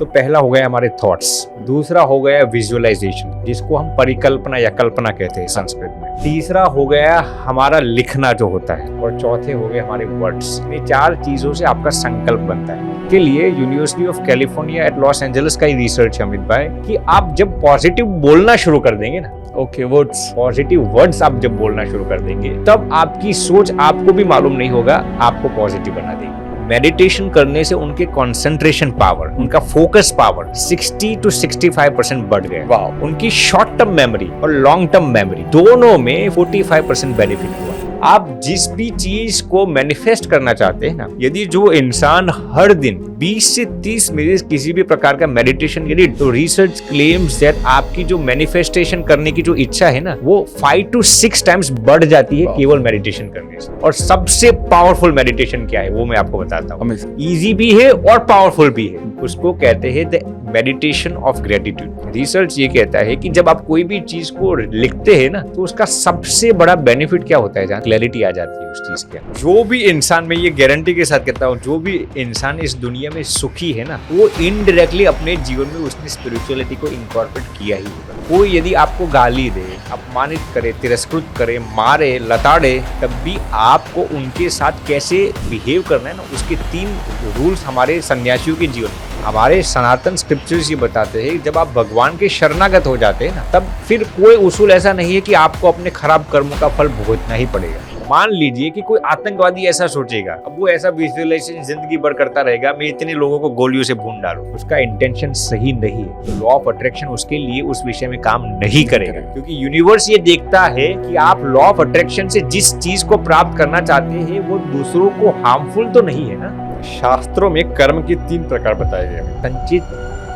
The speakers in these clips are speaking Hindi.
तो पहला हो गया हमारे थॉट्स, दूसरा हो गया विजुअलाइजेशन जिसको हम परिकल्पना या कल्पना कहते हैं संस्कृत में, तीसरा हो गया हमारा लिखना जो होता है, और चौथे हो गए हमारे वर्ड्स। ये चार चीजों से आपका संकल्प बनता है। के लिए university of California at Los Angeles का ही रिसर्च है अमित भाई कि आप जब पॉजिटिव बोलना शुरू कर देंगे ना, वर्ड्स, पॉजिटिव वर्ड्स आप जब बोलना शुरू कर देंगे तब आपकी सोच आपको भी मालूम नहीं होगा आपको पॉजिटिव बना देगी। मेडिटेशन करने से उनके कंसंट्रेशन पावर, उनका फोकस पावर 60 to 65% बढ़ गए। वाह। उनकी शॉर्ट टर्म मेमोरी और लॉन्ग टर्म मेमोरी दोनों में 45% बेनिफिट हुआ। आप जिस भी चीज को मैनिफेस्ट करना चाहते हैं ना, यदि जो इंसान हर दिन 20 से 30 मिनट किसी भी प्रकार का मेडिटेशन करिए तो रिसर्च क्लेम्स दैट आपकी जो मैनिफेस्टेशन करने की जो इच्छा है ना वो 5 to 6 टाइम्स बढ़ जाती है केवल मेडिटेशन करने से। और सबसे पावरफुल मेडिटेशन क्या है वो मैं आपको बताता हूँ। इजी भी है और पावरफुल भी है। उसको कहते हैं the meditation of gratitude. Research ये कहता है कि जब आप कोई भी चीज को लिखते हैं ना तो उसका सबसे बड़ा बेनिफिट क्या होता है, जहाँ क्लैरिटी आ जाती है उस चीज के। जो भी इंसान, मैं ये गारंटी के साथ कहता हूँ, जो भी इंसान इस दुनिया में सुखी है ना वो इनडायरेक्टली अपने जीवन में उसने स्पिरिचुअलिटी को इनकॉर्पोरेट किया ही होगा। कोई यदि आपको गाली दे, अपमानित करे, तिरस्कृत करे, मारे, लताड़े, तब भी आपको उनके साथ कैसे बिहेव करना है ना, उसके 3 रूल्स हमारे सन्यासियों के जीवन में। हमारे सनातन स्क्रिप्चर्स ये बताते हैं जब आप भगवान के शरणागत हो जाते हैं ना तब फिर कोई उसूल ऐसा नहीं है कि आपको अपने खराब कर्मों का फल भुगतना ही पड़ेगा। मान लीजिए कि कोई आतंकवादी ऐसा सोचेगा, अब वो ऐसा विजुअलाइजेशन जिंदगी भर करता रहेगा, मैं इतने लोगों को गोलियों से भून डालूं, उसका इंटेंशन सही नहीं है। तो लॉ ऑफ अट्रैक्शन उसके लिए उस विषय में काम नहीं करेगा, क्योंकि यूनिवर्स ये देखता है कि आप लॉ ऑफ अट्रैक्शन से जिस चीज को प्राप्त करना चाहते हैं वो दूसरों को हार्मफुल तो नहीं है ना। शास्त्रों में कर्म के 3 प्रकार बताए गए हैं, संचित,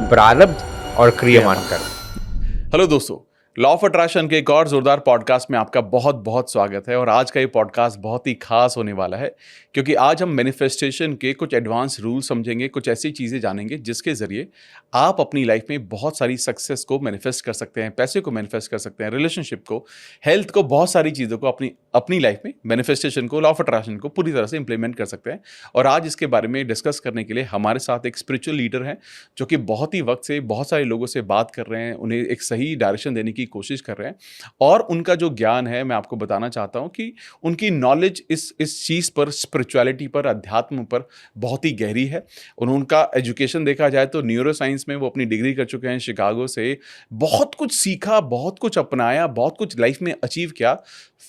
प्रारब्ध और क्रियमान कर्म। हेलो दोस्तों, लॉ ऑफ अट्रैक्शन के एक और जोरदार पॉडकास्ट में आपका बहुत बहुत स्वागत है। और आज का ये पॉडकास्ट बहुत ही खास होने वाला है क्योंकि आज हम मैनिफेस्टेशन के कुछ एडवांस रूल समझेंगे, कुछ ऐसी चीज़ें जानेंगे जिसके ज़रिए आप अपनी लाइफ में बहुत सारी सक्सेस को मैनिफेस्ट कर सकते हैं, पैसे को मैनिफेस्ट कर सकते हैं, रिलेशनशिप को, हेल्थ को, बहुत सारी चीज़ों को अपनी लाइफ में मैनिफेस्टेशन को, लॉ ऑफ अट्रैक्शन को पूरी तरह से इंप्लीमेंट कर सकते हैं। और आज इसके बारे में डिस्कस करने के लिए हमारे साथ एक स्पिरिचुअल लीडर हैं जो कि बहुत ही वक्त से बहुत सारे लोगों से बात कर रहे हैं, उन्हें एक सही डायरेक्शन देने की कोशिश कर रहे हैं। और उनका जो ज्ञान है, मैं आपको बताना चाहता हूं कि उनकी नॉलेज इस चीज पर, स्पिरिचुअलिटी पर, अध्यात्म पर बहुत ही गहरी है। उनका एजुकेशन देखा जाए तो न्यूरो साइंस में वो अपनी डिग्री कर चुके हैं शिकागो से। बहुत कुछ सीखा, बहुत कुछ अपनाया, बहुत कुछ लाइफ में अचीव किया,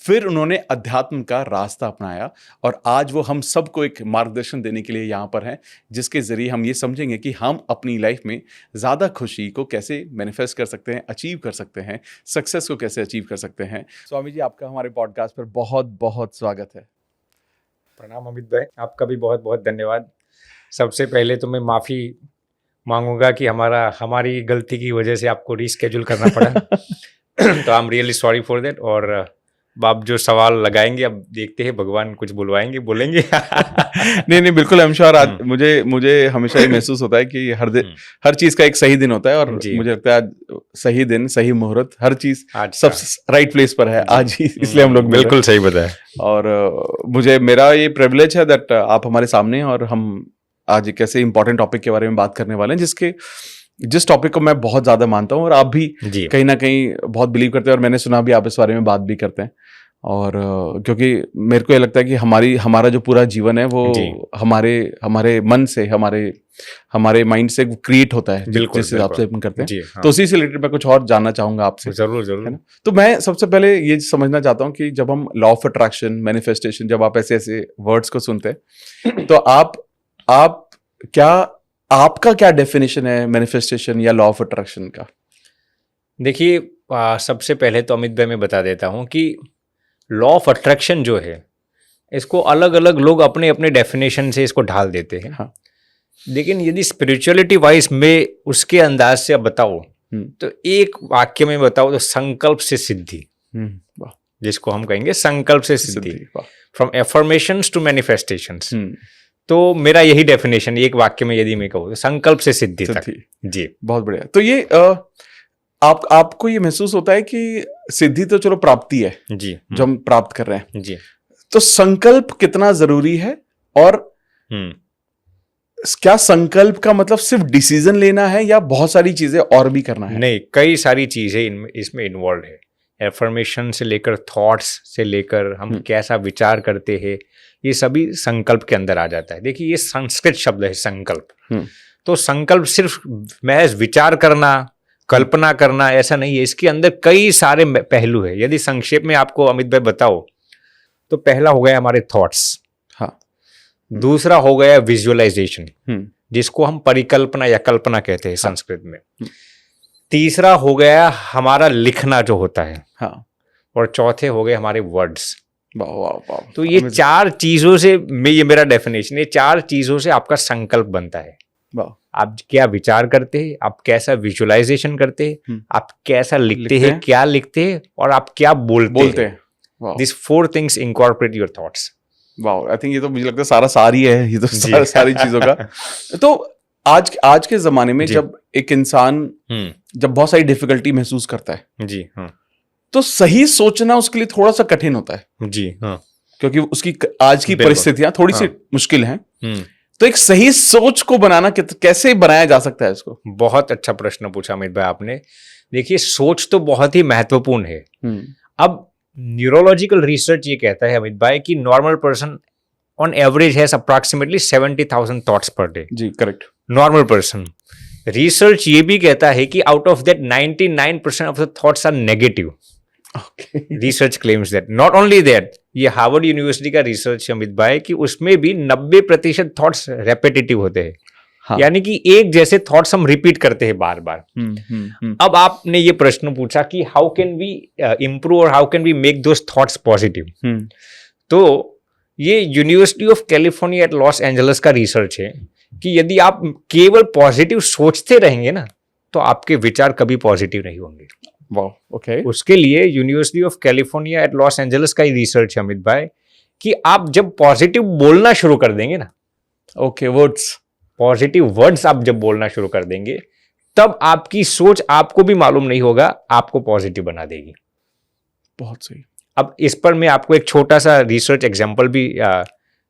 फिर उन्होंने अध्यात्म का रास्ता अपनाया और आज वो हम सबको एक मार्गदर्शन देने के लिए यहाँ पर हैं, जिसके जरिए हम ये समझेंगे कि हम अपनी लाइफ में ज़्यादा खुशी को कैसे मैनिफेस्ट कर सकते हैं, अचीव कर सकते हैं, सक्सेस को कैसे अचीव कर सकते हैं। स्वामी जी, आपका हमारे पॉडकास्ट पर बहुत बहुत स्वागत है। प्रणाम अमित भाई, आपका भी बहुत बहुत धन्यवाद। सबसे पहले तो मैं माफ़ी मांगूंगा कि हमारी गलती की वजह से आपको रीस्केड्यूल करना पड़ा। तो I am really sorry for that. और आप जो सवाल लगाएंगे अब देखते हैं, भगवान कुछ बुलवाएंगे, बोलेंगे। नहीं बिल्कुल, आई एम श्योर। आज मुझे हमेशा ही महसूस होता है कि हर चीज का एक सही दिन होता है और मुझे लगता है आज सही दिन, सही मुहूर्त, हर चीज सब राइट प्लेस पर है आज ही, इसलिए हम लोग बिल्कुल सही बताया। और मेरा ये प्रिविलेज है दैट आप हमारे सामने, और हम आज एक ऐसे इंपॉर्टेंट टॉपिक के बारे में बात करने वाले हैं जिस टॉपिक को मैं बहुत ज्यादा मानता हूँ और आप भी कहीं ना कहीं बहुत बिलीव करते हैं, और मैंने सुना भी आप इस बारे में बात भी करते हैं। और क्योंकि मेरे को ये लगता है कि हमारा जो पूरा जीवन है वो हमारे मन से, हमारे माइंड से क्रिएट होता है, जिस हिसाब से अपन करते हैं। हाँ। तो उसी से रिलेटेड मैं कुछ और जानना चाहूंगा आपसे। जरूर है ना? तो मैं सबसे पहले ये समझना चाहता हूँ कि जब हम लॉ ऑफ अट्रैक्शन, मैनिफेस्टेशन, जब आप ऐसे वर्ड्स को सुनते हैं तो आपका क्या डेफिनेशन है मैनिफेस्टेशन या लॉ ऑफ अट्रैक्शन का? देखिए, सबसे पहले तो अमित भाई मैं बता देता हूँ कि लॉ ऑफ अट्रैक्शन जो है इसको अलग अलग लोग अपने अपने डेफिनेशन से इसको ढाल देते हैं। हाँ। लेकिन यदि स्पिरिचुअलिटी वाइज में उसके अंदाज से अब बताओ तो एक वाक्य में बताओ तो संकल्प से सिद्धि, जिसको हम कहेंगे संकल्प से सिद्धि, फ्रॉम एफर्मेशंस टू मैनिफेस्टेशंस। तो मेरा यही डेफिनेशन एक वाक्य में यदि मैं कहूँ, संकल्प से सिद्धि तक। जी, बहुत बढ़िया। तो ये आपको ये महसूस होता है कि सिद्धि तो चलो प्राप्ति है जी, जो हम प्राप्त कर रहे हैं जी, तो संकल्प कितना जरूरी है और क्या संकल्प का मतलब सिर्फ डिसीजन लेना है या बहुत सारी चीजें और भी करना है? नहीं, कई सारी चीजें इसमें इन्वॉल्व है। एफर्मेशन से लेकर थॉट्स से लेकर हम कैसा विचार करते हैं, ये सभी संकल्प के अंदर आ जाता है। देखिए, ये संस्कृत शब्द है संकल्प। तो संकल्प सिर्फ महज विचार करना, कल्पना करना ऐसा नहीं है। इसके अंदर कई सारे पहलू है। यदि संक्षेप में आपको अमित भाई बताओ तो पहला हो गया हमारे थॉट्स, हाँ, दूसरा हो गया विजुअलाइजेशन, जिसको हम परिकल्पना या कल्पना कहते हैं संस्कृत में। तीसरा हो गया हमारा लिखना जो होता है, हाँ, और चौथे हो गए हमारे वर्ड्स। वाह वाह वाह। तो ये चार चीजों से ये मेरा डेफिनेशन, ये चार चीजों से आपका संकल्प बनता है। वाह। आप क्या विचार करते हैं, आप कैसा विजुअलाइजेशन करते हैं, आप कैसा लिखते हैं, क्या लिखते हैं, और आप क्या बोलते हैं। This 4 things incorporate your thoughts. वाह, आई थिंक ये तो मुझे लगता है सारा सारी है, ये तो सारी चीजों का। तो आज के जमाने में जब एक इंसान जब बहुत सारी डिफिकल्टी महसूस करता है जी, हाँ, तो सही सोचना उसके लिए थोड़ा सा कठिन होता है जी, हाँ, क्योंकि उसकी आज की परिस्थितियां थोड़ी सी मुश्किल हैं। तो एक सही सोच को बनाना कैसे बनाया जा सकता है इसको? बहुत अच्छा प्रश्न पूछा अमित भाई आपने। देखिए, सोच तो बहुत ही महत्वपूर्ण है। अब न्यूरोलॉजिकल रिसर्च ये कहता है अमित भाई कि normal person on average has approximately 70,000 thoughts per day. जी, करेक्ट। Normal person. रिसर्च ये भी कहता है कि out of that 99% of the thoughts are negative. Research claims that. Not only that, ये हार्वर्ड यूनिवर्सिटी का रिसर्च अमित भाई कि उसमें भी 90% थॉट्स रेपिटेटिव होते हैं। हाँ। यानी कि एक जैसे थॉट्स हम रिपीट करते हैं बार बार। अब आपने ये प्रश्न पूछा कि हाउ कैन वी इम्प्रूव और how can we make those thoughts positive. तो ये university of California at Los Angeles का रिसर्च है कि यदि आप केवल पॉजिटिव सोचते रहेंगे ना तो आपके विचार कभी पॉजिटिव नहीं होंगे। वाह, ओके। उसके लिए university of California at Los Angeles का ही रिसर्च है अमित भाई कि आप जब पॉजिटिव बोलना शुरू कर देंगे ना, ओके, वर्ड्स, पॉजिटिव वर्ड्स आप जब बोलना शुरू कर देंगे तब आपकी सोच आपको भी मालूम नहीं होगा आपको पॉजिटिव बना देगी। बहुत सही। अब इस पर मैं आपको एक छोटा सा रिसर्च एग्जांपल भी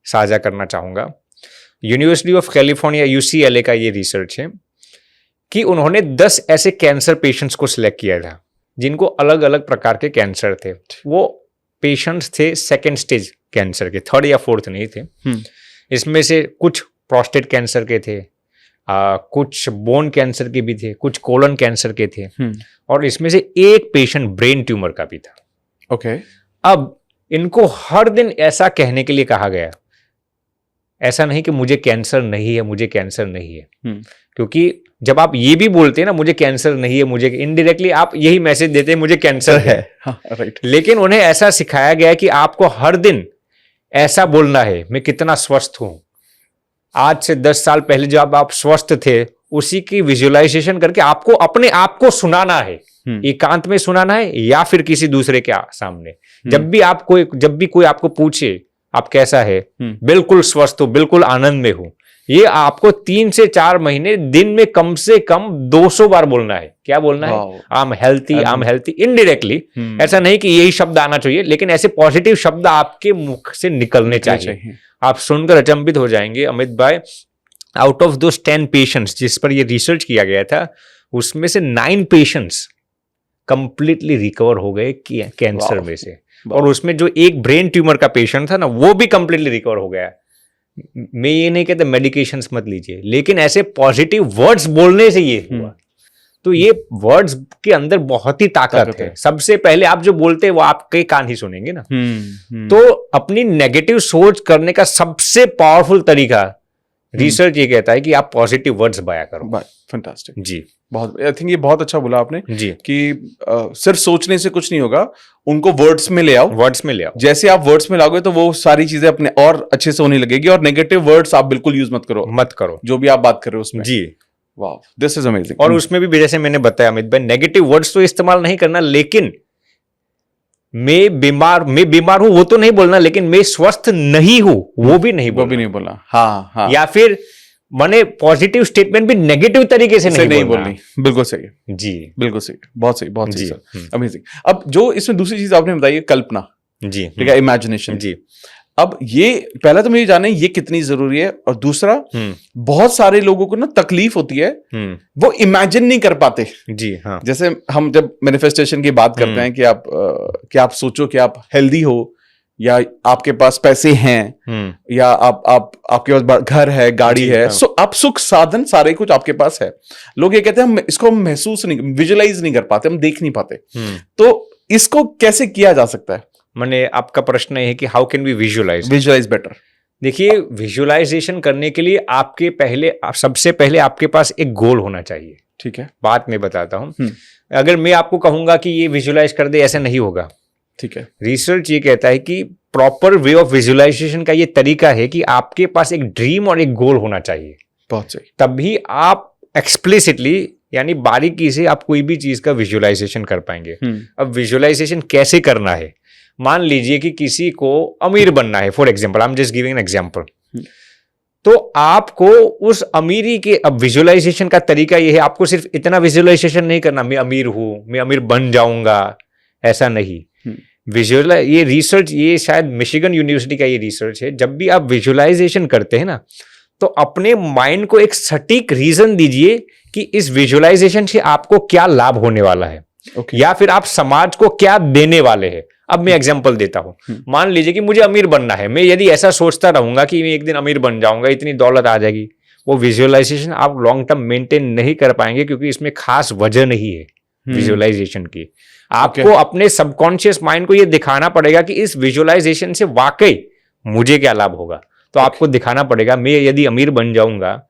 साझा करना चाहूंगा। यूनिवर्सिटी ऑफ कैलिफोर्निया UCLA का ये रिसर्च है कि उन्होंने 10 ऐसे कैंसर पेशेंट्स को सिलेक्ट किया था जिनको अलग अलग प्रकार के कैंसर थे। वो पेशेंट्स थे 2nd स्टेज कैंसर के, 3rd या 4th नहीं थे। इसमें से कुछ प्रोस्टेट कैंसर के थे, कुछ बोन कैंसर के भी थे, कुछ कोलन कैंसर के थे, और इसमें से एक पेशेंट ब्रेन ट्यूमर का भी था। ओके। अब इनको हर दिन ऐसा कहने के लिए कहा गया, ऐसा नहीं कि मुझे कैंसर नहीं है, मुझे कैंसर नहीं है, क्योंकि जब आप ये भी बोलते हैं ना मुझे कैंसर नहीं है, मुझे इनडायरेक्टली आप यही मैसेज देते हैं मुझे कैंसर है। हाँ, राइट। लेकिन उन्हें ऐसा सिखाया गया कि आपको हर दिन ऐसा बोलना है मैं कितना स्वस्थ हूं। आज से 10 साल पहले जब आप स्वस्थ थे उसी की विजुअलाइजेशन करके आपको अपने आप को सुनाना है, एकांत में सुनाना है या फिर किसी दूसरे के सामने। जब भी कोई आपको पूछे आप कैसा है, बिल्कुल स्वस्थ हो, बिल्कुल आनंद में हो, ये आपको 3 से 4 महीने दिन में कम से कम 200 बार बोलना है। क्या बोलना है? I am healthy, I am healthy. Indirectly, ऐसा नहीं कि यही शब्द आना चाहिए, लेकिन ऐसे पॉजिटिव शब्द आपके मुख से निकलने चाहिए। आप सुनकर अचंभित हो जाएंगे अमित भाई, आउट ऑफ दोस 10 पेशेंट्स जिस पर यह रिसर्च किया गया था उसमें से 9 पेशेंट्स कंप्लीटली रिकवर हो गए कैंसर में से, और उसमें जो एक ब्रेन ट्यूमर का पेशेंट था ना वो भी कंप्लीटली रिकवर हो गया। मैं ये नहीं कहता मेडिकेशंस मत लीजिए, लेकिन ऐसे पॉजिटिव वर्ड्स बोलने से ये हुआ। तो ये वर्ड्स के अंदर बहुत ही ताकत है। सबसे पहले आप जो बोलते हैं वो आपके कान ही सुनेंगे ना। तो अपनी नेगेटिव सोच करने का सबसे पावरफुल तरीका रिसर्च ये कहता है कि आप पॉजिटिव वर्ड्स बया करो। फैंटास्टिक जी, बहुत, आई थिंक ये बहुत अच्छा बोला आपने जी कि सिर्फ सोचने से कुछ नहीं होगा, उनको वर्ड्स में ले आओ। वर्ड्स में ले आओ। जैसे आप वर्ड्स में लाओगे तो वो सारी चीजें अपने और अच्छे से होने लगेगी। और नेगेटिव वर्ड्स आप बिल्कुल यूज मत करो जो भी आप बात कर रहे हो उसमें। जी, वाह, दिस इज अमेजिंग। और उसमें भी जैसे मैंने बताया अमित भाई, नेगेटिव वर्ड्स तो इस्तेमाल नहीं करना, लेकिन मैं बीमार हूं वो तो नहीं बोलना, लेकिन मैं स्वस्थ नहीं हूं वो भी नहीं बोलना। हाँ, हाँ। या फिर माने पॉजिटिव स्टेटमेंट भी नेगेटिव तरीके से नहीं बोलनी। बिल्कुल सही जी, बिल्कुल सही, बहुत सही, बहुत सही, अमेजिंग। अब जो इसमें दूसरी चीज आपने बताई है कल्पना, जी, ठीक है, इमेजिनेशन। जी, अब ये पहला तो मुझे जाने ये कितनी जरूरी है, और दूसरा बहुत सारे लोगों को ना तकलीफ होती है, वो इमेजिन नहीं कर पाते। जी हाँ। जैसे हम जब मैनिफेस्टेशन की बात करते हैं कि आप सोचो कि आप हेल्दी हो, या आपके पास पैसे हैं, या आपके पास घर है, गाड़ी है, हाँ। सो आप सुख साधन सारे कुछ आपके पास है। लोग ये कहते हैं हम इसको महसूस नहीं, विजुलाइज नहीं कर पाते, हम देख नहीं पाते। तो इसको कैसे किया जा सकता है? मैंने आपका प्रश्न है कि how can we visualise better. देखिए, विजुअलाइजेशन करने के लिए सबसे पहले आपके पास एक गोल होना चाहिए। ठीक है, बात मैं बताता हूं। अगर मैं आपको कहूंगा कि ये विजुअलाइज कर दे, ऐसा नहीं होगा। ठीक है, रिसर्च ये कहता है कि प्रॉपर वे ऑफ विजुअलाइजेशन का ये तरीका है कि आपके पास एक ड्रीम और एक गोल होना चाहिए। बहुत सही। तभी आप एक्सप्लिसिटली यानी बारीकी से आप कोई भी चीज का विजुअलाइजेशन कर पाएंगे। अब विजुअलाइजेशन कैसे करना है? मान लीजिए कि किसी को अमीर बनना है, for example, I am just giving an example. तो आपको उस अमीरी के, अब विजुअलाइजेशन का तरीका ये है, आपको सिर्फ इतना विजुअलाइजेशन नहीं करना मैं अमीर हूं, मैं अमीर बन जाऊंगा, ऐसा नहीं। ये रिसर्च, ये शायद मिशिगन यूनिवर्सिटी का ये रिसर्च है, जब भी आप विजुअलाइजेशन करते हैं ना, तो अपने माइंड को एक सटीक रीजन दीजिए कि इस विजुअलाइजेशन से आपको क्या लाभ होने वाला है, या फिर आप समाज को क्या देने वाले हैं। अब मैं एग्जांपल देता हूं। मान लीजिए कि मुझे अमीर बनना है, मैं यदि ऐसा सोचता रहूंगा कि मैं एक दिन अमीर बन जाऊंगा, इतनी दौलत आ जाएगी, वो विजुअलाइजेशन आप लॉन्ग टर्म मेंटेन नहीं कर पाएंगे, क्योंकि इसमें खास वजह नहीं है विजुअलाइजेशन की। आपको अपने सबकॉन्शियस माइंड को ये दिखाना पड़ेगा कि इस विजुअलाइजेशन से वाकई मुझे क्या लाभ होगा। तो आपको दिखाना पड़ेगा, मैं यदि अमीर बन जाऊंगा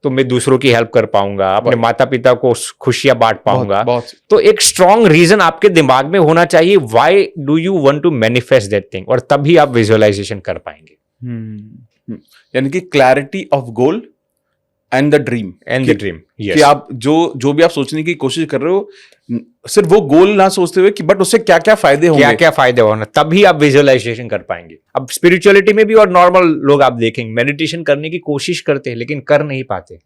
तो मैं दूसरों की हेल्प कर पाऊंगा, अपने माता पिता को खुशियां बांट पाऊंगा। तो एक स्ट्रॉन्ग रीजन आपके दिमाग में होना चाहिए, why do you want to manifest that thing, और तभी आप विजुअलाइजेशन कर पाएंगे। यानी कि clarity of goal and the dream yes. कि आप जो भी आप सोचने की कोशिश कर रहे हो, सिर्फ वो गोल ना सोचते हुए कि बट उससे क्या क्या फायदे होंगे, क्या फायदे होना, तभी आप विजुअलाइजेशन कर पाएंगे। अब स्पिरिचुअलिटी में भी और नॉर्मल लोग आप देखेंगे मेडिटेशन करने की कोशिश करते हैं, लेकिन कर नहीं पाते,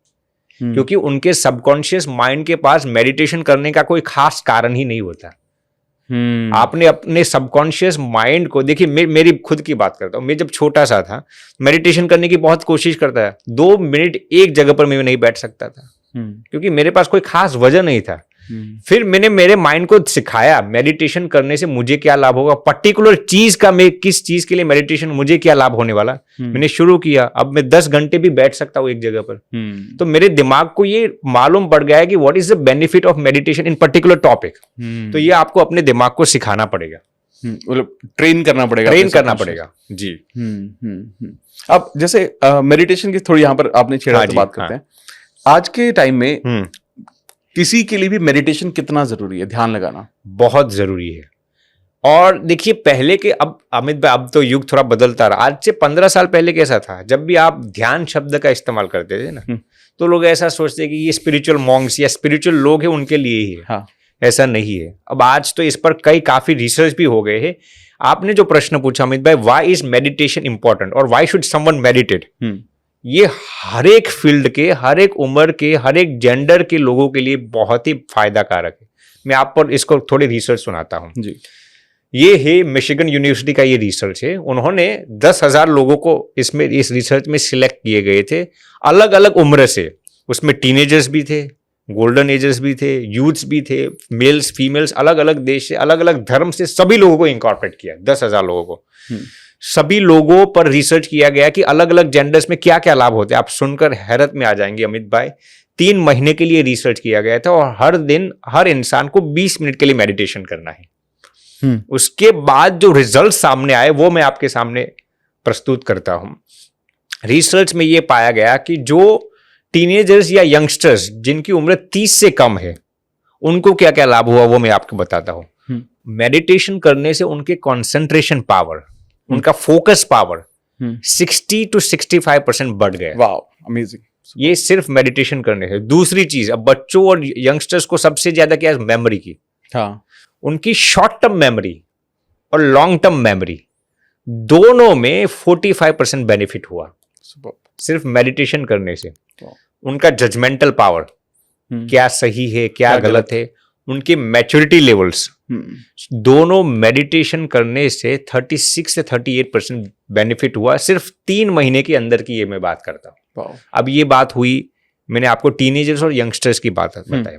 क्योंकि उनके सबकॉन्शियस माइंड के पास मेडिटेशन करने का कोई खास कारण ही नहीं होता। आपने अपने सबकॉन्शियस माइंड को, देखिए मेरी खुद की बात करता हूं, मैं जब छोटा सा था मेडिटेशन करने की बहुत कोशिश करता था, 2 मिनट एक जगह पर मैं नहीं बैठ सकता था, क्योंकि मेरे पास कोई खास वजह नहीं था। फिर मैंने मेरे माइंड को सिखाया मेडिटेशन करने से मुझे क्या लाभ होगा, पर्टिकुलर चीज का, मैं किस चीज के लिए मेडिटेशन, मुझे क्या लाभ होने वाला। मैंने शुरू किया, अब मैं 10 घंटे भी बैठ सकता हूँ एक जगह पर। तो मेरे दिमाग को ये मालूम पड़ गया है कि what is the benefit of meditation in particular topic. तो ये आपको अपने दिमाग को सिखाना पड़ेगा, मतलब ट्रेन करना पड़ेगा। जी। अब जैसे मेडिटेशन की थोड़ी यहाँ पर आपने छेड़ा तो बात करते हैं। आज के टाइम में किसी के लिए भी मेडिटेशन कितना जरूरी है, ध्यान लगाना बहुत जरूरी है। और देखिए पहले के, अब अमित भाई अब तो युग थोड़ा बदलता रहा, आज से 15 साल पहले कैसा था, जब भी आप ध्यान शब्द का इस्तेमाल करते थे ना, तो लोग ऐसा सोचते कि ये स्पिरिचुअल मॉन्क्स या स्पिरिचुअल लोग हैं उनके लिए ही है। हाँ। ऐसा नहीं है। अब आज तो इस पर काफी रिसर्च भी हो गए हैं। आपने जो प्रश्न पूछा अमित भाई, व्हाई इज मेडिटेशन इंपॉर्टेंट और व्हाई शुड समवन मेडिटेट, ये हर एक फील्ड के, हर एक उम्र के, हर एक जेंडर के लोगों के लिए बहुत ही फायदा कारक है। मैं आप पर इसको थोड़ी रिसर्च सुनाता हूं जी। ये है मिशिगन यूनिवर्सिटी का ये रिसर्च है। उन्होंने 10,000 लोगों को इस रिसर्च में सिलेक्ट किए गए थे, अलग अलग उम्र से। उसमें टीनेजर्स भी थे, गोल्डन एजर्स भी थे, यूथ्स भी थे, मेल्स फीमेल्स, अलग अलग देश से, अलग अलग धर्म से, सभी लोगों को इंकॉर्पोरेट किया, 10,000 लोगों को। सभी लोगों पर रिसर्च किया गया कि अलग अलग जेंडर्स में क्या क्या लाभ होते हैं। आप सुनकर हैरत में आ जाएंगे अमित भाई, 3 महीने के लिए रिसर्च किया गया था और हर दिन हर इंसान को 20 मिनट के लिए मेडिटेशन करना है। उसके बाद जो रिजल्ट सामने आए वो मैं आपके सामने प्रस्तुत करता हूं। रिसर्च में यह पाया गया कि जो टीनेजर्स या यंगस्टर्स जिनकी उम्र 30 से कम है, उनको क्या क्या लाभ हुआ वो मैं आपको बताता हूं। मेडिटेशन करने से उनके कॉन्सेंट्रेशन पावर, उनका फोकस पावर 60 to 65% बढ़ गया। Wow, amazing. ये सिर्फ मेडिटेशन करने से। दूसरी चीज, अब बच्चों और यंगस्टर्स को सबसे ज्यादा क्या है, मेमोरी की। हाँ। उनकी शॉर्ट टर्म मेमोरी और लॉन्ग टर्म मेमोरी दोनों में 45% बेनिफिट हुआ सिर्फ मेडिटेशन करने से। उनका जजमेंटल पावर, क्या सही है क्या गलत है, उनके मैच्योरिटी लेवल्स दोनों मेडिटेशन करने से 36 से 38% बेनिफिट हुआ सिर्फ 3 महीने के अंदर की, ये मैं बात करता हूँ। अब ये बात हुई, मैंने आपको टीनेजर्स और यंगस्टर्स की बात बताई।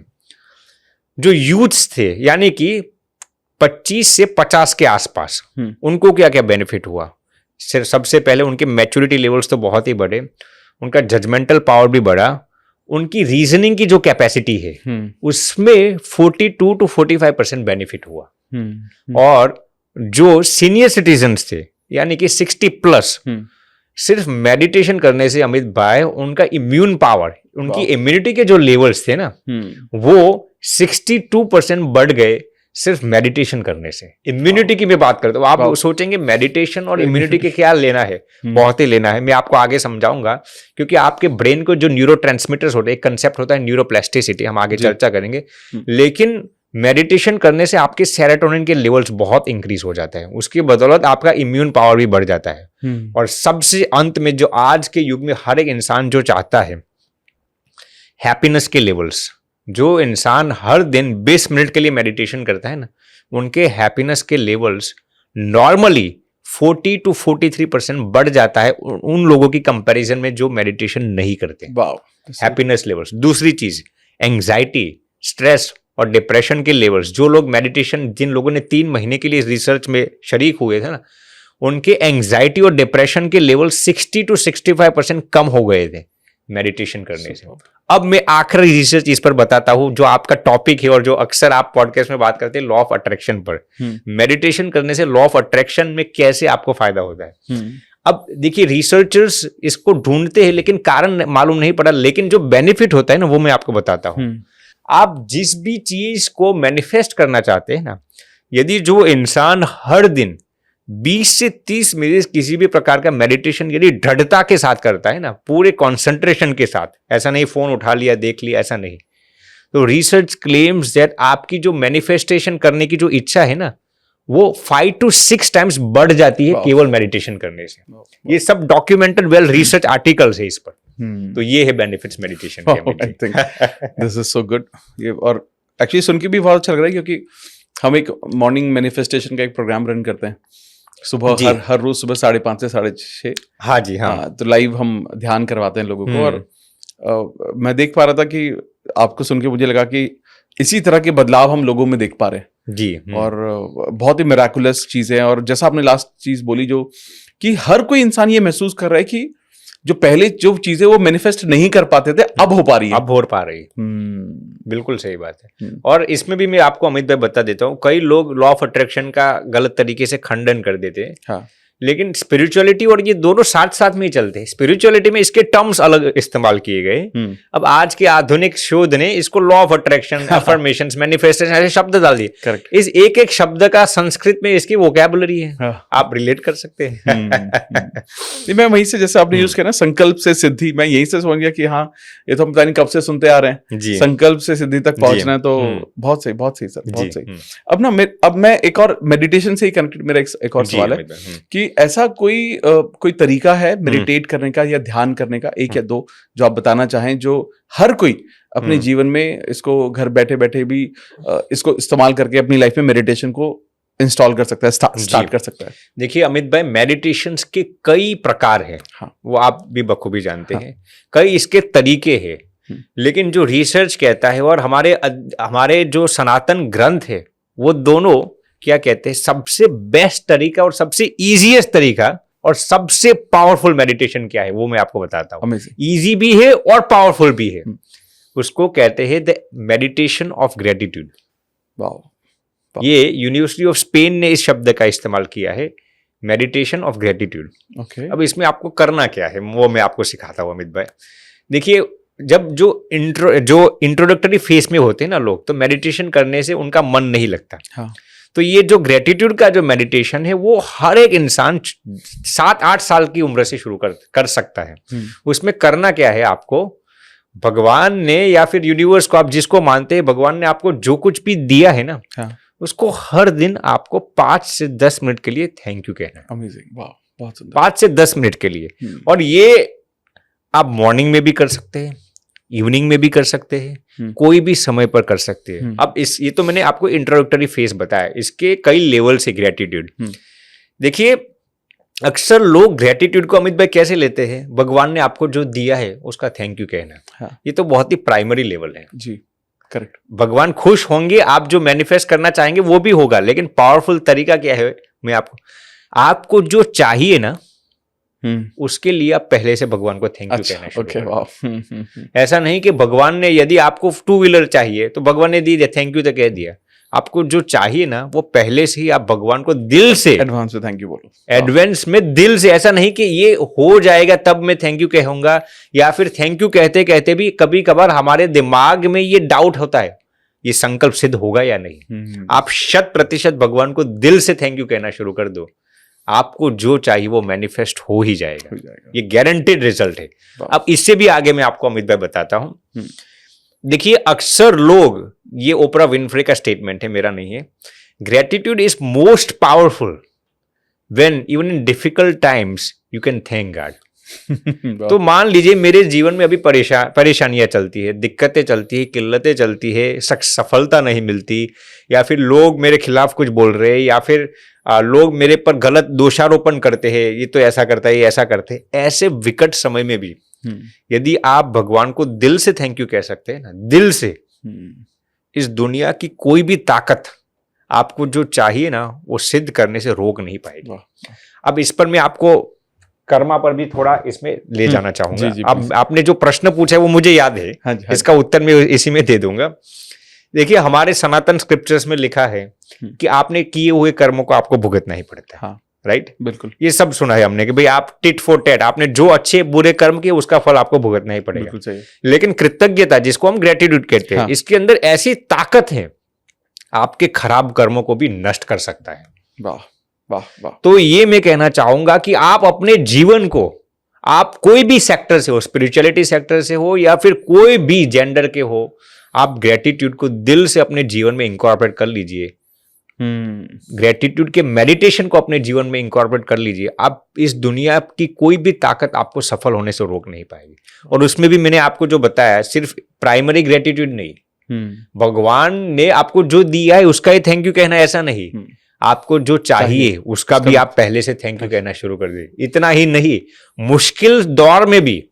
जो यूथ्स थे यानी कि 25 से 50 के आसपास, उनको क्या क्या बेनिफिट हुआ? सबसे पहले उनके मैच्योरिटी लेवल्स तो बहुत ही बढ़े, उनका जजमेंटल पावर भी बढ़ा, उनकी रीजनिंग की जो कैपेसिटी है उसमें 42 to 45% बेनिफिट हुआ। और जो सीनियर सिटीजन्स थे यानी कि 60 प्लस, सिर्फ मेडिटेशन करने से अमित भाई उनका इम्यून पावर, उनकी इम्यूनिटी के जो लेवल्स थे ना वो 62% बढ़ गए सिर्फ मेडिटेशन करने से। इम्यूनिटी की मैं बात करता हूँ, आप सोचेंगे मेडिटेशन और इम्यूनिटी के क्या लेना है, बहुत ही लेना है। मैं आपको आगे समझाऊंगा, क्योंकि आपके ब्रेन को जो न्यूरोट्रांसमीटर्स होते हैं, एक कंसेप्ट होता है न्यूरोप्लास्टिसिटी, हम आगे चर्चा करेंगे। लेकिन मेडिटेशन करने से आपके सेरोटोनिन के लेवल्स बहुत इंक्रीज हो जाते हैं, उसकी बदौलत आपका इम्यून पावर भी बढ़ जाता है। और सबसे अंत में, जो आज के युग में हर एक इंसान जो चाहता है, हैप्पीनेस के लेवल्स, जो इंसान हर दिन 20 मिनट के लिए मेडिटेशन करता है ना, उनके हैप्पीनेस के लेवल्स नॉर्मली 40 to 43% बढ़ जाता है उन लोगों की कंपैरिजन में जो मेडिटेशन नहीं करते। Happiness levels. दूसरी चीज, एंजाइटी, स्ट्रेस और डिप्रेशन के लेवल्स, जो लोग मेडिटेशन, जिन लोगों ने 3 महीने के लिए रिसर्च में शरीक हुए थे ना, उनके एंजाइटी और डिप्रेशन के लेवल 60 to 65% कम हो गए थे मेडिटेशन करने से। अब मैं आखिरी रिसर्च इस पर बताता हूं, जो आपका टॉपिक है और जो अक्सर आप पॉडकास्ट में बात करते हैं, लॉ ऑफ अट्रैक्शन पर। मेडिटेशन करने से लॉ ऑफ अट्रैक्शन में कैसे आपको फायदा होता है। अब देखिए, रिसर्चर्स इसको ढूंढते हैं लेकिन कारण मालूम नहीं पड़ा, लेकिन जो बेनिफिट होता है ना वो मैं आपको बताता हूं। आप जिस भी चीज को मैनिफेस्ट करना चाहते हैं ना, यदि जो इंसान हर दिन 20 से 30 मिनट किसी भी प्रकार का मेडिटेशन यदि दृढ़ता के साथ करता है ना, पूरे कंसंट्रेशन के साथ, ऐसा नहीं फोन उठा लिया देख लिया, ऐसा नहीं, तो रिसर्च क्लेम्स दैट आपकी जो मैनिफेस्टेशन करने की जो इच्छा है ना, वो 5 to 6 टाइम्स बढ़ जाती है केवल मेडिटेशन करने से। ये सब डॉक्यूमेंटेड वेल रिसर्च आर्टिकल्स है इस पर। तो ये है बेनिफिट्स मेडिटेशन के। I think this is so good. ये और एक्चुअली सुन के भी बहुत अच्छा लग रहा है, क्योंकि हम एक मॉर्निंग मैनिफेस्टेशन का एक प्रोग्राम रन करते हैं सुबह, हर रोज सुबह 5:30 से 6:30। हाँ जी, हाँ। तो लाइव हम ध्यान करवाते हैं लोगों को। और मैं देख पा रहा था कि आपको सुन के मुझे लगा कि इसी तरह के बदलाव हम लोगों में देख पा रहे हैं जी। और बहुत ही मिराकुलस चीजें। और जैसा आपने लास्ट चीज बोली, जो कि हर कोई इंसान ये महसूस कर रहा है कि जो पहले जो चीजें वो मैनिफेस्ट नहीं कर पाते थे, अब हो पा रही है, अब हो पा रही है। बिल्कुल सही बात है। और इसमें भी मैं आपको अमित भाई बता देता हूँ, कई लोग लॉ ऑफ अट्रैक्शन का गलत तरीके से खंडन कर देते हैं। हाँ। लेकिन स्पिरिचुअलिटी और ये दोनों साथ साथ में ही चलते हैं। स्पिरिचुअलिटी में इसके टर्म्स अलग इस्तेमाल किए गए। अब आज के आधुनिक शोध ने इसको law of attraction, affirmations, manifestation ऐसे शब्द डाल दिए। इस एक एक शब्द का संस्कृत में इसकी वोकैबुलरी है। आप रिलेट कर सकते हैं। मैं वहीं से, जैसे आपने यूज किया ना, संकल्प से सिद्धि, मैं यहीं से समझ गया कि हाँ, ये तो हम पता नहीं कब से सुनते आ रहे हैं, संकल्प से सिद्धि तक पहुंचना है। तो बहुत सही, बहुत सही सर, बहुत सही। अब मैं एक और मेडिटेशन से ही कनेक्टेड मेरा एक और सवाल है कि ऐसा कोई तरीका है मेडिटेट करने का या ध्यान करने का, एक या दो, जो आप बताना चाहें, जो हर कोई अपने जीवन में इसको घर बैठे बैठे भी इसको इस्तेमाल करके अपनी लाइफ में मेडिटेशन को इंस्टॉल कर सकता है, स्टार्ट कर सकता है। देखिए अमित भाई, मेडिटेशंस के कई प्रकार हैं। हाँ। वो आप भी बखूबी जानते हैं। कई इसके तरीके हैं, लेकिन जो रिसर्च कहता है और हमारे जो सनातन ग्रंथ है, वो दोनों क्या कहते हैं, सबसे बेस्ट तरीका और सबसे इजीएस्ट तरीका और सबसे पावरफुल मेडिटेशन क्या है, वो मैं आपको बताता हूँ। इजी भी है और पावरफुल भी है। उसको कहते हैं द मेडिटेशन ऑफ ग्रेटिट्यूड। ये यूनिवर्सिटी ऑफ स्पेन ने इस शब्द का इस्तेमाल किया है, मेडिटेशन ऑफ ग्रेटिट्यूड। अब इसमें आपको करना क्या है, वो मैं आपको सिखाता हूँ अमित भाई। देखिए, जब जो इंट्रोडक्टरी फेज में होते हैं ना लोग, तो मेडिटेशन करने से उनका मन नहीं लगता। हाँ। तो ये जो ग्रेटिट्यूड का जो मेडिटेशन है, वो हर एक इंसान 7-8 साल की उम्र से शुरू कर सकता है। उसमें करना क्या है, आपको भगवान ने या फिर यूनिवर्स को, आप जिसको मानते हैं, भगवान ने आपको जो कुछ भी दिया है ना, हाँ, उसको हर दिन आपको 5 से 10 मिनट के लिए थैंक यू कहना है। अमेजिंग, वाह, बहुत सुंदर। 5 से 10 मिनट के लिए। और ये आप मॉर्निंग में भी कर सकते हैं, इवनिंग में भी कर सकते हैं, कोई भी समय पर कर सकते हैं। अब ये तो मैंने आपको इंट्रोडक्टरी फेज बताया, इसके कई लेवल से ग्रेटिट्यूड। देखिए अक्सर लोग ग्रेटिट्यूड को अमित भाई कैसे लेते हैं, भगवान ने आपको जो दिया है उसका थैंक यू कहना। हाँ। ये तो बहुत ही प्राइमरी लेवल है जी, करेक्ट। भगवान खुश होंगे, आप जो मैनिफेस्ट करना चाहेंगे वो भी होगा, लेकिन पावरफुल तरीका क्या है, मैं आपको जो चाहिए ना उसके लिए आप पहले से भगवान को थैंक यू कहना शुरू करें। ऐसा नहीं कि भगवान ने, यदि आपको 2 व्हीलर चाहिए तो भगवान ने दी दिया, थैंक यू तो कह दिया। आपको जो चाहिए ना वो पहले से ही आप भगवान को दिल से एडवांस में थैंक यू बोलो, एडवांस में दिल से। ऐसा नहीं कि ये हो जाएगा तब मैं थैंक यू कहूंगा, या फिर थैंक यू कहते कहते भी कभी कभार हमारे दिमाग में ये डाउट होता है ये संकल्प सिद्ध होगा या नहीं। आप 100% भगवान को दिल से थैंक यू कहना शुरू कर दो, आपको जो चाहिए वो मैनिफेस्ट हो ही जाएगा। ये गारंटेड रिजल्ट है। अब इससे भी आगे मैं आपको अमित भाई बताता हूं। देखिए अक्सर लोग, ये ओपरा विनफ्रे का स्टेटमेंट है, मेरा नहीं है, gratitude is most powerful when even in difficult times you can thank God. तो मान लीजिए मेरे जीवन में अभी परेशानियां चलती है, दिक्कतें चलती है, किल्लतें चलती है, सफलता नहीं मिलती, या फिर लोग मेरे खिलाफ कुछ बोल रहे हैं, या फिर लोग मेरे पर गलत दोषारोपण करते हैं, ये तो ऐसा करता है, ये ऐसा करते हैं। ऐसे विकट समय में भी यदि आप भगवान को दिल से थैंक यू कह सकते हैं ना, दिल से, इस दुनिया की कोई भी ताकत आपको जो चाहिए ना वो सिद्ध करने से रोक नहीं पाएगी। अब इस पर मैं आपको कर्मा पर भी थोड़ा इसमें ले जाना चाहूंगा। अब आपने जो प्रश्न पूछा है वो मुझे याद है। हाँ जी, इसका उत्तर मैं इसी में दे दूंगा। देखिए हमारे सनातन स्क्रिप्चर्स में लिखा है कि आपने किए हुए कर्मों को आपको भुगतना ही पड़ता है। हाँ, राइट, बिल्कुल। ये सब सुना है हमने कि भाई आप टिट फॉर टैट, आपने जो अच्छे बुरे कर्म किए उसका फल आपको भुगतना ही पड़ेगा। लेकिन कृतज्ञता, जिसको हम ग्रेटिट्यूड कहते हैं, इसके अंदर ऐसी ताकत है आपके खराब कर्मों को भी नष्ट कर सकता है। वाह वाह वाह। तो ये मैं कहना चाहूंगा कि आप अपने जीवन को, आप कोई भी सेक्टर से हो, स्पिरिचुअलिटी सेक्टर से हो या फिर कोई भी जेंडर के हो, आप ग्रेटिट्यूड को दिल से अपने जीवन में इंकॉर्पोरेट कर लीजिए। ग्रेटिट्यूड के मेडिटेशन को अपने जीवन में इंकॉर्पोरेट कर लीजिए। आप इस दुनिया की कोई भी ताकत आपको सफल होने से रोक नहीं पाएगी। और उसमें भी मैंने आपको जो बताया, सिर्फ प्राइमरी ग्रेटिट्यूड नहीं, भगवान ने आपको जो दिया है उसका ही थैंक यू कहना, ऐसा नहीं, आपको जो चाहिए उसका भी आप पहले से थैंक यू कहना शुरू कर दीजिए। इतना ही नहीं, मुश्किल दौर में भी,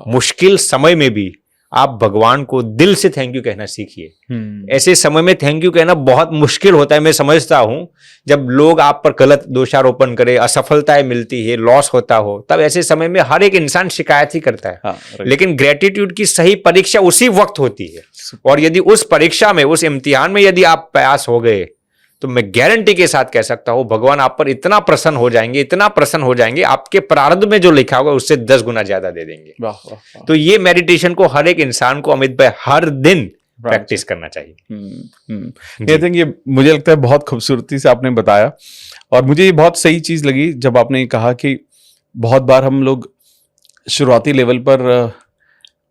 मुश्किल समय में भी आप भगवान को दिल से थैंक यू कहना सीखिए। ऐसे समय में थैंक यू कहना बहुत मुश्किल होता है, मैं समझता हूं। जब लोग आप पर गलत दोषारोपण करे, असफलताएं मिलती है, लॉस होता हो, तब ऐसे समय में हर एक इंसान शिकायत ही करता है। हाँ, लेकिन ग्रेटिट्यूड की सही परीक्षा उसी वक्त होती है। और यदि उस परीक्षा में, उस इम्तिहान में यदि आप पास हो गए, तो मैं गारंटी के साथ कह सकता हूं भगवान आप पर इतना प्रसन्न हो जाएंगे, इतना प्रसन्न हो जाएंगे, आपके प्रारब्ध में जो लिखा होगा उससे 10 गुना ज्यादा दे देंगे। वाह, वाह, वाह। तो ये मेडिटेशन को हर एक इंसान को अमित भाई हर दिन प्रैक्टिस करना चाहिए। आई थिंक ये मुझे लगता है बहुत खूबसूरती से आपने बताया, और मुझे ये बहुत सही चीज लगी जब आपने कहा कि बहुत बार हम लोग शुरुआती लेवल पर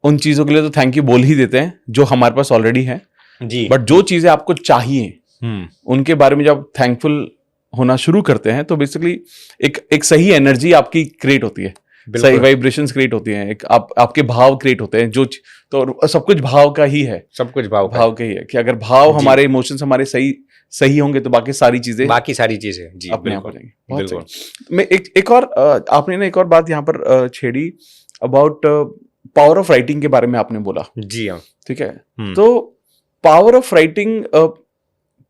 उन चीजों के लिए तो थैंक यू बोल ही देते हैं जो हमारे पास ऑलरेडी है जी, बट जो चीजें आपको चाहिए उनके बारे में जब थैंकफुल होना शुरू करते हैं तो बेसिकली एक सही एनर्जी आपकी क्रिएट होती है, सही वाइब्रेशंस क्रिएट होती हैं, एक आपके भाव क्रिएट होते हैं। जो तो सब कुछ भाव का ही है, सब कुछ भाव का ही है कि अगर भाव हमारे इमोशंस हमारे सही होंगे तो बाकी सारी चीजें जी अपने आप हो जाएंगी। बहुत सही। मैं एक और आपने ना एक और बात यहाँ पर छेड़ी अबाउट पावर ऑफ राइटिंग के बारे में आपने बोला। जी हाँ, ठीक है। तो पावर ऑफ राइटिंग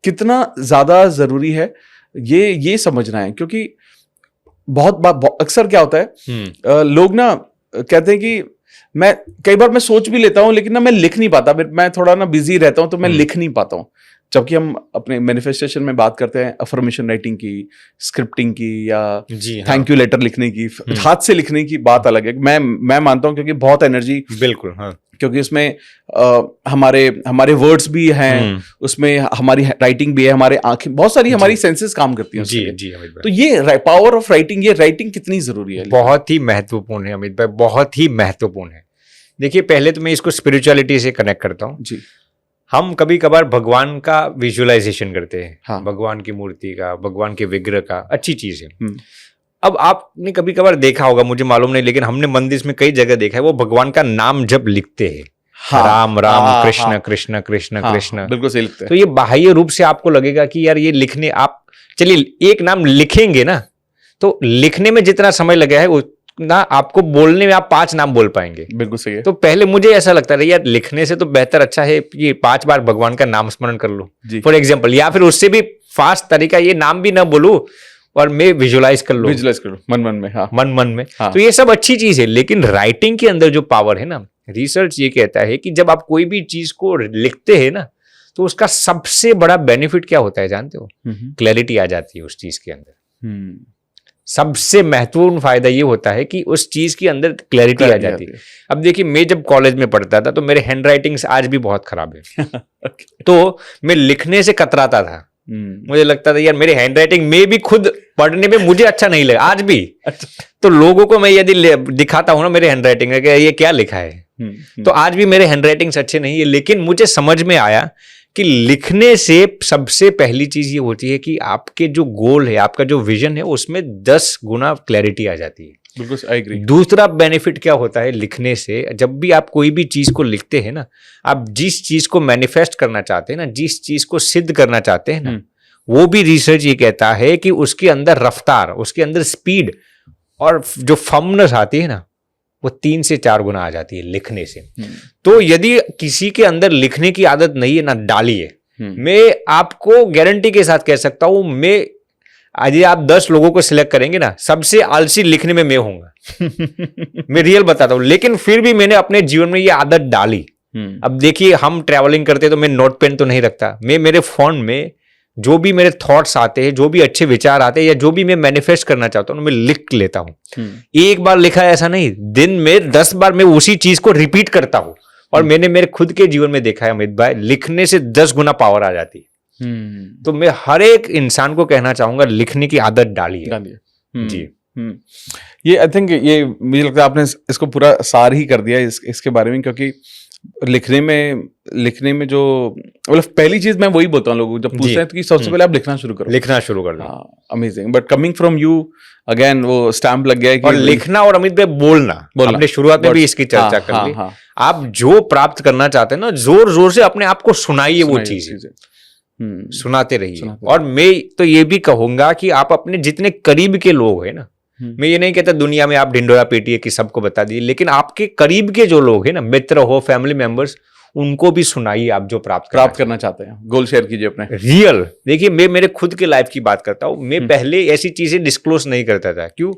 कितना ज्यादा जरूरी है ये समझना है, क्योंकि बहुत अक्सर क्या होता है, लोग ना कहते हैं कि कई बार मैं सोच भी लेता हूं लेकिन ना मैं लिख नहीं पाता, मैं थोड़ा ना बिजी रहता हूं तो मैं लिख नहीं पाता हूं। जबकि हम अपने मैनिफेस्टेशन में बात करते हैं अफर्मेशन राइटिंग की, स्क्रिप्टिंग की, या थैंक यू लेटर लिखने की, हाथ से लिखने की बात अलग है। मैं मानता हूं क्योंकि बहुत एनर्जी, बिल्कुल हाँ, क्योंकि उसमें हमारे वर्ड्स भी हैं, उसमें हमारी राइटिंग भी है, हमारे आंखें, बहुत सारी हमारी सेंसेस काम करती हैं जी जी। तो ये पावर ऑफ राइटिंग, ये राइटिंग कितनी जरूरी है? बहुत ही महत्वपूर्ण है अमित भाई, बहुत ही महत्वपूर्ण है। देखिए पहले तो मैं इसको स्पिरिचुअलिटी से कनेक्ट करता हूँ जी। हम कभी कभार भगवान का विजुअलाइजेशन करते हैं, हाँ, भगवान की मूर्ति का, भगवान के विग्रह का, अच्छी चीज है। अब आपने कभी कभार देखा होगा, मुझे मालूम नहीं, लेकिन हमने मंदिर में कई जगह देखा है, वो भगवान का नाम जब लिखते हैं, हाँ, राम राम हाँ, कृष्ण हाँ, कृष्ण कृष्ण हाँ, कृष्ण। बिल्कुल सही लिखते तो हैं। ये बाह्य रूप से आपको लगेगा कि यार ये लिखने आप चलिए एक नाम लिखेंगे ना, तो लिखने में जितना समय लगा है उतना आपको बोलने में आप 5 नाम बोल पाएंगे। बिल्कुल सही है। तो पहले मुझे ऐसा लगता था यार लिखने से तो बेहतर अच्छा है ये 5 बार भगवान का नाम स्मरण कर लो जी। फॉर एग्जाम्पल, या फिर उससे भी फास्ट तरीका ये नाम भी ना बोलूं और मैं विजुलाइज कर लो विजुलाइज करो मन में। हाँ, मन में। हाँ। तो ये सब अच्छी चीज है, लेकिन राइटिंग के अंदर जो पावर है ना, रिसर्च ये कहता है कि जब आप कोई भी चीज को लिखते हैं ना, तो उसका सबसे बड़ा बेनिफिट क्या होता है जानते हो? क्लैरिटी आ जाती है उस चीज के अंदर। सबसे महत्वपूर्ण फायदा ये होता है कि उस चीज के अंदर क्लैरिटी आ जाती है। अब देखिए मैं जब कॉलेज में पढ़ता था तो मेरे हैंड राइटिंग आज भी बहुत खराब है तो मैं लिखने से कतराता था। मुझे लगता था यार मेरे हैंड राइटिंग में भी खुद पढ़ने में मुझे अच्छा नहीं लगा आज भी। तो लोगों को मैं यदि दिखाता हूं ना मेरे हैंड राइटिंग में ये क्या लिखा है, तो आज भी मेरे हैंड राइटिंग्स अच्छे नहीं है। लेकिन मुझे समझ में आया कि लिखने से सबसे पहली चीज ये होती है कि आपके जो गोल है, आपका जो विजन है, उसमें 10 गुना क्लैरिटी आ जाती है। बिल्कुल आई एग्री। दूसरा बेनिफिट क्या होता है लिखने से, जब भी आप कोई भी चीज को लिखते हैं ना, आप जिस चीज को मैनिफेस्ट करना चाहते हैं ना, जिस चीज को सिद्ध करना चाहते हैं ना, वो भी रिसर्च ये कहता है कि उसके अंदर रफ्तार, उसके अंदर स्पीड और जो फर्मनेस आती है ना, वो 3 से 4 गुना आ जाती है लिखने से। तो यदि किसी के अंदर लिखने की आदत नहीं है ना, डालिए। मैं आपको गारंटी के साथ कह सकता हूं, मैं आज आप 10 लोगों को सिलेक्ट करेंगे ना, सबसे आलसी लिखने में मैं होऊंगा मैं रियल बताता हूं। लेकिन फिर भी मैंने अपने जीवन में ये आदत डाली। अब देखिए हम ट्रैवलिंग करते तो मैं नोट पेन तो नहीं रखता, मैं मेरे फोन में जो भी मेरे थॉट्स आते हैं, जो भी अच्छे विचार आते हैं, या जो भी मैं मैनिफेस्ट करना चाहता हूं मैं लिख लेता हूं। एक बार लिखा है ऐसा नहीं, दिन में 10 बार मैं उसी चीज को रिपीट करता हूं। और मैंने मेरे खुद के जीवन में देखा है अमित भाई, लिखने से 10 गुना पावर आ जाती है। तो मैं हर एक इंसान को कहना चाहूंगा लिखने की आदत डालिए। जी। ये आई थिंक ये मुझे लगता है आपने इसको पूरा सार ही कर दिया इसके बारे में, क्योंकि लिखने में जो मतलब पहली चीज मैं वही बोलता हूँ लोगों को जब पूछते हैं कि सबसे पहले आप लिखना शुरू कर दो। Amazing. But coming from you again वो स्टैम्प लग गया है कि और लिखना और अमित भाई बोलना हमने शुरुआत में भी इसकी चर्चा कर ली। आप जो प्राप्त करना चाहते हैं ना, जोर जोर से अपने आप को सुनाइए वो चीजें, सुनाते रहिए। और मैं तो ये भी कहूंगा कि आप अपने जितने करीब के लोग हैं ना, मैं ये नहीं कहता दुनिया में आप ढिंडोरा पीटिए कि सबको बता दिए, लेकिन आपके करीब के जो लोग हैं ना, मित्र हो, फैमिली मेंबर्स, उनको भी सुनाइए आप जो प्राप्त करना चाहते हैं। गोल शेयर कीजिए अपने रियल। देखिए मैं मेरे खुद के लाइफ की बात करता हूं, मैं पहले ऐसी चीजें डिस्क्लोज नहीं करता था। क्यों?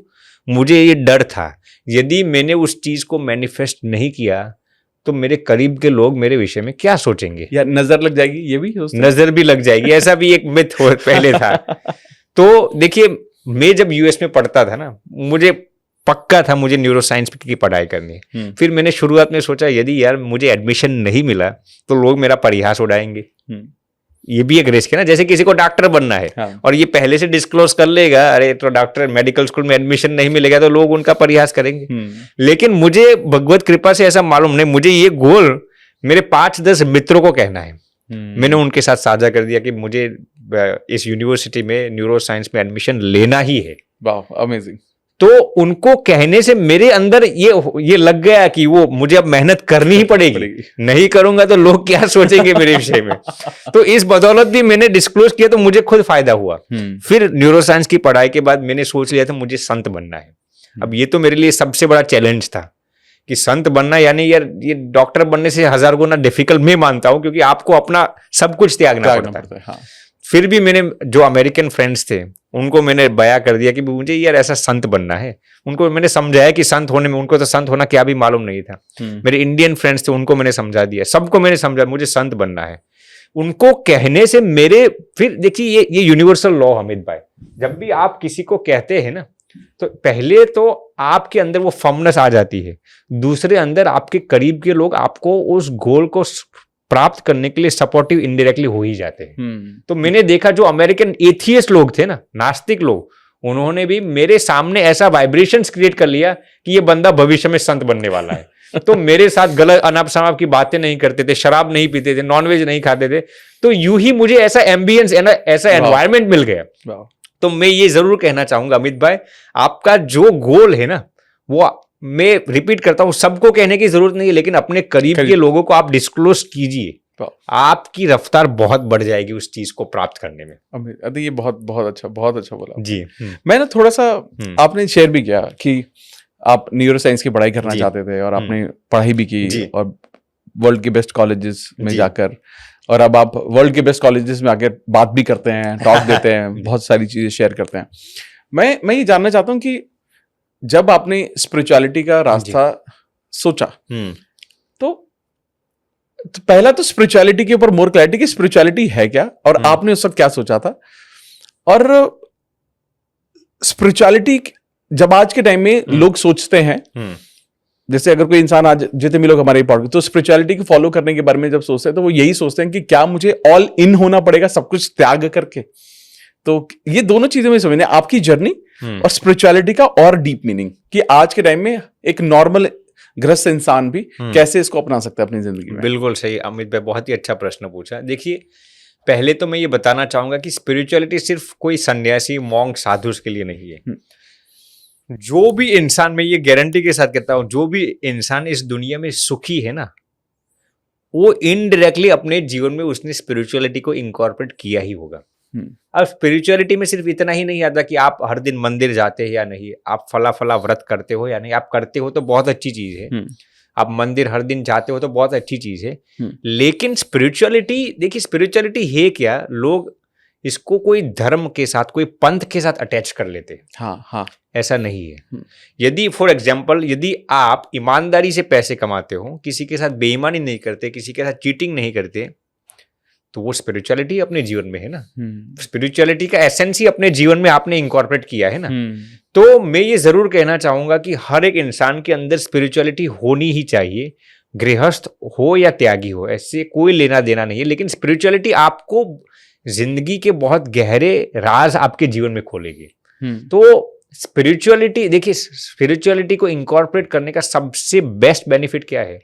मुझे ये डर था यदि मैंने उस चीज को मैनिफेस्ट नहीं किया तो मेरे करीब के लोग मेरे विषय में क्या सोचेंगे, या नजर लग जाएगी, ये भी नजर भी लग जाएगी, ऐसा भी एक मिथ पहले था। तो देखिए मैं जब यूएस में पढ़ता था ना, मुझे पक्का था मुझे न्यूरो साइंस की पढ़ाई करनी है। फिर मैंने शुरुआत में सोचा यदि यार मुझे एडमिशन नहीं मिला तो लोग मेरा परिहास उड़ाएंगे। ये भी एक रिस्क है ना, जैसे किसी को डॉक्टर बनना है और ये पहले से डिस्क्लोज कर लेगा, अरे तो डॉक्टर मेडिकल स्कूल में एडमिशन नहीं मिलेगा, तो लोग उनका परिहास करेंगे। लेकिन मुझे भगवत कृपा से ऐसा मालूम नहीं, मुझे ये गोल मेरे 5-10 मित्रों को कहना है। मैंने उनके साथ साझा कर दिया कि मुझे इस यूनिवर्सिटी में न्यूरो साइंस में एडमिशन लेना ही है। वाह, अमेजिंग। तो उनको कहने से मेरे अंदर ये लग गया कि वो मुझे अब मेहनत करनी ही पड़ेगी, नहीं करूंगा तो लोग क्या सोचेंगे मेरे विषय में। तो इस बदौलत भी मैंने डिस्क्लोज किया तो मुझे खुद फायदा हुआ। फिर न्यूरो साइंस की पढ़ाई के बाद मैंने सोच लिया था मुझे संत बनना है। अब ये तो मेरे लिए सबसे बड़ा चैलेंज था कि संत बनना, यानी यार ये डॉक्टर बनने से 1000 गुना डिफिकल्ट मैं मानता हूं, क्योंकि आपको अपना सब कुछ त्यागना पड़ता है। फिर भी मैंने जो अमेरिकन फ्रेंड्स थे उनको मैंने बयां कर दिया कि मुझे यार ऐसा संत बनना है। उनको मैंने समझाया कि संत होने में, उनको तो संत होना क्या भी मालूम नहीं था। मेरे इंडियन फ्रेंड्स थे उनको मैंने समझा दिया, सबको मैंने समझा मुझे संत बनना है। उनको कहने से मेरे, फिर देखिए ये यूनिवर्सल लॉ हमीद भाई, जब भी आप किसी को कहते हैं ना, तो पहले तो आपके अंदर वो फर्मनेस आ जाती है, दूसरे अंदर आपके करीब के लोग आपको उस गोल को प्राप्त करने के लिए सपोर्टिव इनडायरेक्टली हो ही जाते हैं। तो मैंने देखा जो अमेरिकन एथियस्ट लोग थे ना, नास्तिक लोग, उन्होंने भी मेरे सामने ऐसा वाइब्रेशंस क्रिएट कर लिया कि ये बंदा भविष्य में संत बनने वाला है। तो मेरे साथ गलत अनाप शनाप की बातें नहीं करते थे, शराब नहीं पीते थे, नॉनवेज नहीं खाते थे। तो यूं ही मुझे ऐसा एम्बियंस, ऐसा एनवायरमेंट मिल गया। तो मैं ये जरूर कहना चाहूंगा अमित भाई, आपका जो गोल है ना, वो मैं रिपीट करता हूँ, सबको कहने की जरूरत नहीं है, लेकिन अपने करीब के लोगों को आप डिस्क्लोज कीजिए, आपकी रफ्तार बहुत बढ़ जाएगी उस चीज को प्राप्त करने में। अभी ये बहुत अच्छा बोला जी। मैं ना थोड़ा सा आपने शेयर भी किया कि आप न्यूरो साइंस की पढ़ाई करना चाहते थे और आपने पढ़ाई भी की और वर्ल्ड के बेस्ट कॉलेजेस में जाकर, और अब आप वर्ल्ड के बेस्ट कॉलेजेस में आकर बात भी करते हैं, टॉक देते हैं, बहुत सारी चीजें शेयर करते हैं। मैं ये जानना चाहता हूँ कि जब आपने स्पिरिचुअलिटी का रास्ता सोचा तो पहला तो स्पिरिचुअलिटी के ऊपर मोर क्लैरिटी कि स्पिरिचुअलिटी है क्या, और आपने उस वक्त क्या सोचा था, और स्पिरिचुअलिटी जब आज के टाइम में लोग सोचते हैं, जैसे अगर कोई इंसान आज जितने भी लोग हमारे पॉडकास्ट, तो स्पिरिचुअलिटी को फॉलो करने के बारे में जब सोचते हैं तो वो यही सोचते हैं कि क्या मुझे ऑल इन होना पड़ेगा सब कुछ त्याग करके। तो ये दोनों चीजें में समझने आपकी जर्नी और स्पिरिचुअलिटी का और डीप मीनिंग कि आज के टाइम में एक नॉर्मल ग्रस्त इंसान भी कैसे इसको अपना सकता है अपनी जिंदगी में। बिल्कुल सही अमित भाई, बहुत ही अच्छा प्रश्न पूछा। देखिए, पहले तो मैं ये बताना चाहूंगा कि स्पिरिचुअलिटी सिर्फ कोई सन्यासी मॉन्क साधु के लिए नहीं है। जो भी इंसान, मैं ये गारंटी के साथ कहता हूं, जो भी इंसान इस दुनिया में सुखी है ना, वो इनडायरेक्टली अपने जीवन में उसने स्पिरिचुअलिटी को इनकॉर्पोरेट किया ही होगा। अब स्पिरिचुअलिटी में सिर्फ इतना ही नहीं आता कि आप हर दिन मंदिर जाते हैं या नहीं, आप फला व्रत करते हो या नहीं। आप करते हो तो बहुत अच्छी चीज है, आप मंदिर हर दिन जाते हो तो बहुत अच्छी चीज है, लेकिन स्पिरिचुअलिटी, देखिए स्पिरिचुअलिटी है क्या, लोग इसको कोई धर्म के साथ, कोई पंथ के साथ अटैच कर लेते हैं। हाँ, ऐसा नहीं है। यदि फॉर एग्जाम्पल, यदि आप ईमानदारी से पैसे कमाते हो, किसी के साथ बेईमानी नहीं करते, किसी के साथ चीटिंग नहीं करते, तो वो स्पिरिचुअलिटी अपने जीवन में है ना। स्पिरिचुअलिटी का एसेंस ही अपने जीवन में आपने इंकॉर्पोरेट किया है ना। तो मैं ये जरूर कहना चाहूंगा कि हर एक इंसान के अंदर स्पिरिचुअलिटी होनी ही चाहिए, गृहस्थ हो या त्यागी हो, ऐसे कोई लेना देना नहीं है, लेकिन स्पिरिचुअलिटी आपको जिंदगी के बहुत गहरे राज आपके जीवन में खोलेगी। तो स्पिरिचुअलिटी, देखिए स्पिरिचुअलिटी को इंकॉर्पोरेट करने का सबसे बेस्ट बेनिफिट क्या है,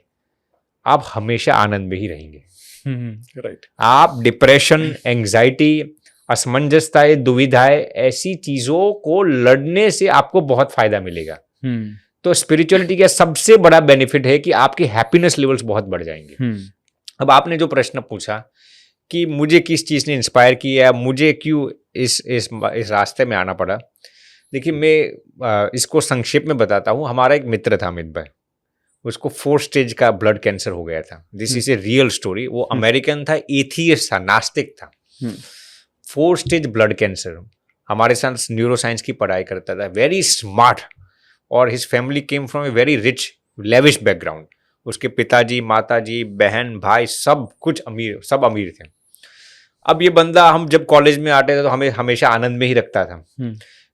आप हमेशा आनंद में ही रहेंगे। राइट। आप डिप्रेशन, एंजाइटी, असमंजसताएं, दुविधाएं, ऐसी चीजों को लड़ने से आपको बहुत फायदा मिलेगा। तो स्पिरिचुअलिटी का सबसे बड़ा बेनिफिट है कि आपके हैप्पीनेस लेवल्स बहुत बढ़ जाएंगे। अब आपने जो प्रश्न पूछा कि मुझे किस चीज ने इंस्पायर किया, मुझे क्यों इस रास्ते में आना पड़ा, देखिए मैं इसको संक्षेप में बताता हूँ। हमारा एक मित्र था अमित भाई, उसको 4 स्टेज का ब्लड कैंसर हो गया था। This is a real story. वो अमेरिकन था, एथियस्ट था, नास्तिक था। 4 स्टेज ब्लड कैंसर, हमारे साथ न्यूरो साइंस की पढ़ाई करता था, वेरी स्मार्ट, और his family came from a very rich lavish background. उसके पिताजी, माताजी, बहन, भाई सब कुछ अमीर, सब अमीर थे। अब ये बंदा, हम जब कॉलेज में आते थे तो हमें हमेशा आनंद में ही रखता था,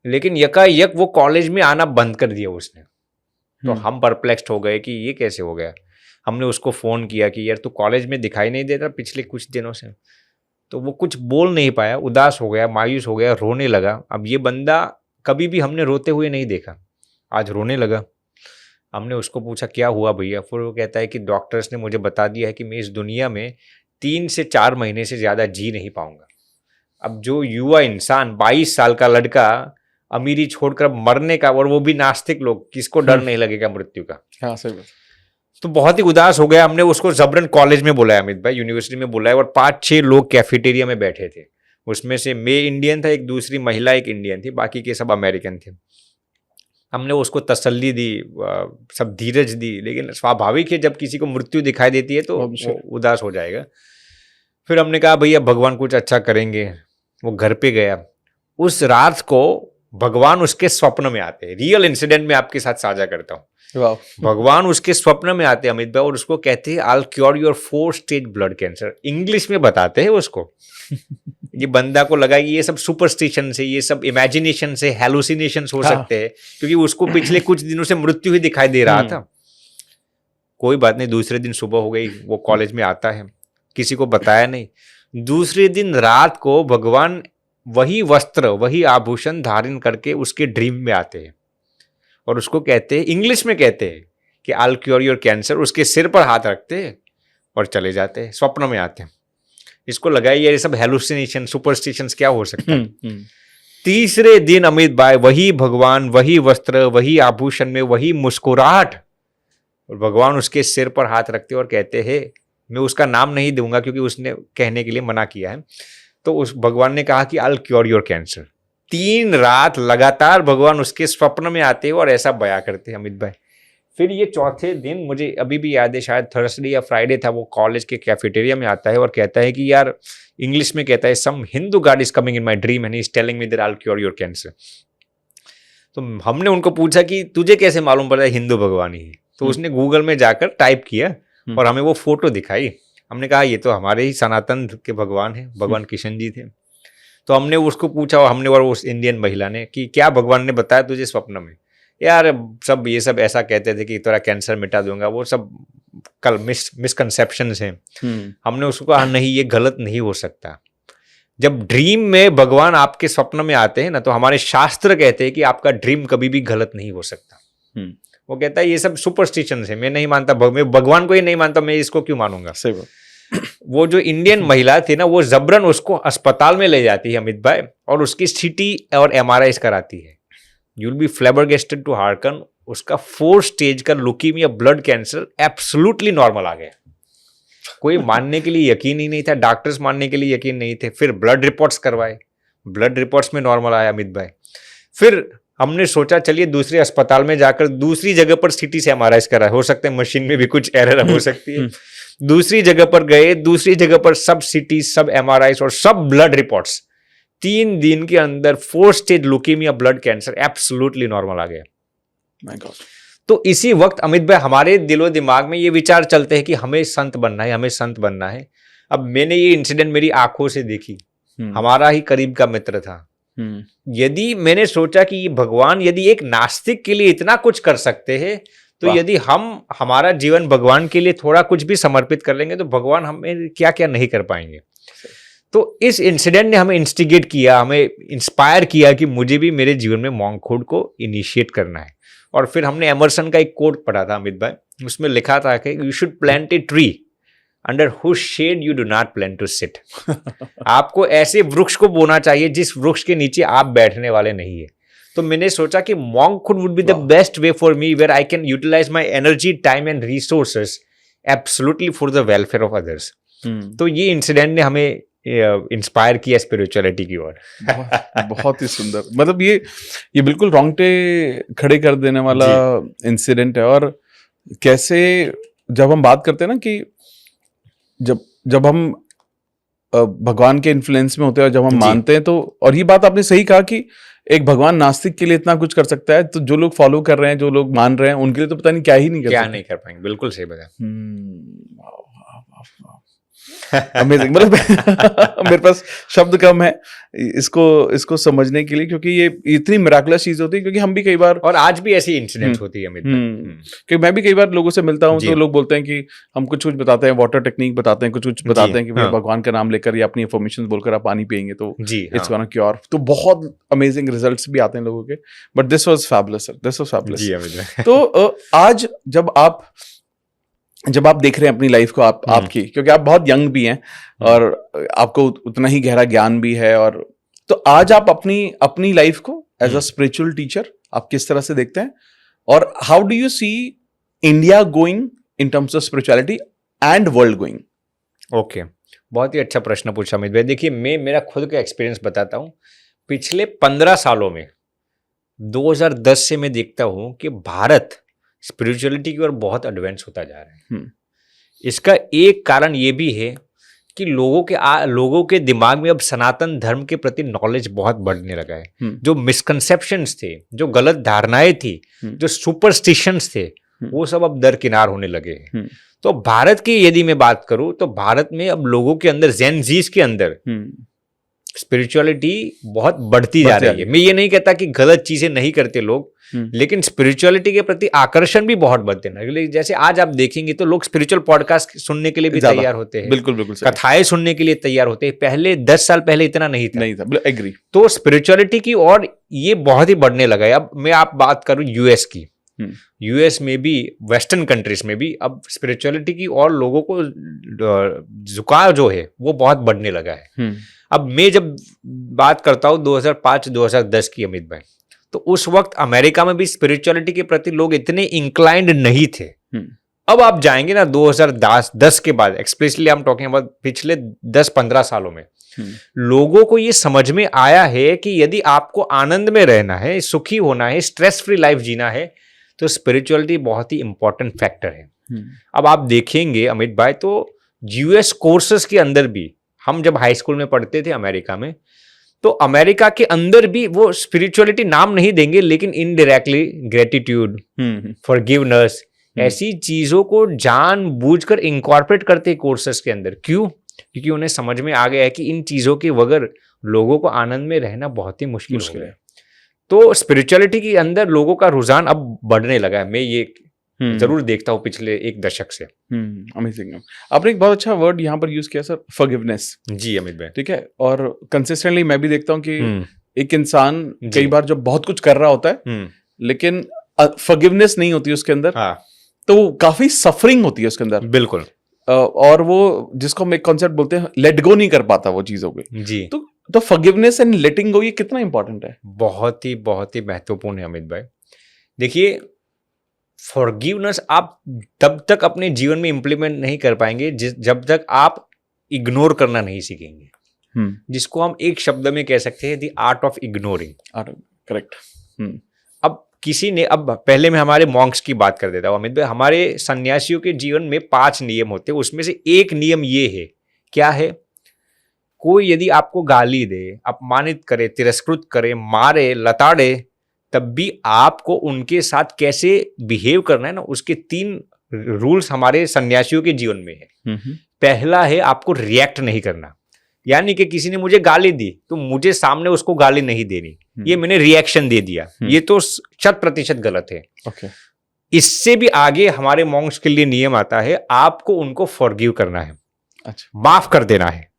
लेकिन यकायक वो कॉलेज में आना बंद कर दिया उसने। तो हम परप्लेक्स्ड हो गए कि ये कैसे हो गया। हमने उसको फ़ोन किया कि यार तू कॉलेज में दिखाई नहीं देता पिछले कुछ दिनों से। तो वो कुछ बोल नहीं पाया, उदास हो गया, मायूस हो गया, रोने लगा। अब ये बंदा कभी भी हमने रोते हुए नहीं देखा, आज रोने लगा। हमने उसको पूछा क्या हुआ भैया, फिर वो कहता है कि डॉक्टर्स ने मुझे बता दिया है कि मैं इस दुनिया में 3 से 4 महीने से ज़्यादा जी नहीं पाऊंगा। अब जो युवा इंसान, 22 साल का लड़का, अमीरी छोड़कर मरने का, और वो भी नास्तिक लोग, किसको डर नहीं लगेगा मृत्यु का। हाँ, सही बात। तो बहुत ही उदास हो गया। हमने उसको जबरन कॉलेज में बुलाया, अमित भाई यूनिवर्सिटी में बुलाया, और 5-6 लोग कैफेटेरिया में बैठे थे। उसमें से मैं इंडियन था, एक दूसरी महिला एक इंडियन थी, बाकी के सब अमेरिकन थे। हमने उसको तसल्ली दी, सब धीरज दी, लेकिन स्वाभाविक है जब किसी को मृत्यु दिखाई देती है तो वो उदास हो जाएगा। फिर हमने कहा भैया भगवान कुछ अच्छा करेंगे। वो घर पे गया। उस रात को भगवान उसके स्वप्न में आते हैं। रियल इंसिडेंट में आपके साथ साझा करता हूँ। भगवान उसके स्वप्न में आते हैं अमित भाई, और उसको कहते हैं I cure your 4 stage blood cancer. English में बताते हैं उसको। ये बंदा को लगा कि ये सब सुपरस्टिशन से, ये सब इमेजिनेशन से, हेलुसिनेशन हो सकते हैं, क्योंकि उसको पिछले कुछ दिनों से मृत्यु ही दिखाई दे रहा था। कोई बात नहीं, दूसरे दिन सुबह हो गई, वो कॉलेज में आता है, किसी को बताया नहीं। दूसरे दिन रात को भगवान वही वस्त्र, वही आभूषण धारण करके उसके ड्रीम में आते हैं, और उसको कहते हैं, इंग्लिश में कहते हैं कि आई क्योर योर कैंसर। उसके सिर पर हाथ रखते हैं और चले जाते हैं, स्वप्न में आते हैं। इसको लगा ये सब हेलुसिनेशन, सुपरस्टिशंस क्या हो सकता है। तीसरे दिन अमित भाई वही भगवान, वही वस्त्र, वही आभूषण में वही मुस्कुराहट, और भगवान उसके सिर पर हाथ रखते और कहते हैं, मैं उसका नाम नहीं दूंगा क्योंकि उसने कहने के लिए मना किया है, तो उस भगवान ने कहा कि आई विल क्योर योर कैंसर। 3 रात लगातार भगवान उसके स्वप्न में आते और ऐसा बयां करते अमित भाई। फिर ये चौथे दिन मुझे अभी भी याद है, शायद थर्सडे या फ्राइडे था, वो कॉलेज के कैफेटेरिया में आता है और कहता है कि यार, इंग्लिश में कहता है, some Hindu god is coming in my dream and he is telling me that I will cure your cancer. तो हमने उनको पूछा कि तुझे कैसे मालूम पड़ा है हिंदू भगवान ही? तो उसने गूगल में जाकर टाइप किया और हमें वो फोटो दिखाई। हमने कहा ये तो हमारे ही सनातन के भगवान हैं, भगवान किशन जी थे। तो हमने उसको पूछा, और हमने और उस इंडियन महिला ने, कि क्या भगवान ने बताया तुझे स्वप्न में? यार सब ये सब ऐसा कहते थे कि तेरा कैंसर मिटा दूंगा, वो सब कल मिसकंसेप्शंस हैं। हमने उसको कहा नहीं, ये गलत नहीं हो सकता। जब ड्रीम में भगवान आपके स्वप्न में आते हैं ना, तो हमारे शास्त्र कहते हैं कि आपका ड्रीम कभी भी गलत नहीं हो सकता। वो कहता है ये सब सुपरस्टिशंस है, मैं नहीं मानता, मैं भगवान को ही नहीं मानता, मैं इसको क्यों मानूंगा। सही बात। वो जो इंडियन महिला थी ना, वो जबरन उसको अस्पताल में ले जाती है अमित भाई, और उसकी सीटी और MRI कराती है। You will be flabbergasted to hearken, उसका 4 स्टेज का leukaemia blood cancer absolutely normal आ गया। कोई मानने के लिए यकीन ही नहीं था, डॉक्टर्स मानने के लिए यकीन नहीं थे। फिर ब्लड रिपोर्ट्स करवाए, ब्लड रिपोर्ट्स में नॉर्मल आया अमित भाई। फिर हमने सोचा चलिए दूसरे अस्पताल में जाकर दूसरी जगह पर सीटी से MRI कराए, हो सकता है मशीन में भी कुछ एरर हो सकती है। दूसरी जगह पर गए, दूसरी जगह पर सब सीटी, सब MRI और सब ब्लड रिपोर्ट्स, 3 दिन के अंदर 4 stage leukaemia blood cancer absolutely normal आ गया। My God. तो इसी वक्त अमित भाई हमारे दिलो दिमाग में ये विचार चलते हैं कि हमें संत बनना है, हमें संत बनना है। अब मैंने ये इंसिडेंट मेरी आंखों से देखी, हमारा ही करीब का मित्र था। यदि मैंने सोचा कि भगवान यदि एक नास्तिक के लिए इतना कुछ कर सकते हैं, तो यदि हम हमारा जीवन भगवान के लिए थोड़ा कुछ भी समर्पित कर लेंगे, तो भगवान हमें क्या क्या नहीं कर पाएंगे। तो इस इंसिडेंट ने हमें इंस्टिगेट किया, हमें इंस्पायर किया कि मुझे भी मेरे जीवन में मॉन्कहुड को इनिशिएट करना है। और फिर हमने एमर्सन का एक कोट पढ़ा था अमित भाई, उसमें लिखा था कि you should plant a tree under whose shade you do not plan to sit. आपको ऐसे वृक्ष को बोना चाहिए जिस वृक्ष के नीचे आप बैठने वाले नहीं है। तो मैंने सोचा कि monkhood would be the best way for me, where I can utilise my energy, time and resources absolutely for the welfare of others. तो ये इंसिडेंट ने हमें इंस्पायर किया स्पिरिचुअलिटी की ओर। बहुत ही सुंदर, मतलब ये बिल्कुल रोंगटे खड़े कर देने वाला इंसिडेंट है। और कैसे जब हम बात करते हैं ना कि जब हम भगवान के इन्फ्लुएंस में होते हैं और जब हम मानते हैं, तो और ये बात आपने सही कहा कि एक भगवान नास्तिक के लिए इतना कुछ कर सकता है, तो जो लोग फॉलो कर रहे हैं, जो लोग मान रहे हैं, उनके लिए तो पता नहीं क्या ही नहीं कर नहीं कर पाएंगे। बिल्कुल सही बताया। अमेजिंग। मतलब मेरे पास शब्द कम है इसको समझने के लिए, क्योंकि ये इतनी मिराकुलस चीज होती है। क्योंकि हम भी कई बार, और आज भी ऐसी इंसिडेंट्स होती है क्योंकि मैं भी कई बार लोगों से मिलता हूँ, तो लोग बोलते हैं कि हम कुछ बताते हैं, वाटर टेक्निक बताते हैं, कुछ बताते हैं कि भगवान का नाम लेकर या अपनी इन्फॉर्मेशन बोलकर आप पानी पिएंगे तो इट्स गोना क्योर। तो बहुत अमेजिंग रिजल्ट्स भी आते हैं लोगों के। But this was fabulous sir, this was fabulous. तो आज जब आप देख रहे हैं अपनी लाइफ को, आपकी, क्योंकि आप बहुत यंग भी हैं और आपको उतना ही गहरा ज्ञान भी है, और तो आज आप अपनी लाइफ को एज अ स्पिरिचुअल टीचर आप किस तरह से देखते हैं, और how do you see India going in terms of spirituality and world going? Okay, बहुत ही अच्छा प्रश्न पूछा अमित भाई। देखिए, मैं मेरा खुद का एक्सपीरियंस बताता हूँ। पिछले 15 सालों में 2010 से मैं देखता हूँ कि भारत स्पिरिचुअलिटी की ओर बहुत एडवांस होता जा रहा है। इसका एक कारण ये भी है कि लोगों के दिमाग में अब सनातन धर्म के प्रति नॉलेज बहुत बढ़ने लगा है। जो मिसकंसेप्शंस थे, जो गलत धारणाएं थी, जो सुपरस्टिशंस थे, वो सब अब दरकिनार होने लगे हैं। तो भारत की यदि मैं बात करूं, तो भारत में अब लोगों के अंदर, जेन जीज के अंदर स्पिरिचुअलिटी बहुत बढ़ती जा रही है। मैं ये नहीं कहता कि गलत चीजें नहीं करते लोग, लेकिन स्पिरिचुअलिटी के प्रति आकर्षण भी बहुत बढ़ते हैं। जैसे आज आप देखेंगे तो लोग स्पिरिचुअल पॉडकास्ट सुनने के लिए भी तैयार होते हैं, बिल्कुल कथाएं सुनने के लिए तैयार होते हैं। पहले 10 साल पहले इतना नहीं था। एग्री। तो स्पिरिचुअलिटी की और ये बहुत ही बढ़ने लगा है। अब मैं आप बात करूं यूएस की, यूएस में भी, वेस्टर्न कंट्रीज में भी अब स्पिरिचुअलिटी की और लोगों को झुकाव जो है वो बहुत बढ़ने लगा है। अब मैं जब बात करता हूँ 2005-2010 की अमित भाई, तो उस वक्त अमेरिका में भी स्पिरिचुअलिटी के प्रति लोग इतने इंक्लाइंड नहीं थे। अब आप जाएंगे ना 2010 के बाद, expressly I am talking about पिछले 10-15 सालों में, लोगों को ये समझ में आया है कि यदि आपको आनंद में रहना है, सुखी होना है, स्ट्रेस फ्री लाइफ जीना है, तो स्पिरिचुअलिटी बहुत ही इंपॉर्टेंट फैक्टर है। अब आप देखेंगे अमित भाई, तो यूएस कोर्सेस के अंदर भी, हम जब हाई स्कूल में पढ़ते थे अमेरिका में, तो अमेरिका के अंदर भी वो स्पिरिचुअलिटी नाम नहीं देंगे, लेकिन इनडायरेक्टली ग्रेटिट्यूड, फॉरगिवनेस, ऐसी चीजों को जानबूझकर इंकॉर्पोरेट करते कोर्सेस के अंदर। क्यों? क्योंकि उन्हें समझ में आ गया है कि इन चीजों के बगैर लोगों को आनंद में रहना बहुत ही मुश्किल है। तो स्पिरिचुअलिटी के अंदर लोगों का रुझान अब बढ़ने लगा है। मैं ये जरूर देखता हूँ पिछले एक दशक से। अमेजिंग। आपने एक बहुत अच्छा वर्ड यहाँ पर यूज किया सर, फॉरगिवनेस। जी अमित भाई, ठीक है। और कंसिस्टेंटली मैं भी देखता हूँ कि एक इंसान कई बार जब बहुत कुछ कर रहा होता है लेकिन फॉरगिवनेस नहीं होती उसके अंदर, तो काफी सफरिंग होती है उसके अंदर। बिल्कुल। और वो जिसको हम एक कॉन्सेप्ट बोलते हैं, लेट गो नहीं कर पाता वो चीजों को। जी। तो फॉरगिवनेस एंड लेटिंग गो, ये कितना इंपॉर्टेंट है? बहुत ही महत्वपूर्ण है अमित भाई। देखिए, फॉरगिवनेस आप तब तक अपने जीवन में इंप्लीमेंट नहीं कर पाएंगे जब तक आप इग्नोर करना नहीं सीखेंगे, जिसको हम एक शब्द में कह सकते हैं, the art of ignoring. Correct. अब किसी ने, अब पहले मैं हमारे मॉन्क्स की बात कर देता हूँ अमित भाई। हमारे सन्यासियों के जीवन में 5 नियम होते हैं, उसमें से एक नियम ये है। क्या है? कोई यदि आपको गाली दे, अपमानित करे, तिरस्कृत करे, मारे, लताड़े, तब भी आपको उनके साथ कैसे बिहेव करना है ना, उसके 3 रूल्स हमारे सन्यासियों के जीवन में है। पहला है, आपको रिएक्ट नहीं करना, यानी कि किसी ने मुझे गाली दी तो मुझे सामने उसको गाली नहीं देनी, ये मैंने रिएक्शन दे दिया, ये तो 100% गलत है। इससे भी आगे हमारे मॉन्क्स के लिए नियम आता है, आपको उनको फॉरगिव करना है। अच्छा, माफ कर देना है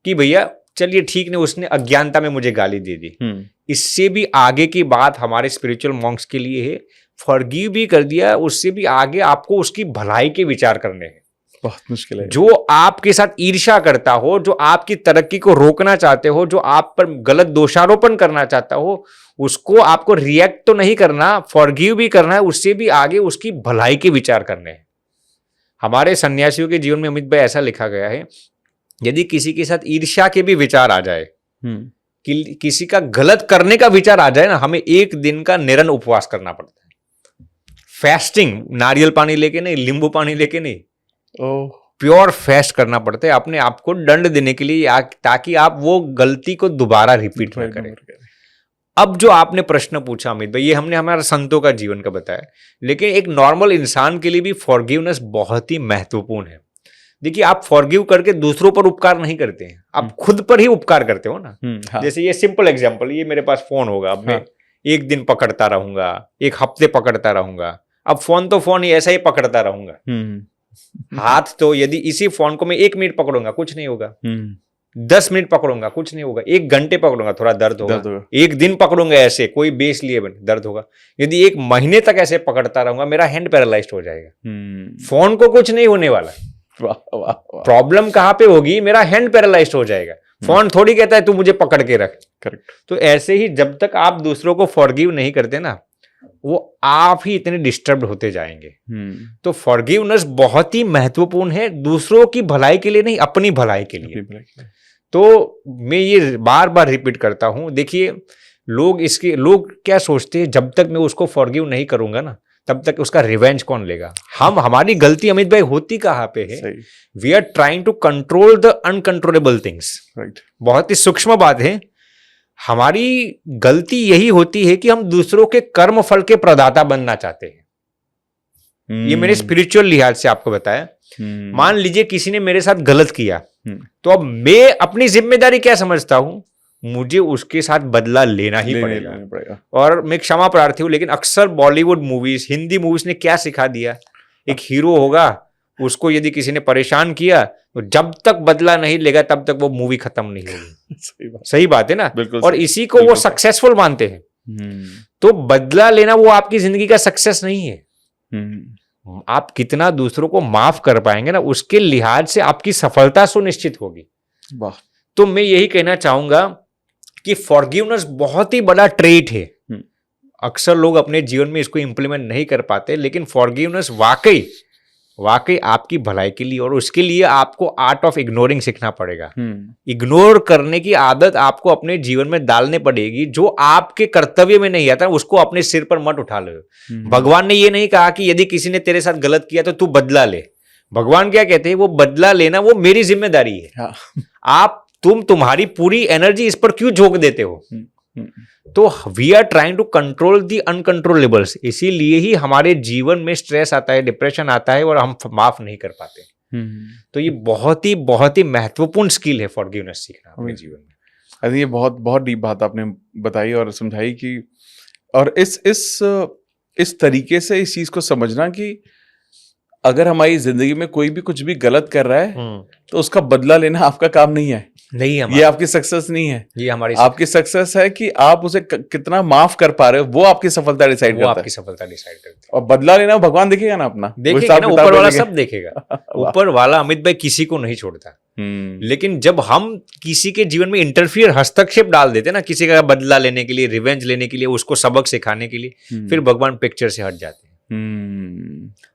कि भैया चलिए ठीक नहीं, उसने अज्ञानता में मुझे गाली दे दी। इससे भी आगे की बात हमारे स्पिरिचुअल मॉन्क्स के लिए है, फॉरगिव भी कर दिया, उससे भी आगे आपको उसकी भलाई के विचार करने हैं। बहुत मुश्किल है। जो आपके साथ ईर्ष्या करता हो, जो आपकी तरक्की को रोकना चाहते हो, जो आप पर गलत दोषारोपण करना चाहता हो, उसको आपको रिएक्ट तो नहीं करना, फॉरगिव भी करना है, उससे भी आगे उसकी भलाई के विचार करने हैं। हमारे सन्यासियों के जीवन में अमित भाई ऐसा लिखा गया है, यदि किसी के साथ ईर्ष्या के भी विचार आ जाए, कि किसी का गलत करने का विचार आ जाए ना, हमें 1 दिन का निरंतर उपवास करना पड़ता है। फास्टिंग, नारियल पानी लेके नहीं, नींबू पानी लेके नहीं, प्योर फास्ट करना पड़ता है अपने आप को दंड देने के लिए, ताकि आप वो गलती को दोबारा रिपीट न करें। अब जो आपने प्रश्न पूछा अमित भाई, ये हमने हमारे संतों का जीवन का बताया, लेकिन एक नॉर्मल इंसान के लिए भी फॉरगिवनेस बहुत ही महत्वपूर्ण है। देखिए, आप फॉरगिव करके दूसरों पर उपकार नहीं करते हैं, आप खुद पर ही उपकार करते हो ना। हाँ। जैसे ये सिंपल एग्जांपल, ये मेरे पास फोन होगा, अब मैं 1 दिन पकड़ता रहूंगा, 1 हफ्ते पकड़ता रहूंगा, अब फोन तो फोन ही ऐसा ही पकड़ता रहूंगा। हाथ तो यदि इसी फोन को मैं 1 मिनट पकड़ूंगा कुछ नहीं होगा, 10 मिनट पकड़ूंगा कुछ नहीं होगा, 1 घंटे पकड़ूंगा थोड़ा दर्द होगा, 1 दिन पकड़ूंगा ऐसे कोई बेस लिए दर्द होगा, यदि 1 महीने तक ऐसे पकड़ता रहूंगा मेरा हैंड पैरालाइज्ड हो जाएगा। फोन को कुछ नहीं होने वाला, प्रॉब्लम कहां पे होगी, मेरा हैंड पैरालाइज्ड हो जाएगा। फोन थोड़ी कहता है तू मुझे पकड़ के रख। करेक्ट। तो ऐसे ही जब तक आप दूसरों को फॉरगिव नहीं करते ना, वो आप ही इतने डिस्टर्ब होते जाएंगे। तो फॉरगिवनेस बहुत ही महत्वपूर्ण है, दूसरों की भलाई के लिए नहीं, अपनी भलाई के लिए। तो मैं ये बार बार रिपीट करता हूं। देखिए, लोग क्या सोचते हैं, जब तक मैं उसको फॉरगिव नहीं करूंगा ना, तब तक उसका रिवेंज कौन लेगा। हमारी गलती अमित भाई होती कहाँ पे है, we are trying to control the uncontrollable things. Right, बहुत ही सूक्ष्म बात है। हमारी गलती यही होती है कि हम दूसरों के कर्म फल के प्रदाता बनना चाहते हैं। ये मैंने स्पिरिचुअल लिहाज से आपको बताया। मान लीजिए किसी ने मेरे साथ गलत किया, तो अब मैं अपनी जिम्मेदारी क्या समझता हूं, मुझे उसके साथ बदला लेना ही पड़ेगा। और मैं क्षमा प्रार्थी हूं, लेकिन अक्सर बॉलीवुड मूवीज, हिंदी मूवीज ने क्या सिखा दिया, एक हीरो होगा, उसको यदि किसी ने परेशान किया तो जब तक बदला नहीं लेगा तब तक वो मूवी खत्म नहीं होगी। सही बात है ना। और इसी को वो सक्सेसफुल मानते हैं। तो बदला लेना वो आपकी जिंदगी का सक्सेस नहीं है। आप कितना दूसरों को माफ कर पाएंगे ना, उसके लिहाज से आपकी सफलता सुनिश्चित होगी। वाह। तो मैं यही कहना चाहूंगा कि फॉरगिवनेस बहुत ही बड़ा ट्रेट है। अक्सर लोग अपने जीवन में इसको इंप्लीमेंट नहीं कर पाते, लेकिन फॉरगिवनेस वाकई आपकी भलाई के लिए, और उसके लिए आपको आर्ट ऑफ इग्नोरिंग सीखना पड़ेगा। इग्नोर करने की आदत आपको अपने जीवन में डालने पड़ेगी। जो आपके कर्तव्य में नहीं आता उसको अपने सिर पर मत उठा लो। भगवान ने ये नहीं कहा कि यदि किसी ने तेरे साथ गलत किया तो तू बदला ले। भगवान क्या कहते हैं, वो बदला लेना वो मेरी जिम्मेदारी है। तुम्हारी पूरी एनर्जी इस पर क्यों झोंक देते हो? तो we are trying to control the uncontrollables. इसीलिए ही हमारे जीवन में स्ट्रेस आता है, डिप्रेशन आता है, और हम माफ नहीं कर पाते। तो ये बहुत ही महत्वपूर्ण स्किल है फॉरगिवनेस सीखना अपने जीवन में। अरे ये बहुत डीप बात आपने बताई और समझाई कि, और इस तरीके से इस चीज को समझना कि अगर हमारी जिंदगी में कोई भी कुछ भी गलत कर रहा है तो उसका बदला लेना आपका काम नहीं है, ये आपकी सक्सेस नहीं है। ये हमारी आपकी सक्सेस है कि आप उसे कितना माफ कर पा रहे हो, वो आपकी सफलता डिसाइड करता है। आपकी सफलता डिसाइड करती है। और बदला लेना भगवान देखेगा ना, अपना देखेगा ना, ऊपर वाला सब देखेगा। ऊपर वाला अमित भाई किसी को नहीं छोड़ता। लेकिन जब हम किसी के जीवन में इंटरफियर, हस्तक्षेप डाल देते ना, किसी का बदला लेने के लिए, रिवेंज लेने के लिए, उसको सबक सिखाने के लिए, फिर भगवान पिक्चर से हट जाते हैं।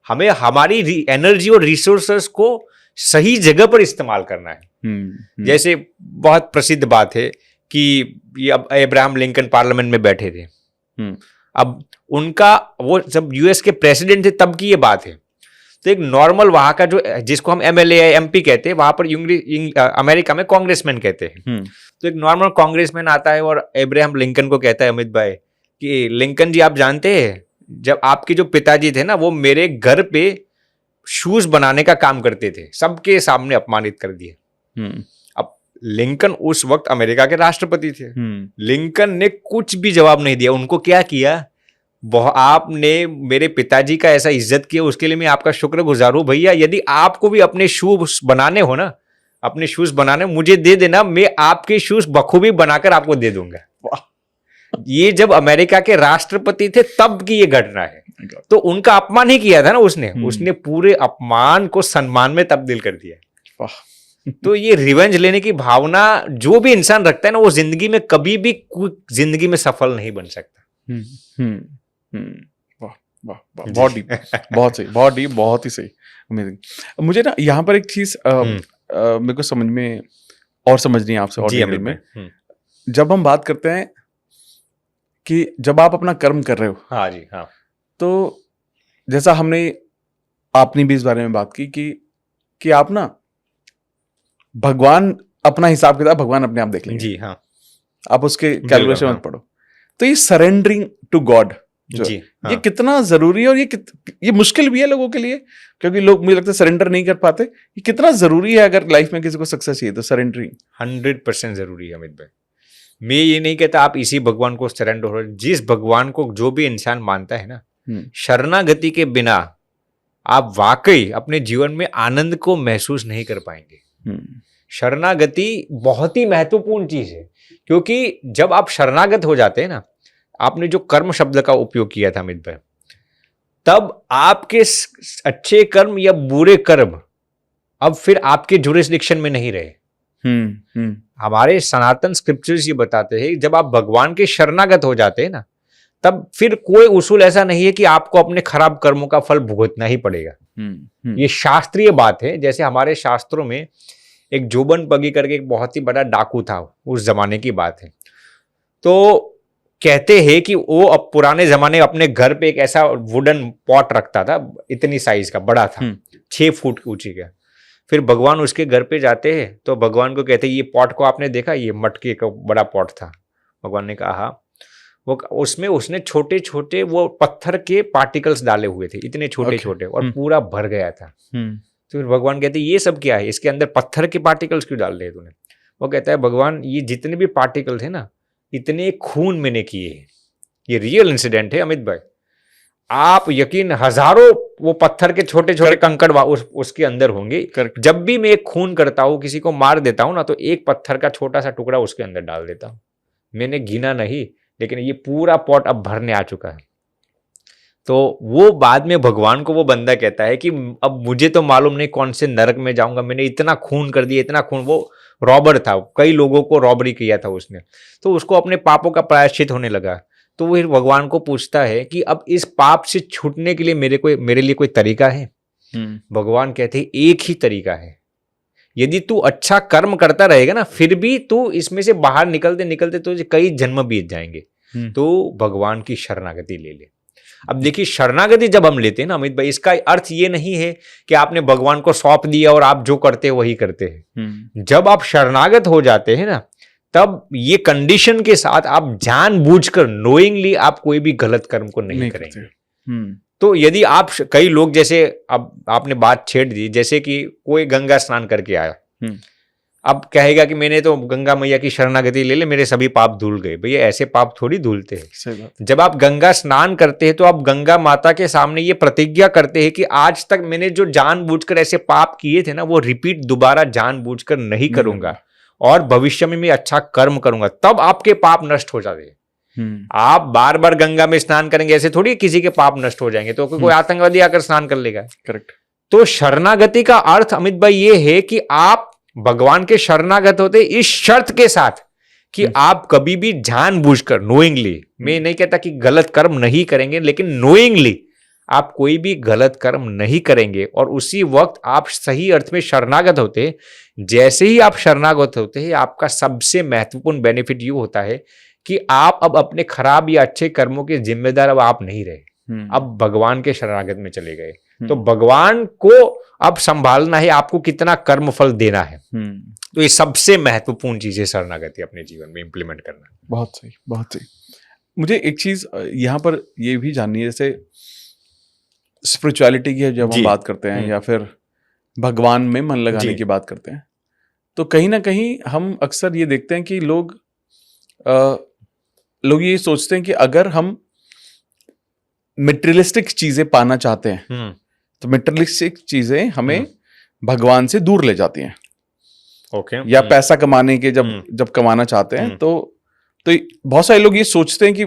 हमें हमारी एनर्जी और रिसोर्सेस को सही जगह पर इस्तेमाल करना है। जैसे बहुत प्रसिद्ध बात है कि ये अब अब्राहम लिंकन पार्लियामेंट में बैठे थे। अब उनका, वो जब यूएस के प्रेसिडेंट थे तब की ये बात है। तो एक नॉर्मल वहां का जो, जिसको हम एमएलए एमपी कहते हैं, वहां पर अमेरिका में कांग्रेसमैन कहते हैं। तो एक नॉर्मल कांग्रेसमैन आता है और अब्राहम लिंकन को कहता है, अमित भाई कि लिंकन जी, आप जानते हैं जब आपके जो पिताजी थे ना, वो मेरे घर पे शूज बनाने का काम करते थे, सबके सामने अपमानित कर दिए। अब लिंकन उस वक्त अमेरिका के राष्ट्रपति थे। लिंकन ने कुछ भी जवाब नहीं दिया। उनको क्या किया, आपने मेरे पिताजी का ऐसा इज्जत किया, उसके लिए मैं आपका शुक्रगुजार हूं भैया। यदि आपको भी अपने शूज बनाने हो ना, अपने शूज बनाने मुझे दे देना, मैं आपके शूज बखूबी बनाकर आपको दे दूंगा। ये जब अमेरिका के राष्ट्रपति थे तब की ये घटना है। तो उनका अपमान ही किया था ना उसने पूरे अपमान को सम्मान में तब्दील कर दिया। तो ये रिवेंज लेने की भावना जो भी इंसान रखता है ना, वो जिंदगी में कभी भी जिंदगी में सफल नहीं बन सकता। बहुत डीप, बहुत ही सही। मुझे ना यहाँ पर एक चीज मेरे को समझ में और समझनी है आपसे, और में जब हम बात करते हैं कि जब आप अपना कर्म कर रहे हो, हाँ जी, हाँ, तो जैसा आपने भी इस बारे में बात की कि आप ना, भगवान अपना हिसाब किताब भगवान अपने आप देख लेंगे। जी हाँ, आप उसके कैलकुलेशन मत पढ़ो। तो ये सरेंडरिंग टू गॉड जी, हाँ, ये कितना जरूरी है, और ये मुश्किल भी है लोगों के लिए, क्योंकि लोग, मुझे लगता है, सरेंडर नहीं कर पाते। ये कितना जरूरी है अगर लाइफ में किसी को सक्सेस चाहिए तो सरेंडरिंग 100% जरूरी है अमित भाई। मैं ये नहीं कहता आप इसी भगवान को सरेंडर हो, जिस भगवान को जो भी इंसान मानता है ना, शरणागति के बिना आप वाकई अपने जीवन में आनंद को महसूस नहीं कर पाएंगे। शरणागति बहुत ही महत्वपूर्ण चीज है, क्योंकि जब आप शरणागत हो जाते हैं ना, आपने जो कर्म शब्द का उपयोग किया था अमित भाई, तब आपके अच्छे कर्म या बुरे कर्म अब फिर आपके जुरिस्डिक्शन में नहीं रहे। हमारे सनातन स्क्रिप्चर्स ये बताते हैं, जब आप भगवान के शरणागत हो जाते हैं ना, तब फिर कोई उसूल ऐसा नहीं है कि आपको अपने खराब कर्मों का फल भुगतना ही पड़ेगा। ये शास्त्रीय बात है। जैसे हमारे शास्त्रों में एक जोबन पगी करके एक बहुत ही बड़ा डाकू था, उस जमाने की बात है। तो कहते हैं कि वो अब पुराने जमाने अपने घर पे एक ऐसा वुडन पॉट रखता था, इतनी साइज का बड़ा था, 6 फुट ऊंची का। फिर भगवान उसके घर पे जाते हैं तो भगवान को कहते हैं, ये पॉट को आपने देखा, ये मटके का बड़ा पॉट था। भगवान ने कहा हाँ। वो उसमें उसने छोटे छोटे वो पत्थर के पार्टिकल्स डाले हुए थे, इतने छोटे छोटे, और पूरा भर गया था। तो फिर भगवान कहते हैं, ये सब क्या है, इसके अंदर पत्थर के पार्टिकल्स क्यों डाल रहे तूने? वो कहता है, भगवान ये जितने भी पार्टिकल थे ना, इतने खून मैंने किए हैं। ये रियल इंसिडेंट है अमित भाई। आप यकीन, हजारों वो पत्थर के छोटे छोटे कंकड़ उसके अंदर होंगे। जब भी मैं एक खून करता हूं, किसी को मार देता हूं ना, तो एक पत्थर का छोटा सा टुकड़ा उसके अंदर डाल देता हूं। मैंने गिना नहीं, लेकिन ये पूरा पॉट अब भरने आ चुका है। तो वो बाद में भगवान को वो बंदा कहता है कि अब मुझे तो मालूम नहीं कौन से नरक में जाऊंगा, मैंने इतना खून कर दिया, इतना खून। वो रॉबर था, कई लोगों को रॉबरी किया था उसने, तो उसको अपने पापों का प्रायश्चित होने लगा। तो वो फिर भगवान को पूछता है कि अब इस पाप से छूटने के लिए मेरे लिए कोई तरीका है? भगवान कहते हैं एक ही तरीका है, यदि तू अच्छा कर्म करता रहेगा ना, फिर भी तू इसमें से बाहर निकलते निकलते तुझे कई जन्म बीत जाएंगे, तो भगवान की शरणागति ले ले। अब देखिए, शरणागति जब हम लेते हैं ना अमित भाई, इसका अर्थ ये नहीं है कि आपने भगवान को सौंप दिया और आप जो करते हैं वही करते हैं। जब आप शरणागत हो जाते हैं ना, तब ये कंडीशन के साथ आप जानबूझकर नोइंगली आप कोई भी गलत कर्म को नहीं करेंगे। तो यदि आप, कई लोग जैसे, अब आपने बात छेड़ दी, जैसे कि कोई गंगा स्नान करके आया, अब कहेगा कि मैंने तो गंगा मैया की शरणागति ले ले, मेरे सभी पाप धुल गए। भैया ऐसे पाप थोड़ी धुलते हैं। जब आप गंगा स्नान करते हैं तो आप गंगा माता के सामने ये प्रतिज्ञा करते हैं कि आज तक मैंने जो जानबूझकर ऐसे पाप किए थे ना, वो रिपीट दोबारा जानबूझकर नहीं करूंगा और भविष्य में मैं अच्छा कर्म करूंगा, तब आपके पाप नष्ट हो जाते हैं। आप बार बार गंगा में स्नान करेंगे, ऐसे थोड़ी किसी के पाप नष्ट हो जाएंगे, तो कोई आतंकवादी आकर स्नान कर लेगा। करेक्ट। तो शरणागति का अर्थ अमित भाई ये है कि आप भगवान के शरणागत होते इस शर्त के साथ कि आप कभी भी जानबूझकर, नोइंगली, मैं नहीं कहता कि गलत कर्म नहीं करेंगे, लेकिन नोइंगली आप कोई भी गलत कर्म नहीं करेंगे, और उसी वक्त आप सही अर्थ में शरणागत होते। जैसे ही आप शरणागत होते हैं, आपका सबसे महत्वपूर्ण बेनिफिट ये होता है कि आप अब अपने खराब या अच्छे कर्मों के जिम्मेदार अब आप नहीं रहे, अब भगवान के शरणागत में चले गए। तो भगवान को अब संभालना है आपको कितना कर्म फल देना है। तो ये सबसे महत्वपूर्ण चीज है शरणागति अपने जीवन में इंप्लीमेंट करना। बहुत सही, बहुत सही। मुझे एक चीज यहाँ पर ये भी जाननी है, जैसे स्पिरिचुअलिटी की जब हम बात करते हैं या फिर भगवान में मन लगाने की बात करते हैं, तो कहीं ना कहीं हम अक्सर ये देखते हैं कि लोग ये सोचते हैं कि अगर हम मटेरियलिस्टिक चीजें पाना चाहते हैं तो मटेरियलिस्टिक चीजें हमें भगवान से दूर ले जाती हैं। ओके। या पैसा कमाने के जब कमाना चाहते हैं तो बहुत सारे लोग ये सोचते हैं कि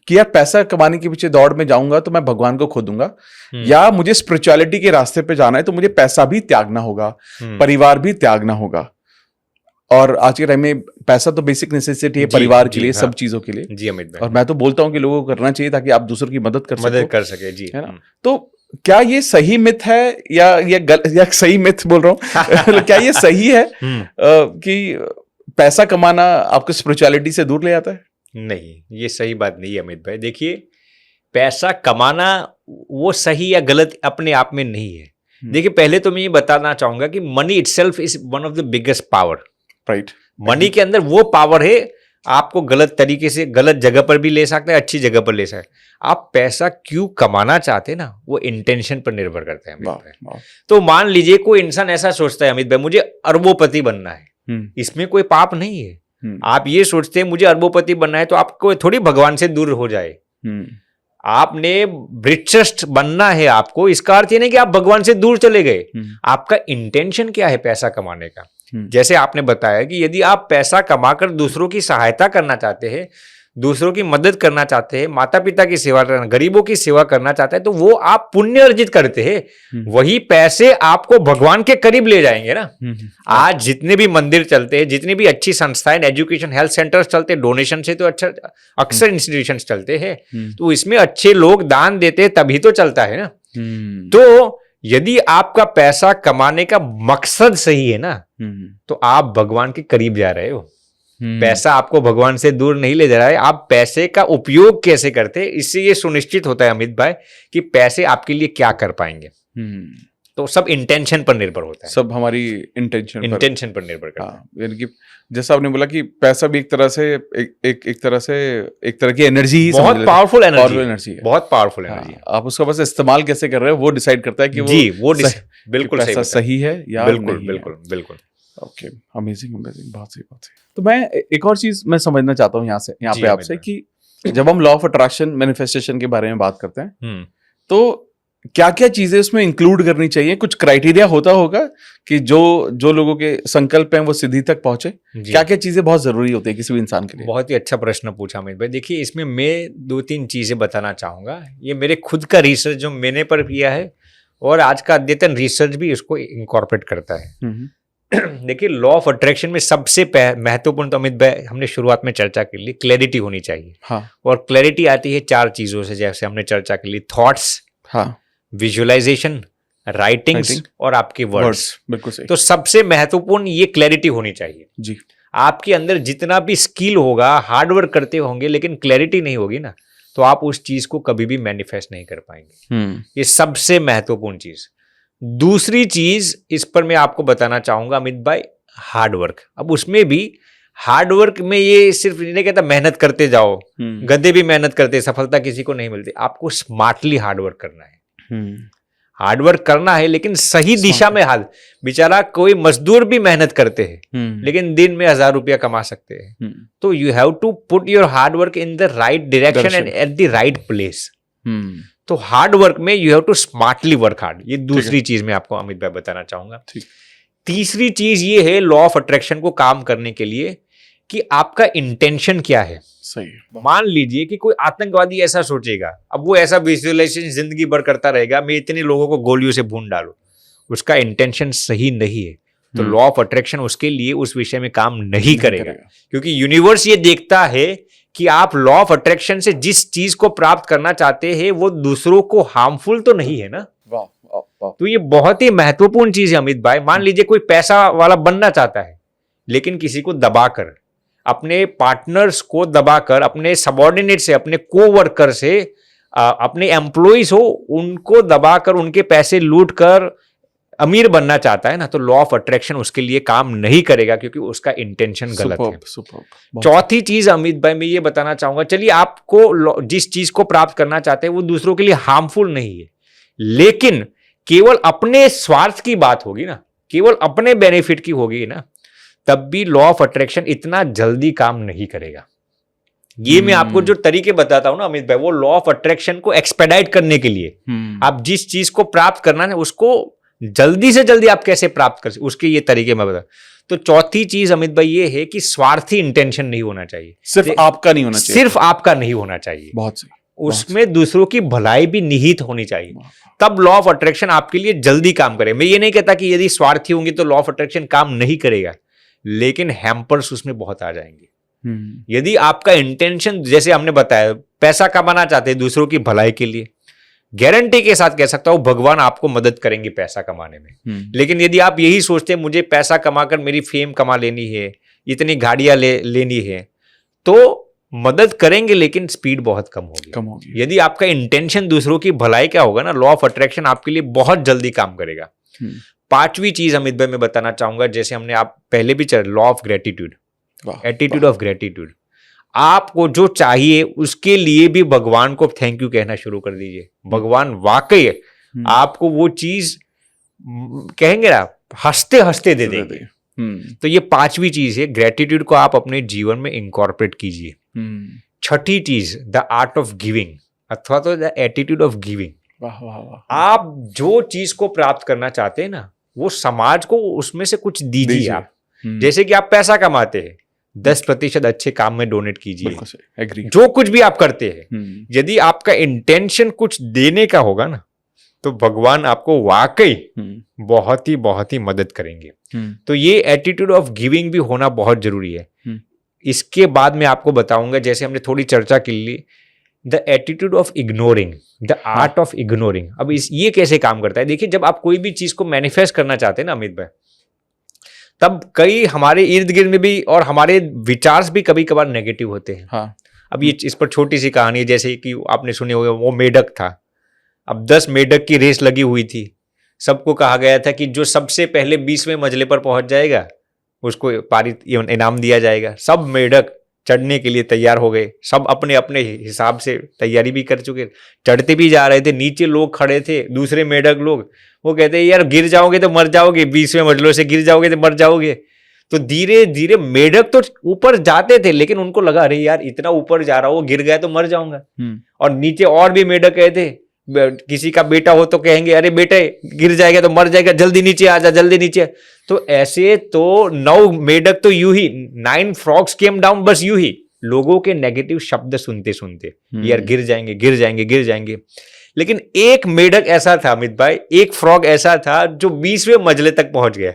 यार पैसा कमाने के पीछे दौड़ में जाऊंगा तो मैं भगवान को खो दूंगा, या मुझे स्पिरिचुअलिटी के रास्ते पे जाना है तो मुझे पैसा भी त्यागना होगा, परिवार भी त्यागना होगा। और आज के टाइम में पैसा तो बेसिक नेसेसिटी है परिवार के लिए, सब चीजों के लिए। जी अमित भाई। और मैं तो बोलता हूं कि लोगों को करना चाहिए ताकि आप दूसरों की मदद कर सके। जी, है ना। तो क्या ये सही मिथ है या सही मिथ बोल रहा हूँ क्या ये सही है कि पैसा कमाना आपको स्पिरिचुअलिटी से दूर ले जाता है? नहीं, ये सही बात नहीं है अमित भाई। देखिए, पैसा कमाना वो सही या गलत अपने आप में नहीं है। देखिए, पहले तो मैं ये बताना चाहूंगा कि money itself is one of the biggest power. Right. Money के अंदर वो पावर है, आपको गलत तरीके से गलत जगह पर भी ले सकता है, अच्छी जगह पर ले सकता है। आप पैसा क्यों कमाना चाहते हैं ना, वो इंटेंशन पर निर्भर करता है अमित भाई। तो मान लीजिए कोई इंसान ऐसा सोचता है अमित भाई, मुझे अरबोपति बनना है, इसमें कोई पाप नहीं है। आप ये सोचते हैं मुझे अरबोपति बनना है, तो आपको थोड़ी भगवान से दूर हो जाए। आपने रिचेस्ट बनना है आपको, इसका अर्थ ये नहीं कि आप भगवान से दूर चले गए। आपका इंटेंशन क्या है पैसा कमाने का? जैसे आपने बताया कि यदि आप पैसा कमाकर दूसरों की सहायता करना चाहते हैं, दूसरों की मदद करना चाहते हैं, माता पिता की सेवा करना, गरीबों की सेवा करना चाहते हैं, तो वो आप पुण्य अर्जित करते हैं। वही पैसे आपको भगवान के करीब ले जाएंगे ना। आज जितने भी मंदिर चलते हैं, जितनी भी अच्छी संस्थाएं, एजुकेशन, हेल्थ सेंटर्स चलते हैं, डोनेशन से तो अच्छा अक्सर इंस्टीट्यूशंस चलते हैं, तो इसमें अच्छे लोग दान देते हैं तभी तो चलता है ना। तो यदि आपका पैसा कमाने का मकसद सही है ना, तो आप भगवान के करीब जा रहे हो। पैसा आपको भगवान से दूर नहीं ले जा रहा है। आप पैसे का उपयोग कैसे करते हैं, इससे ये सुनिश्चित होता है अमित भाई कि पैसे आपके लिए क्या कर पाएंगे। तो सब इंटेंशन पर निर्भर होता है, सब हमारी इंटेंशन पर निर्भर करता है। यानी कि जैसा आपने बोला कि पैसा भी एक तरह की एनर्जी ही, बहुत पावरफुल एनर्जी है, बहुत पावरफुल एनर्जी है। आप उसका बस इस्तेमाल कैसे कर रहे हो वो डिसाइड करता है कि वो बिल्कुल पैसा सही है या बिल्कुल। ओके, अमेजिंग, बहुत सही। तो मैं एक और चीज मैं समझना चाहता हूँ यहाँ पे आपसे कि जब हम लॉ ऑफ अट्रैक्शन मैनिफेस्टेशन के बारे में बात करते हैं, तो क्या क्या चीजें उसमें इंक्लूड करनी चाहिए? कुछ क्राइटेरिया होता होगा कि जो लोगों के संकल्प हैं वो सिद्धि तक पहुंचे? जी। क्या क्या चीजें बहुत जरूरी होती है किसी भी इंसान के लिए? बहुत ही अच्छा प्रश्न पूछा अमित भाई। देखिए, इसमें मैं 2-3 चीजें बताना चाहूंगा। ये मेरे खुद का रिसर्च जो मैंने पर किया है, और आज का अद्यतन रिसर्च भी इसको इनकॉर्पोरेट करता है। देखिए, लॉ ऑफ अट्रैक्शन में सबसे महत्वपूर्ण, तो अमित भाई हमने शुरुआत में चर्चा कर ली, क्लैरिटी होनी चाहिए। हाँ। और क्लैरिटी आती है 4 चीजों से, जैसे हमने चर्चा कर ली, थॉट्स, हाँ। विजुअलाइजेशन, राइटिंग्स Writing, और आपके वर्ड्स। बिल्कुल सही। तो सबसे महत्वपूर्ण ये क्लैरिटी होनी चाहिए जी। आपके अंदर। जितना भी स्किल होगा, हार्डवर्क करते होंगे, लेकिन क्लैरिटी नहीं होगी ना, तो आप उस चीज को कभी भी मैनिफेस्ट नहीं कर पाएंगे। ये सबसे महत्वपूर्ण चीज। दूसरी चीज इस पर मैं आपको बताना चाहूंगा अमित भाई, हार्डवर्क। अब उसमें भी हार्डवर्क में ये सिर्फ नहीं कहता मेहनत करते जाओ, गधे भी मेहनत करते, सफलता किसी को नहीं मिलती। आपको स्मार्टली हार्डवर्क करना है। हार्डवर्क करना है, लेकिन सही दिशा में। हाल बेचारा कोई मजदूर भी मेहनत करते हैं, लेकिन दिन में 1000 रुपया कमा सकते हैं। तो you have to put your hard work in the right direction and at the right place. तो हार्ड वर्क में you have to smartly work hard. ये दूसरी चीज मैं आपको अमित भाई बताना चाहूंगा। तीसरी चीज ये है लॉ ऑफ अट्रैक्शन को काम करने के लिए कि आपका इंटेंशन क्या है। सही। मान लीजिए कि कोई आतंकवादी ऐसा सोचेगा, अब वो ऐसा विजुअलाइजेशन जिंदगी भर करता रहेगा, मैं इतने लोगों को गोलियों से भून डालूं, उसका इंटेंशन सही नहीं है, तो लॉ ऑफ अट्रैक्शन उसके लिए उस विषय में काम नहीं करेगा। क्योंकि यूनिवर्स ये देखता है कि आप लॉ ऑफ अट्रैक्शन से जिस चीज को प्राप्त करना चाहते हैं वो दूसरों को हार्मफुल तो नहीं है ना। तो ये बहुत ही महत्वपूर्ण चीज है अमित भाई। मान लीजिए कोई पैसा वाला बनना चाहता है, लेकिन किसी को दबाकर, अपने पार्टनर्स को दबाकर, अपने सबऑर्डिनेट से, अपने कोवर्कर से, अपने एम्प्लॉइज हो उनको दबाकर, उनके पैसे लूट कर अमीर बनना चाहता है ना, तो लॉ ऑफ अट्रैक्शन उसके लिए काम नहीं करेगा, क्योंकि उसका इंटेंशन गलत है। चौथी चीज अमित भाई मैं ये बताना चाहूंगा, चलिए आपको जिस चीज को प्राप्त करना चाहते हैं वो दूसरों के लिए हार्मफुल नहीं है, लेकिन केवल अपने स्वार्थ की बात होगी ना, केवल अपने बेनिफिट की होगी ना, तब भी लॉ ऑफ अट्रैक्शन इतना जल्दी काम नहीं करेगा। ये मैं आपको जो तरीके बताता हूं ना अमित भाई, वो लॉ ऑफ अट्रैक्शन को एक्सपेडाइट करने के लिए, आप जिस चीज को प्राप्त करना है उसको जल्दी से जल्दी आप कैसे प्राप्त कर, उसके ये तरीके मैं बता। तो चौथी चीज अमित भाई ये है कि स्वार्थी इंटेंशन नहीं होना चाहिए। सिर्फ आपका नहीं होना चाहिए। सिर्फ आपका नहीं होना चाहिए। बहुत सही। उसमें दूसरों की भलाई भी निहित होनी चाहिए, तब लॉ ऑफ अट्रैक्शन आपके लिए जल्दी काम करे। मैं ये नहीं कहता कि यदि स्वार्थी होंगे तो लॉ ऑफ अट्रैक्शन काम नहीं करेगा, लेकिन हैम्पर्स उसमें बहुत आ जाएंगे। यदि आपका इंटेंशन, जैसे हमने बताया, पैसा कमाना चाहते हैं दूसरों की भलाई के लिए, गारंटी के साथ कह सकता हूं भगवान आपको मदद करेंगे पैसा कमाने में। लेकिन यदि आप यही सोचते हैं मुझे पैसा कमाकर मेरी फेम कमा लेनी है, इतनी गाड़ियां लेनी है, तो मदद करेंगे लेकिन स्पीड बहुत कम होगी। यदि आपका इंटेंशन दूसरों की भलाई का होगा ना, लॉ ऑफ अट्रैक्शन आपके लिए बहुत जल्दी काम करेगा। पांचवी चीज अमित भाई मैं बताना चाहूंगा, जैसे हमने आप पहले भी चल, law of gratitude, attitude of gratitude. आपको जो चाहिए उसके लिए भी भगवान को थैंक यू कहना शुरू कर दीजिए। भगवान वाकई आपको वो चीज कहेंगे ना, हंसते हंसते दे देंगे। तो ये पांचवी चीज है, ग्रेटिट्यूड को आप अपने जीवन में इंकॉर्पोरेट कीजिए। छठी चीज, द आर्ट ऑफ गिविंग अथवा तो द एटीट्यूड ऑफ गिविंग। आप जो चीज को प्राप्त करना चाहते हैं ना, वो समाज को उसमें से कुछ दीजिए आप। जैसे कि आप पैसा कमाते हैं, 10% अच्छे काम में डोनेट कीजिए। जो कुछ भी आप करते हैं, यदि आपका इंटेंशन कुछ देने का होगा ना, तो भगवान आपको वाकई बहुत ही मदद करेंगे। तो ये एटीट्यूड ऑफ गिविंग भी होना बहुत जरूरी है। इसके बाद मैं आपको बताऊंगा, जैसे हमने थोड़ी चर्चा की ली, the attitude of ignoring, the art of ignoring. अब ये कैसे काम करता है? देखिए, जब आप कोई भी चीज को मैनिफेस्ट करना चाहते हैं ना अमित भाई, तब कई हमारे इर्द गिर्द में भी और हमारे विचार भी कभी कभार नेगेटिव होते हैं। हाँ। अब ये इस पर छोटी सी कहानी है, जैसे कि आपने सुनी होगी, वो मेढक था। अब 10 मेढक की रेस लगी हुई थी। सबको कहा गया था कि जो सबसे पहले 20वें मंजिले पर पहुंच जाएगा उसको पारित इनाम दिया जाएगा। सब मेढक चढ़ने के लिए तैयार हो गए, सब अपने अपने हिसाब से तैयारी भी कर चुके, चढ़ते भी जा रहे थे। नीचे लोग खड़े थे, दूसरे मेढक लोग, वो कहते हैं यार गिर जाओगे तो मर जाओगे, 20वें मंजिलों से गिर जाओगे तो मर जाओगे। तो धीरे धीरे मेढक तो ऊपर जाते थे, लेकिन उनको लगा अरे यार इतना ऊपर जा रहा हूँ, गिर गया तो मर जाऊंगा। और नीचे और भी मेढक कहते किसी का बेटा हो तो कहेंगे अरे बेटे गिर जाएगा तो मर जाएगा, जल्दी नीचे आ जा, जल्दी नीचे। तो ऐसे तो 9 मेढक तो यूं ही, 9 frogs केम डाउन, बस यूं ही लोगों के नेगेटिव शब्द सुनते सुनते यार गिर जाएंगे गिर जाएंगे गिर जाएंगे। लेकिन एक मेढक ऐसा था अमित भाई, एक फ्रॉग ऐसा था जो 20वें मंजिले तक पहुंच गया,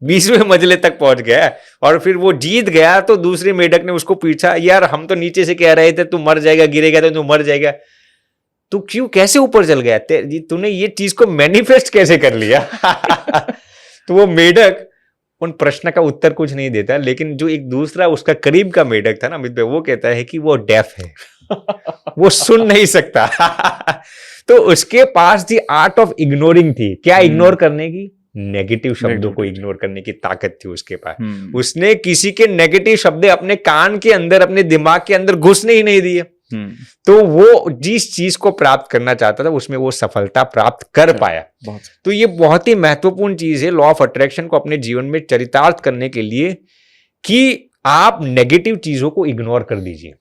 20वें मंजिले तक पहुंच गया और फिर वो जीत गया। तो दूसरे मेढक ने उसको पूछा यार हम तो नीचे से कह रहे थे तू मर जाएगा, गिरेगा तो तू मर जाएगा, तू क्यों कैसे ऊपर चल गया, तूने ये चीज को मैनिफेस्ट कैसे कर लिया? तो वो मेढक उन प्रश्न का उत्तर कुछ नहीं देता, लेकिन जो एक दूसरा उसका करीब का मेढक था ना अमित भाई, वो कहता है कि वो डेफ है, वो सुन नहीं सकता। तो उसके पास दी आर्ट ऑफ इग्नोरिंग थी। क्या इग्नोर करने की? नेगेटिव शब्दों को इग्नोर करने की ताकत थी उसके पास। उसने किसी के नेगेटिव शब्द अपने कान के अंदर, अपने दिमाग के अंदर घुसने ही नहीं दिए। तो वो जिस चीज को प्राप्त करना चाहता था उसमें वो सफलता प्राप्त कर पाया। तो ये बहुत ही महत्वपूर्ण चीज है लॉ ऑफ अट्रैक्शन को अपने जीवन में चरितार्थ करने के लिए, कि आप नेगेटिव चीजों को इग्नोर कर दीजिए।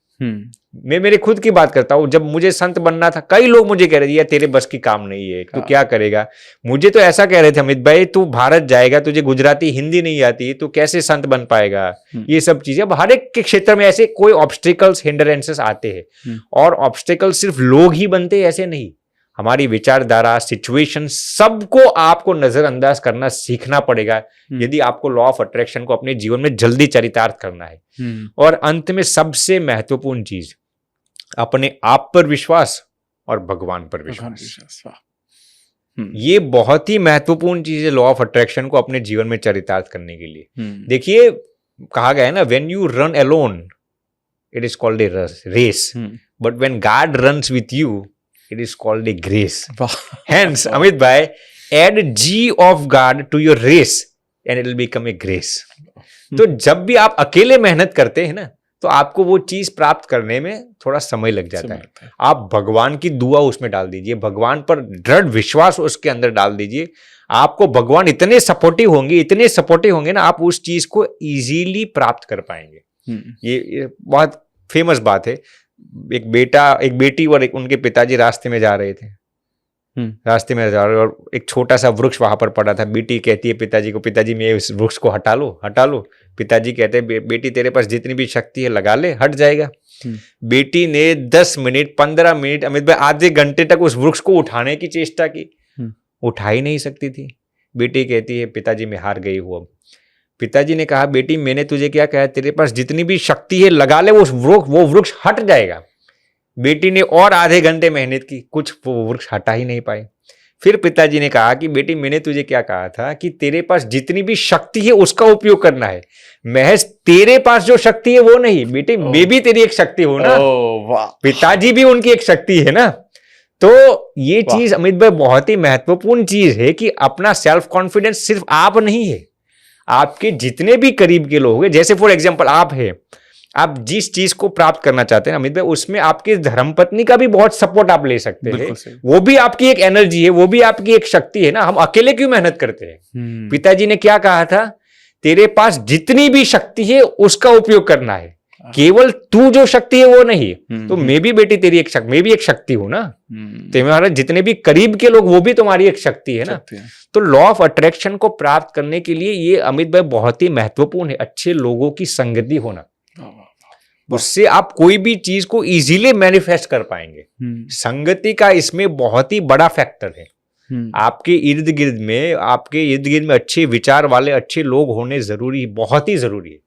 मैं मेरे खुद की बात करता हूं, जब मुझे संत बनना था कई लोग मुझे कह रहे थे यार तेरे बस की काम नहीं है, तू क्या करेगा। मुझे तो ऐसा कह रहे थे अमित भाई तू भारत जाएगा, तुझे गुजराती हिंदी नहीं आती, तू कैसे संत बन पाएगा। ये सब चीजें अब हर एक के क्षेत्र में ऐसे कोई ऑब्स्टिकल्स हिंडरेंसेस आते हैं, और ऑब्स्टिकल्स सिर्फ लोग ही बनते हैं ऐसे नहीं, हमारी विचारधारा, सिचुएशन, सबको आपको नजरअंदाज करना सीखना पड़ेगा यदि आपको लॉ ऑफ अट्रैक्शन को अपने जीवन में जल्दी चरितार्थ करना है। और अंत में सबसे महत्वपूर्ण चीज, अपने आप पर विश्वास और भगवान पर विश्वास। ये बहुत ही महत्वपूर्ण चीज है लॉ ऑफ अट्रैक्शन को अपने जीवन में चरितार्थ करने के लिए। देखिए कहा गया है ना, when you run alone it is called a race, but when God runs with you it is called a grace. Hence, Amit bhai, add G of God to your race and it will become a grace. तो जब भी आप अकेले मेहनत करते हैं ना, तो आपको वो चीज प्राप्त करने में थोड़ा समय लग जाता है। आप भगवान की दुआ उसमें डाल दीजिए, भगवान पर दृढ़ विश्वास उसके अंदर डाल दीजिए, आपको भगवान इतने सपोर्टिव होंगे ना, आप उस चीज को इजीली प्राप्त कर पाएंगे। ये बहुत फेमस बात है। एक बेटी और उनके पिताजी रास्ते में जा रहे थे, और एक छोटा सा वृक्ष वहां पर पड़ा था। बेटी कहती है पिताजी को, पिताजी मैं इस वृक्ष को हटा लो। पिताजी कहते हैं बेटी तेरे पास जितनी भी शक्ति है लगा ले, हट जाएगा। बेटी ने 10 मिनट 15 मिनट अमित भाई आधे घंटे तक उस वृक्ष को उठाने की चेष्टा की, उठा ही नहीं सकती थी। बेटी कहती है पिताजी मैं हार गई हूं। अब पिताजी ने कहा बेटी मैंने तुझे क्या कहा, तेरे पास जितनी भी शक्ति है लगा ले, वो वृक्ष हट जाएगा। बेटी ने और आधे घंटे मेहनत की, कुछ वो वृक्ष हटा ही नहीं पाए। फिर पिताजी ने कहा कि बेटी मैंने तुझे क्या कहा था कि तेरे पास जितनी भी शक्ति है उसका उपयोग करना है, महज तेरे पास जो शक्ति है वो नहीं। बेटी मैं भी तेरी एक शक्ति हूं ना, पिताजी भी उनकी एक शक्ति है ना। तो ये चीज अमित भाई बहुत ही महत्वपूर्ण चीज है कि अपना सेल्फ कॉन्फिडेंस सिर्फ आप नहीं है, आपके जितने भी करीब के लोग हैं, जैसे फॉर एग्जांपल आप हैं, आप जिस चीज को प्राप्त करना चाहते हैं अमित भाई, उसमें आपकी धर्मपत्नी का भी बहुत सपोर्ट आप ले सकते हैं। वो भी आपकी एक एनर्जी है, वो भी आपकी एक शक्ति है ना। हम अकेले क्यों मेहनत करते हैं? पिताजी ने क्या कहा था, तेरे पास जितनी भी शक्ति है उसका उपयोग करना है, केवल तू जो शक्ति है वो नहीं। तो मैं भी बेटी तेरी एक शक्ति, मैं भी एक शक्ति हूं ना। तुम्हारे जितने भी करीब के लोग वो भी तुम्हारी एक शक्ति है ना। तो लॉ ऑफ अट्रैक्शन को प्राप्त करने के लिए ये अमित भाई बहुत ही महत्वपूर्ण है, अच्छे लोगों की संगति होना। उससे आप कोई भी चीज को इजीली मैनिफेस्ट कर पाएंगे। संगति का इसमें बहुत ही बड़ा फैक्टर है। आपके इर्द गिर्द में अच्छे विचार वाले अच्छे लोग होने जरूरी, बहुत ही जरूरी है।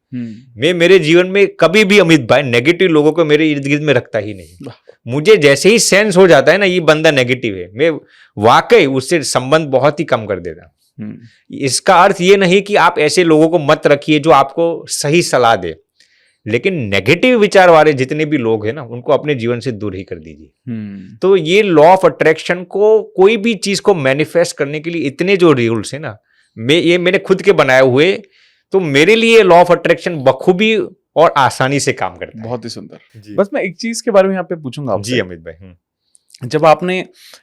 मैं मेरे जीवन में कभी भी अमित भाई नेगेटिव लोगों को मेरे इर्द गिर्द में रखता ही नहीं। मुझे जैसे ही सेंस हो जाता है ना ये बंदा नेगेटिव है, मैं वाकई उससे संबंध बहुत ही कम कर देता। इसका अर्थ ये नहीं कि आप ऐसे लोगों को मत रखिए जो आपको सही सलाह दे, लेकिन नेगेटिव विचार वाले जितने भी लोग हैं ना उनको अपने जीवन से दूर ही कर दीजिए। तो ये लॉ ऑफ अट्रैक्शन को, कोई भी चीज को मैनिफेस्ट करने के लिए इतने जो रूल्स है ना, मैंने खुद के बनाए हुए, तो मेरे लिए लॉ ऑफ अट्रैक्शन बखूबी और आसानी से काम करता है। बहुत ही सुंदर। बस मैं एक चीज के बारे में यहाँ पे पूछूंगा आपसे। जी अमित भाई, जब आपने,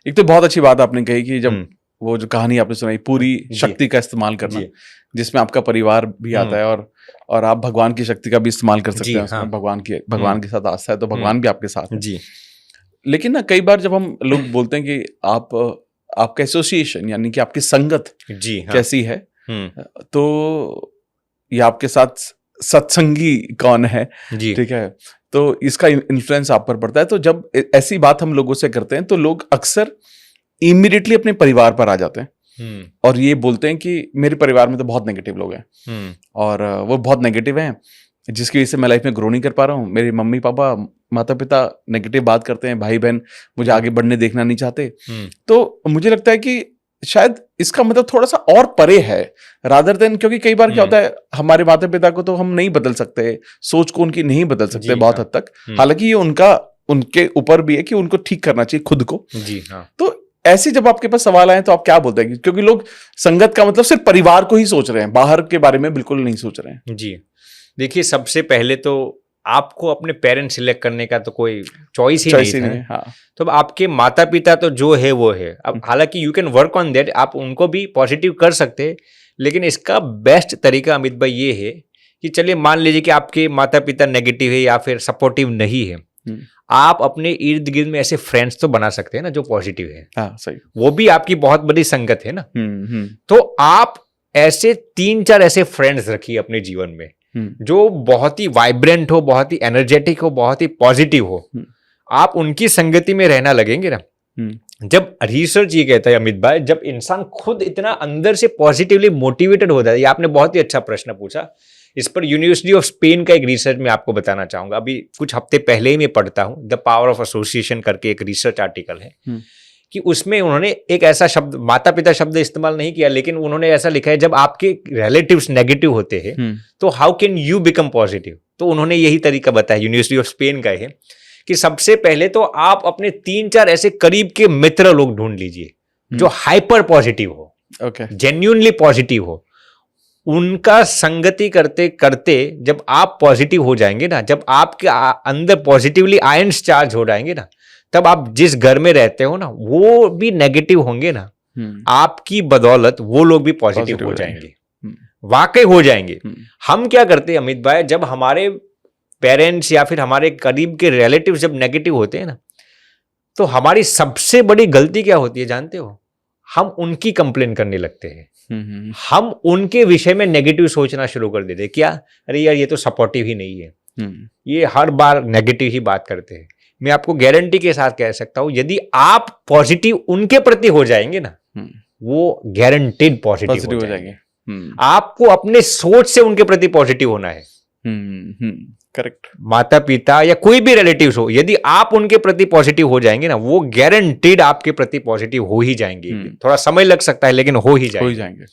एक तो बहुत अच्छी बात आपने कही कि जब वो जो कहानी आपने सुनाई, पूरी शक्ति का इस्तेमाल करना, जिसमें आपका परिवार भी आता है और आप भगवान की शक्ति का भी इस्तेमाल कर सकते हैं। भगवान के साथ आस्था है तो भगवान भी आपके साथ है। जी। लेकिन ना कई बार जब हम लोग बोलते हैं कि आपका एसोसिएशन यानी कि आपकी संगत जी हाँ। कैसी है, तो ये आपके साथ सत्संगी कौन है, जी ठीक है, तो इसका इन्फ्लुएंस आप पर पड़ता है। तो जब ऐसी बात हम लोगों से करते हैं तो लोग अक्सर इमीडिएटली अपने परिवार पर आ जाते हैं और ये बोलते हैं कि मेरे परिवार में तो बहुत नेगेटिव लोग हैं और वो बहुत नेगेटिव हैं, जिसकी वजह से मैं लाइफ में ग्रो नहीं कर पा रहा हूँ। मेरे मम्मी पापा माता पिता नेगेटिव बात करते हैं, भाई बहन मुझे आगे बढ़ने देखना नहीं चाहते। तो मुझे लगता है कि शायद इसका मतलब थोड़ा सा और परे है रादर देन, क्योंकि कई बार क्या होता है हमारे माता पिता को तो हम नहीं बदल सकते, सोच को उनकी नहीं बदल सकते बहुत हद तक, हालांकि ये उनके ऊपर भी है कि उनको ठीक करना चाहिए खुद को। जी हाँ। तो ऐसे जब आपके पास सवाल आए तो आप क्या बोलते हैं, क्योंकि लोग संगत का मतलब सिर्फ परिवार को ही सोच रहे हैं, बाहर के बारे में बिल्कुल नहीं सोच रहे हैं। जी देखिए, सबसे पहले तो आपको अपने पेरेंट्स सिलेक्ट करने का तो कोई चॉइस ही नहीं था। हाँ। तो अब आपके माता पिता तो जो है वो है। अब हालांकि you can work on that, आप उनको भी पॉजिटिव कर सकते हैं, लेकिन इसका बेस्ट तरीका अमित भाई ये है कि चलिए मान लीजिए कि आपके माता पिता नेगेटिव है या फिर सपोर्टिव नहीं है, आप अपने इर्द गिर्द में ऐसे फ्रेंड्स तो बना सकते हैं ना जो पॉजिटिव है। हाँ, सही। वो भी आपकी बहुत बड़ी संगत है ना। तो आप ऐसे 3-4 ऐसे फ्रेंड्स रखिए अपने जीवन में जो बहुत ही वाइब्रेंट हो, बहुत ही एनर्जेटिक हो, बहुत ही पॉजिटिव हो। आप उनकी संगति में रहना लगेंगे ना। जब रिसर्च ये कहता है अमित भाई, जब इंसान खुद इतना अंदर से पॉजिटिवली मोटिवेटेड होता है, ये आपने बहुत ही अच्छा प्रश्न पूछा। इस पर यूनिवर्सिटी ऑफ स्पेन का एक रिसर्च मैं आपको बताना चाहूंगा। अभी कुछ हफ्ते पहले ही मैं पढ़ता हूँ, द पावर ऑफ एसोसिएशन करके एक रिसर्च आर्टिकल है कि उसमें उन्होंने एक ऐसा शब्द, माता पिता शब्द इस्तेमाल नहीं किया, लेकिन उन्होंने ऐसा लिखा है जब आपके रिलेटिव्स नेगेटिव होते हैं तो how can you become positive. तो उन्होंने यही तरीका बताया, यूनिवर्सिटी ऑफ स्पेन का है, कि सबसे पहले तो आप अपने 3-4 ऐसे करीब के मित्र लोग ढूंढ लीजिए जो हाइपर पॉजिटिव हो, जेन्युइनली पॉजिटिव हो। उनका संगति करते करते जब आप पॉजिटिव हो जाएंगे ना, जब आपके अंदर पॉजिटिवली आयन्स चार्ज हो जाएंगे ना, तब आप जिस घर में रहते हो ना वो भी नेगेटिव होंगे ना, आपकी बदौलत वो लोग भी पॉजिटिव हो जाएंगे, वाकई हो जाएंगे। हम क्या करते हैं अमित भाई, जब हमारे पेरेंट्स या फिर हमारे करीब के रिलेटिव जब नेगेटिव होते हैं ना, तो हमारी सबसे बड़ी गलती क्या होती है जानते हो? हम उनकी कंप्लेन करने लगते हैं। हम उनके विषय में नेगेटिव सोचना शुरू कर देते हैं। क्या, अरे यार ये तो सपोर्टिव ही नहीं है, ये हर बार नेगेटिव ही बात करते हैं। मैं आपको गारंटी के साथ कह सकता हूं, यदि आप पॉजिटिव उनके प्रति हो जाएंगे ना, वो गारंटीड पॉजिटिव हो जाएंगे। आपको अपने सोच से उनके प्रति पॉजिटिव होना है। करेक्ट। माता पिता या कोई भी रिलेटिव्स हो, यदि आप उनके प्रति पॉजिटिव हो जाएंगे ना, वो गारंटीड आपके प्रति पॉजिटिव हो ही जाएंगे। थोड़ा समय लग सकता है लेकिन हो ही जाएंगे।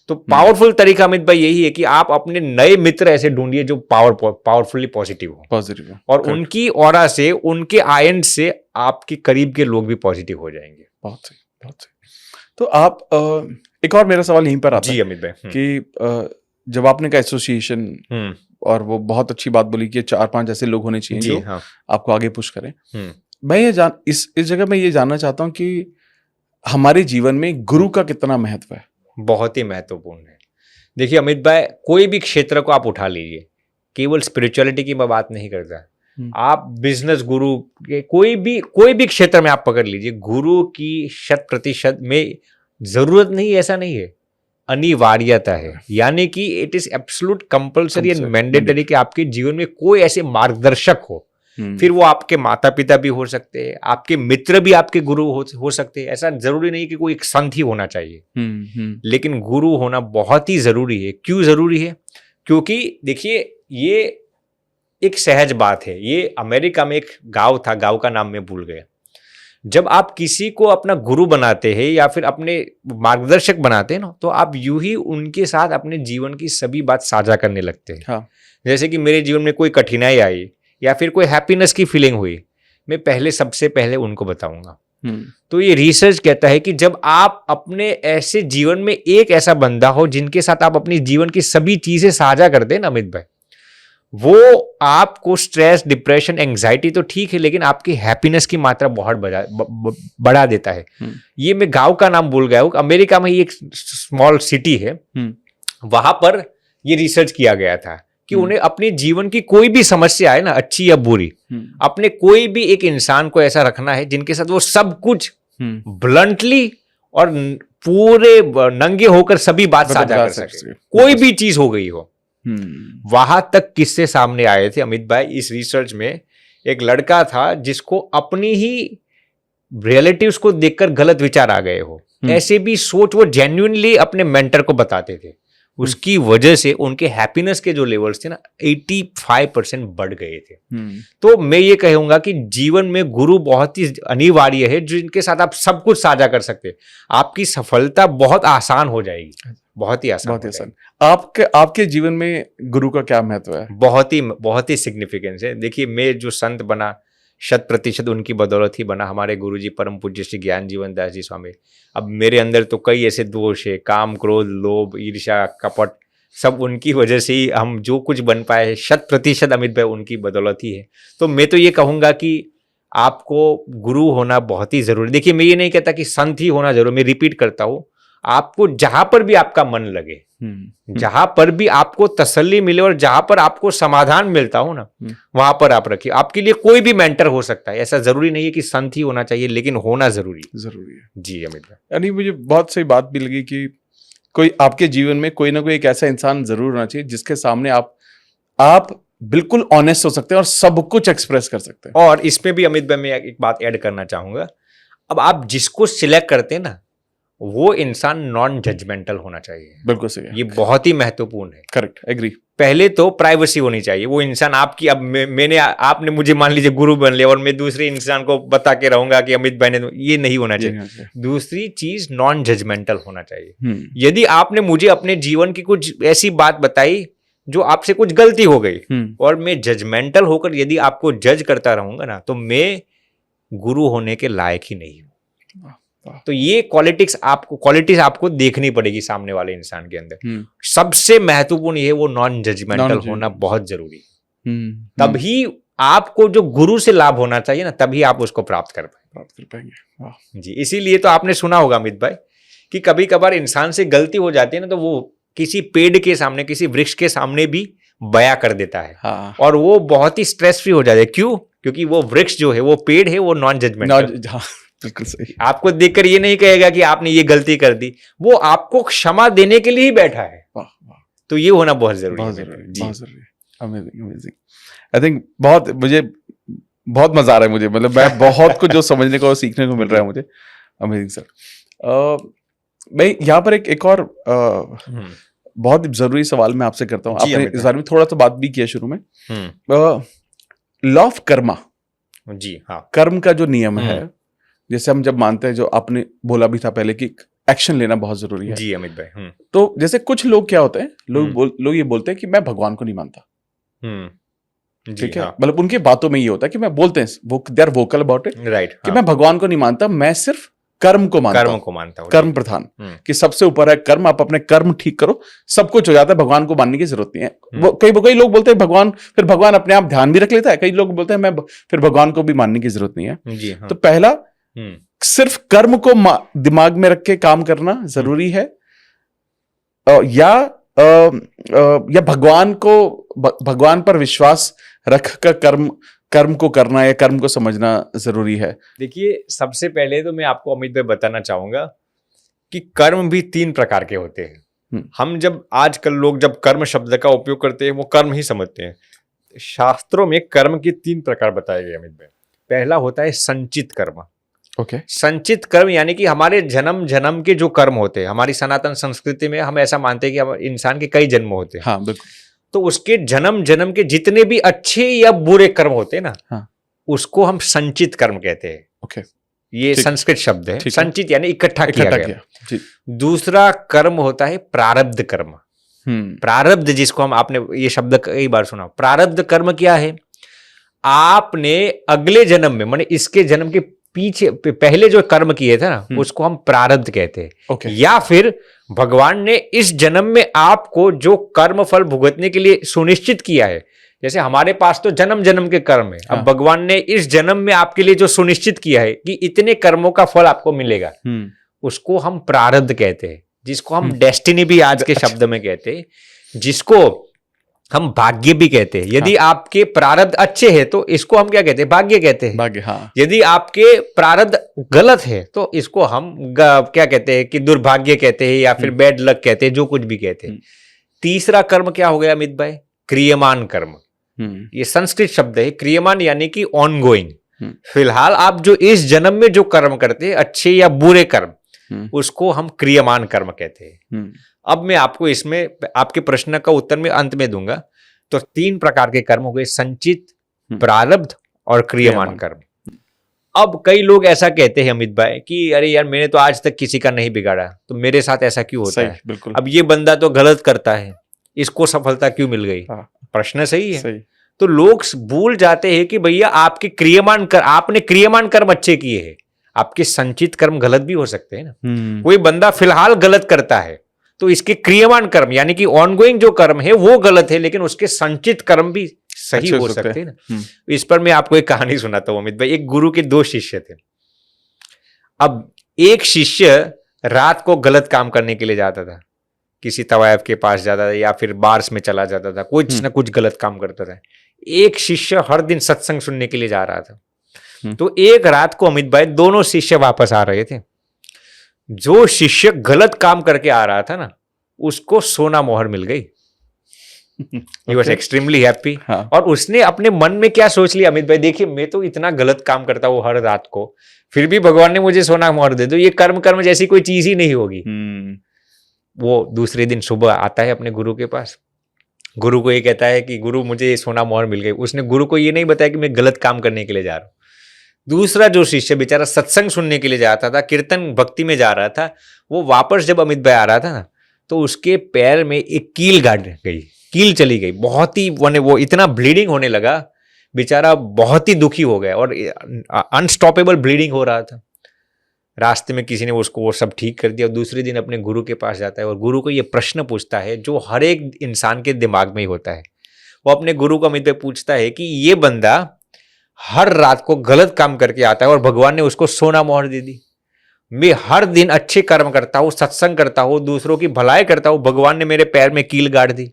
तो पावरफुल तरीका अमित भाई यही है कि आप अपने नए मित्र ऐसे ढूंढिए जो पावरफुली पॉजिटिव हो, और उनकी ऑरा से, उनके आयन से आपके करीब के लोग भी पॉजिटिव हो जाएंगे। बहुत सही, बहुत सही। तो आप एक और मेरा सवाल यहीं पर आता है जी अमित भाई, कि जब आपने कहा एसोसिएशन, और वो बहुत अच्छी बात बोली कि 4-5 ऐसे लोग होने चाहिए जो आपको आगे पुश करें। मैं इस जगह में ये जानना चाहता हूँ कि हमारे जीवन में गुरु का कितना महत्व है। बहुत ही महत्वपूर्ण है। देखिए अमित भाई, कोई भी क्षेत्र को आप उठा लीजिए, केवल स्पिरिचुअलिटी की मैं बात नहीं करता, आप बिजनेस गुरु के कोई भी क्षेत्र में आप पकड़ लीजिए, गुरु की 100% में जरूरत नहीं, ऐसा नहीं है, अनिवार्यता है। यानी कि it is absolute compulsory and mandatory कि आपके जीवन में कोई ऐसे मार्गदर्शक हो। फिर वो आपके माता पिता भी हो सकते हैं, आपके मित्र भी आपके गुरु हो सकते हैं। ऐसा जरूरी नहीं कि कोई एक संत ही होना चाहिए, लेकिन गुरु होना बहुत ही जरूरी है। क्यों जरूरी है? क्योंकि देखिए, ये एक सहज बात है। ये अमेरिका में एक गांव था, गांव का नाम मैं भूल गया। जब आप किसी को अपना गुरु बनाते हैं या फिर अपने मार्गदर्शक बनाते हैं ना, तो आप यूं ही उनके साथ अपने जीवन की सभी बात साझा करने लगते हैं। हाँ। जैसे कि मेरे जीवन में कोई कठिनाई आई या फिर कोई हैप्पीनेस की फीलिंग हुई, मैं सबसे पहले उनको बताऊंगा। तो ये रिसर्च कहता है कि जब आप अपने ऐसे जीवन में एक ऐसा बंदा हो जिनके साथ आप अपनी जीवन की सभी चीजें साझा करते हैं ना अमित भाई, वो आपको स्ट्रेस, डिप्रेशन, एंग्जाइटी तो ठीक है, लेकिन आपकी हैप्पीनेस की मात्रा बहुत बढ़ा देता है। ये मैं गांव का नाम भूल गया हूँ, अमेरिका में ही एक स्मॉल सिटी है, वहां पर ये रिसर्च किया गया था कि उन्हें अपने जीवन की कोई भी समस्या है ना, अच्छी या बुरी, अपने कोई भी एक इंसान को ऐसा रखना है जिनके साथ वो सब कुछ ब्लंटली और पूरे नंगे होकर सभी बात साझा कर सके, कोई भी चीज हो गई हो। वहां तक किससे सामने आए थे अमित भाई इस रिसर्च में? एक लड़का था जिसको अपनी ही रिलेटिव्स को देखकर गलत विचार आ गए हो, ऐसे भी सोच वो जेन्युइनली अपने मेंटर को बताते थे। उसकी वजह से उनके हैप्पीनेस के जो लेवल्स थे ना 85% बढ़ गए थे। तो मैं ये कहूंगा कि जीवन में गुरु बहुत ही अनिवार्य है, जिनके साथ आप सब कुछ साझा कर सकते हैं। आपकी सफलता बहुत आसान हो जाएगी, बहुत ही आसान, बहुत आसान। आपके जीवन में गुरु का क्या महत्व है? बहुत ही सिग्निफिकेंस है। देखिए, मैं जो संत बना 100% उनकी बदौलत ही बना, हमारे गुरुजी परम पूज्य श्री ज्ञान जीवन दास जी स्वामी। अब मेरे अंदर तो कई ऐसे दोष है, काम, क्रोध, लोभ, ईर्ष्या, कपट, सब उनकी वजह से ही हम जो कुछ बन पाए हैं 100% अमित भाई उनकी बदौलत ही है। तो मैं तो ये कहूँगा कि आपको गुरु होना बहुत ही जरूरी। देखिए, मैं ये नहीं कहता कि संत ही होना जरूरी, मैं रिपीट करता हूँ, आपको जहां पर भी आपका मन लगे, जहां पर भी आपको तसल्ली मिले और जहां पर आपको समाधान मिलता हो ना, वहां पर आप रखिए। आपके लिए कोई भी मेंटर हो सकता है, ऐसा जरूरी नहीं है कि संत ही होना चाहिए, लेकिन होना जरूरी है। जी अमित भाई, यानी मुझे बहुत सही बात भी लगी कि कोई आपके जीवन में कोई ना कोई एक ऐसा इंसान जरूर होना चाहिए जिसके सामने आप बिल्कुल ऑनेस्ट हो सकते हैं और सब कुछ एक्सप्रेस कर सकते हैं। और इसमें भी अमित भाई मैं एक बात ऐड करना चाहूंगा, अब आप जिसको सिलेक्ट करते हैं ना, वो इंसान नॉन जजमेंटल होना चाहिए। बिल्कुल सही है, ये बहुत ही महत्वपूर्ण है। Correct, agree. पहले तो प्राइवेसी होनी चाहिए। वो इंसान आपकी, अब आपने मुझे मान लीजिए गुरु बन लिया और मैं दूसरे इंसान को बता के रहूंगा कि अमित भाई ने, ये नहीं होना चाहिए। दूसरी चीज नॉन जजमेंटल होना चाहिए। यदि आपने मुझे अपने जीवन की कुछ ऐसी बात बताई जो आपसे कुछ गलती हो गई और मैं जजमेंटल होकर यदि आपको जज करता रहूंगा ना, तो मैं गुरु होने के लायक ही नहीं हूं। तो ये क्वालिटीज आपको देखनी पड़ेगी सामने वाले इंसान के अंदर। सबसे महत्वपूर्ण ये वो नॉन जजमेंटल होना बहुत जरूरी है। तभी आपको जो गुरु से लाभ होना चाहिए ना, तभी आप उसको प्राप्त कर पाएंगे। जी, इसीलिए तो आपने सुना होगा अमित भाई कि कभी कभार इंसान से गलती हो जाती है ना, तो वो किसी पेड़ के सामने, किसी वृक्ष के सामने भी बयां कर देता है। हाँ। और वो बहुत ही स्ट्रेस फ्री हो जाता है। क्यों? क्योंकि वो वृक्ष जो है, वो पेड़ है, वो नॉन जजमेंटल। बिल्कुल सही। आपको देखकर ये नहीं कहेगा कि आपने ये गलती कर दी, वो आपको क्षमा देने के लिए ही बैठा है। तो ये होना बहुत जरूरी है। बहुत जरूरी। अमेजिंग। आई थिंक मुझे बहुत मजा आ रहा है मुझे, मतलब मैं बहुत कुछ जो समझने को और सीखने को मिल रहा है मुझे। Amazing sir. मैं यहाँ पर एक और बहुत जरूरी सवाल मैं आपसे करता हूँ। आपने इस बारे में थोड़ा सा बात भी किया शुरू में, लॉ ऑफ कर्मा। जी हाँ, कर्म का जो नियम है, जैसे हम जब मानते हैं, जो आपने बोला भी था पहले कि एक्शन लेना बहुत जरूरी है। जी अमित भाई। तो जैसे कुछ लोग क्या होते हैं, लोग ये बोलते हैं कि मैं भगवान को नहीं मानता। ठीक है, मतलब उनकी बातों में ये होता है कि मैं बोलते हैं, they are vocal about it, right, कि मैं भगवान को नहीं मानता, मैं सिर्फ कर्म को मानता हूं, कर्म प्रधान, कि सबसे ऊपर है कर्म, आप अपने कर्म ठीक करो, सब कुछ हो जाता है, भगवान को मानने की जरूरत नहीं है। कई लोग बोलते हैं भगवान अपने आप ध्यान भी रख लेता है। कई लोग बोलते हैं फिर भगवान को भी मानने की जरूरत नहीं है। जी हाँ। तो पहला, सिर्फ कर्म को दिमाग में रख के काम करना जरूरी है, या भगवान पर विश्वास रख कर कर्म को करना या कर्म को समझना जरूरी है? देखिए, सबसे पहले तो मैं आपको अमित भाई बताना चाहूंगा कि कर्म भी 3 प्रकार के होते हैं। हम आजकल लोग जब कर्म शब्द का उपयोग करते हैं, वो कर्म ही समझते हैं। शास्त्रों में कर्म के 3 प्रकार बताए गए अमित भाई। पहला होता है संचित कर्म। संचित कर्म यानी कि हमारे जन्म के जो कर्म होते हैं, हमारी सनातन संस्कृति में हम ऐसा मानते हैं कि इंसान के कई जन्म होते हैं। हाँ, बिल्कुल। तो उसके जन्म के जितने भी अच्छे या बुरे कर्म होते हैं ना, हाँ, उसको हम संचित कर्म कहते हैं। ये संस्कृत शब्द है। संचित यानी इकट्ठा किया गया। दूसरा कर्म होता है प्रारब्ध कर्म। प्रारब्ध, जिसको आपने ये शब्द कई बार सुना। प्रारब्ध कर्म क्या है? आपने अगले जन्म में, माने इसके जन्म के पहले जो कर्म किए थे ना, उसको हम प्रारब्ध कहते हैं। या फिर भगवान ने इस जन्म में आपको जो कर्म फल भुगतने के लिए सुनिश्चित किया है, जैसे हमारे पास तो जन्म के कर्म है। हाँ। अब भगवान ने इस जन्म में आपके लिए जो सुनिश्चित किया है कि इतने कर्मों का फल आपको मिलेगा, उसको हम प्रारब्ध कहते हैं, जिसको हम डेस्टिनी भी आज के शब्द में कहते हैं, जिसको हम भाग्य भी कहते हैं। यदि आपके प्रारब्ध अच्छे हैं तो इसको हम क्या कहते हैं, भाग्य कहते हैं। भाग्य, हाँ। यदि आपके प्रारब्ध गलत है तो इसको हम क्या कहते हैं कि दुर्भाग्य कहते हैं या फिर बैड लक कहते हैं, जो कुछ भी कहते हैं। तीसरा कर्म क्या हो गया अमित भाई, क्रियमान कर्म। ये संस्कृत शब्द है, क्रियमान यानी कि ऑन गोइंग। फिलहाल आप जो इस जन्म में जो कर्म करते हैं, अच्छे या बुरे कर्म, उसको हम क्रियमान कर्म कहते हैं। अब मैं आपको इसमें आपके प्रश्न का उत्तर में अंत में दूंगा। तो 3 प्रकार के कर्म हो गए, संचित, प्रारब्ध और क्रियमान कर्म। अब कई लोग ऐसा कहते हैं अमित भाई कि अरे यार मैंने तो आज तक किसी का नहीं बिगाड़ा, तो मेरे साथ ऐसा क्यों होता है? बिल्कुल। अब ये बंदा तो गलत करता है, इसको सफलता क्यों मिल गई? प्रश्न सही है। तो लोग भूल जाते हैं कि भैया आपके क्रियमान कर, आपने क्रियमान कर्म अच्छे किए हैं, आपके संचित कर्म गलत भी हो सकते हैं ना। कोई बंदा फिलहाल गलत करता है तो इसके क्रियमान कर्म यानी कि ऑनगोइंग जो कर्म है वो गलत है, लेकिन उसके संचित कर्म भी सही हो सकते हैं ना। इस पर मैं आपको एक कहानी सुनाता हूं अमित भाई। एक गुरु के 2 शिष्य थे। अब एक शिष्य रात को गलत काम करने के लिए जाता था, किसी तवायफ के पास जाता था या फिर बार्स में चला जाता था, कुछ ना कुछ गलत काम करता था। एक शिष्य हर दिन सत्संग सुनने के लिए जा रहा था। तो एक रात को अमित भाई दोनों शिष्य वापस आ रहे थे। जो शिष्य गलत काम करके आ रहा था ना, उसको सोना मोहर मिल गई। He was extremely happy। और उसने अपने मन में क्या सोच लिया अमित भाई, देखिए मैं तो इतना गलत काम करता हूँ हर रात को, फिर भी भगवान ने मुझे सोना मोहर दे दो, ये कर्म जैसी कोई चीज ही नहीं होगी। वो दूसरे दिन सुबह आता है अपने गुरु के पास, गुरु को ये कहता है कि गुरु मुझे सोना मोहर मिल गई। उसने गुरु को ये नहीं बताया कि मैं गलत काम करने के लिए जा रहा हूँ। दूसरा जो शिष्य बेचारा सत्संग सुनने के लिए जाता था, कीर्तन भक्ति में जा रहा था, वो वापस जब अमित भाई आ रहा था ना, तो उसके पैर में एक कील गाड़ गई, कील चली गई। बहुत ही वो इतना ब्लीडिंग होने लगा, बेचारा बहुत ही दुखी हो गया और अनस्टॉपेबल ब्लीडिंग हो रहा था। रास्ते में किसी ने उसको वो सब ठीक कर दिया। और दूसरे दिन अपने गुरु के पास जाता है और गुरु को ये प्रश्न पूछता है जो हर एक इंसान के दिमाग में ही होता है। वो अपने गुरु को अमित भाई पूछता है कि ये बंदा हर रात को गलत काम करके आता है और भगवान ने उसको सोना मोहर दे दी। मैं हर दिन अच्छे कर्म करता हूँ, सत्संग करता हूँ, दूसरों की भलाई करता हूँ, भगवान ने मेरे पैर में कील गाड़ दी।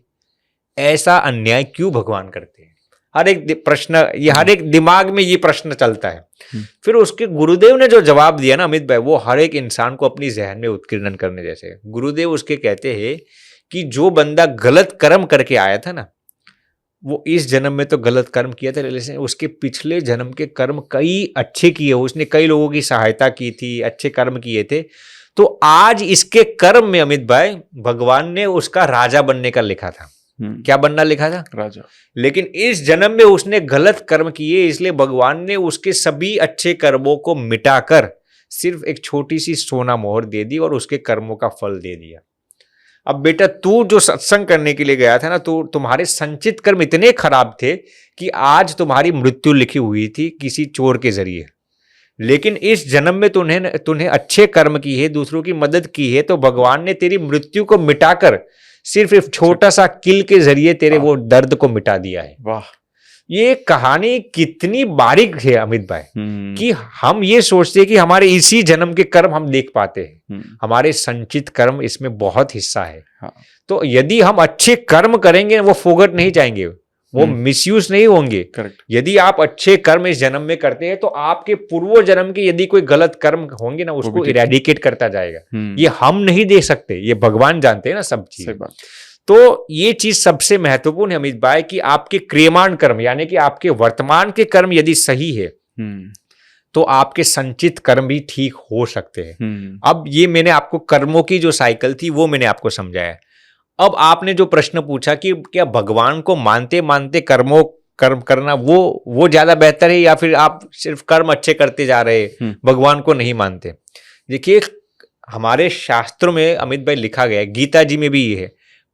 ऐसा अन्याय क्यों भगवान करते हैं? हर एक प्रश्न, ये हर एक दिमाग में ये प्रश्न चलता है। फिर उसके गुरुदेव ने जो जवाब दिया ना अमित भाई, वो हर एक इंसान को अपनी जहन में उत्कीर्णन करने जैसे। गुरुदेव उसके कहते हैं कि जो बंदा गलत कर्म करके आया था ना, वो इस जन्म में तो गलत कर्म किया था, लेकिन उसके पिछले जन्म के कर्म कई अच्छे किए, उसने कई लोगों की सहायता की थी, अच्छे कर्म किए थे। तो आज इसके कर्म में अमित भाई भगवान ने उसका राजा बनने का लिखा था। क्या बनना लिखा था? राजा। लेकिन इस जन्म में उसने गलत कर्म किए, इसलिए भगवान ने उसके सभी अच्छे कर्मों को मिटाकर सिर्फ एक छोटी सी सोना मोहर दे दी और उसके कर्मों का फल दे दिया। अब बेटा तू जो सत्संग करने के लिए गया था ना, तो तुम्हारे संचित कर्म इतने खराब थे कि आज तुम्हारी मृत्यु लिखी हुई थी किसी चोर के जरिए। लेकिन इस जन्म में तूने अच्छे कर्म की है, दूसरों की मदद की है, तो भगवान ने तेरी मृत्यु को मिटाकर सिर्फ एक छोटा सा किल के जरिए तेरे वो दर्द को मिटा दिया है। वाह, ये कहानी कितनी बारीक है अमित भाई कि हम ये सोचते हैं कि हमारे इसी जन्म के कर्म हम देख पाते हैं, हमारे संचित कर्म इसमें बहुत हिस्सा है। तो यदि हम अच्छे कर्म करेंगे वो फोगट नहीं जाएंगे, वो मिसयूज नहीं होंगे। करेक्ट। यदि आप अच्छे कर्म इस जन्म में करते हैं तो आपके पूर्व जन्म के यदि कोई गलत कर्म होंगे ना, उसको इरेडिकेट करता जाएगा। ये हम नहीं देख सकते, ये भगवान जानते हैं ना सब चीज। तो ये चीज सबसे महत्वपूर्ण है अमित भाई कि आपके क्रियमाण कर्म यानी कि आपके वर्तमान के कर्म यदि सही है तो आपके संचित कर्म भी ठीक हो सकते हैं। अब ये मैंने आपको कर्मों की जो साइकिल थी वो मैंने आपको समझाया। अब आपने जो प्रश्न पूछा कि क्या भगवान को मानते मानते कर्म करना वो ज्यादा बेहतर है या फिर आप सिर्फ कर्म अच्छे करते जा रहे हैं, भगवान को नहीं मानते? देखिए हमारे शास्त्रों में अमित भाई लिखा गया है, गीता जी में भी ये है,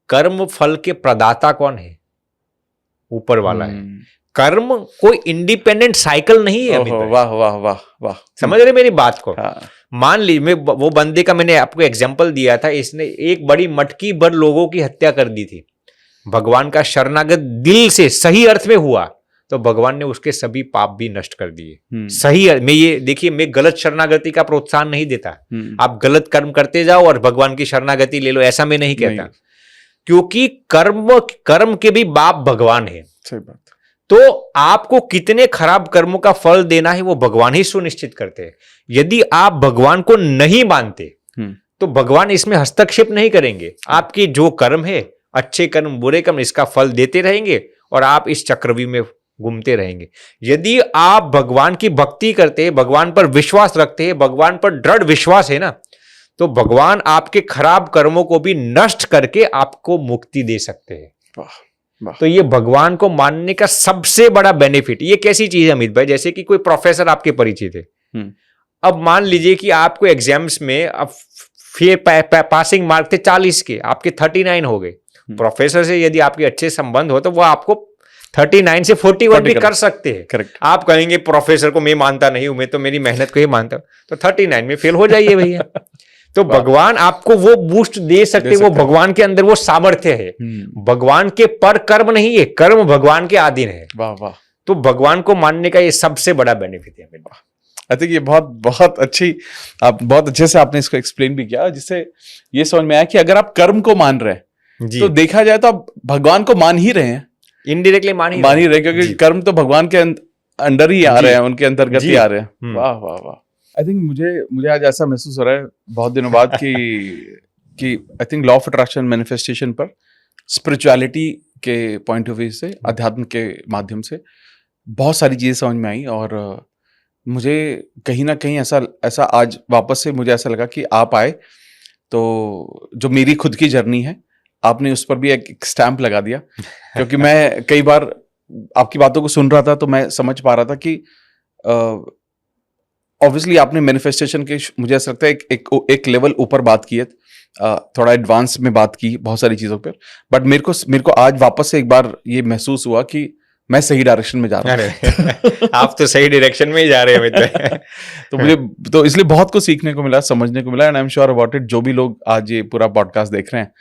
कर्म फल के प्रदाता कौन है? ऊपर वाला है। कर्म कोई इंडिपेंडेंट साइकिल नहीं है अमित भाई। वाह वाह वाह वाह, समझ रहे मेरी बात को? हाँ। मान लीजिए वो बंदे का मैंने आपको एग्जांपल दिया था, इसने एक बड़ी मटकी भर लोगों की हत्या कर दी थी। भगवान का शरणागत दिल से सही अर्थ में हुआ तो भगवान ने उसके सभी पाप भी नष्ट कर दिए। सही मैं ये देखिए, मैं गलत शरणागति का प्रोत्साहन नहीं देता। आप गलत कर्म करते जाओ और भगवान की शरणागति ले लो, ऐसा मैं नहीं कहता। क्योंकि कर्म के भी बाप भगवान है। सही बात। तो आपको कितने खराब कर्मों का फल देना है वो भगवान ही सुनिश्चित करते हैं। यदि आप भगवान को नहीं मानते तो भगवान इसमें हस्तक्षेप नहीं करेंगे। आपकी जो कर्म है, अच्छे कर्म बुरे कर्म, इसका फल देते रहेंगे और आप इस चक्रव्यूह में घूमते रहेंगे। यदि आप भगवान की भक्ति करते हैं, भगवान पर विश्वास रखते हैं, भगवान पर दृढ़ विश्वास है ना, तो भगवान आपके खराब कर्मों को भी नष्ट करके आपको मुक्ति दे सकते हैं। तो ये भगवान को मानने का सबसे बड़ा बेनिफिट। ये कैसी चीज है अमित भाई, जैसे कि कोई प्रोफेसर आपके परिचित है। अब मान लीजिए कि आपको एग्जाम्स में अब पासिंग मार्क थे 40 के, आपके 39 हो गए। प्रोफेसर से यदि आपके अच्छे संबंध हो तो वो आपको 39 से 41 भी कर सकते हैं। करेक्ट। आप कहेंगे प्रोफेसर को मैं मानता नहीं हूं, मैं तो मेरी मेहनत को ही मानता हूं, तो 39 में फेल हो जाइए भैया। तो भगवान आपको वो बूस्ट दे सकते, वो भगवान के अंदर वो सामर्थ्य है। भगवान के पर कर्म नहीं है, कर्म भगवान के अधीन है। वाह वाह। तो भगवान को मानने का ये सबसे बड़ा बेनिफिट है। आई थिंक ये बहुत अच्छी, आप बहुत अच्छे से आपने इसको एक्सप्लेन भी किया, जिससे ये समझ में आया कि अगर आप कर्म को मान रहे हैं तो देखा जाए तो आप भगवान को मान ही रहे हैं, इनडायरेक्टली मान ही रहे, क्योंकि कर्म तो भगवान के अंडर ही आ रहे हैं, उनके अंतर्गत ही आ रहे हैं। वाह वाह वाह। आई थिंक मुझे आज ऐसा महसूस हो रहा है बहुत दिनों बाद कि I think law of attraction manifestation पर स्पिरिचुअलिटी के पॉइंट ऑफ व्यू से, अध्यात्म के माध्यम से बहुत सारी चीजें समझ में आई। और मुझे कहीं ना कहीं ऐसा आज वापस से मुझे ऐसा लगा कि आप आए तो जो मेरी खुद की जर्नी है, आपने उस पर भी एक स्टैंप लगा दिया। क्योंकि मैं कई बार आपकी बातों को सुन रहा था तो मैं समझ पा रहा था कि ऑब्वियसली आपने मैनिफेस्टेशन के, मुझे ऐसा लगता है एक लेवल ऊपर बात की है, थोड़ा एडवांस में बात की बहुत सारी चीजों पर। बट मेरे को आज वापस से एक बार ये महसूस हुआ कि मैं सही डायरेक्शन में जा रहा हूँ। आप तो सही डायरेक्शन में ही जा रहे हैं। तो मुझे तो इसलिए बहुत कुछ सीखने को मिला, समझने को मिला, and I am sure about it. जो भी लोग आज ये पूरा पॉडकास्ट देख रहे हैं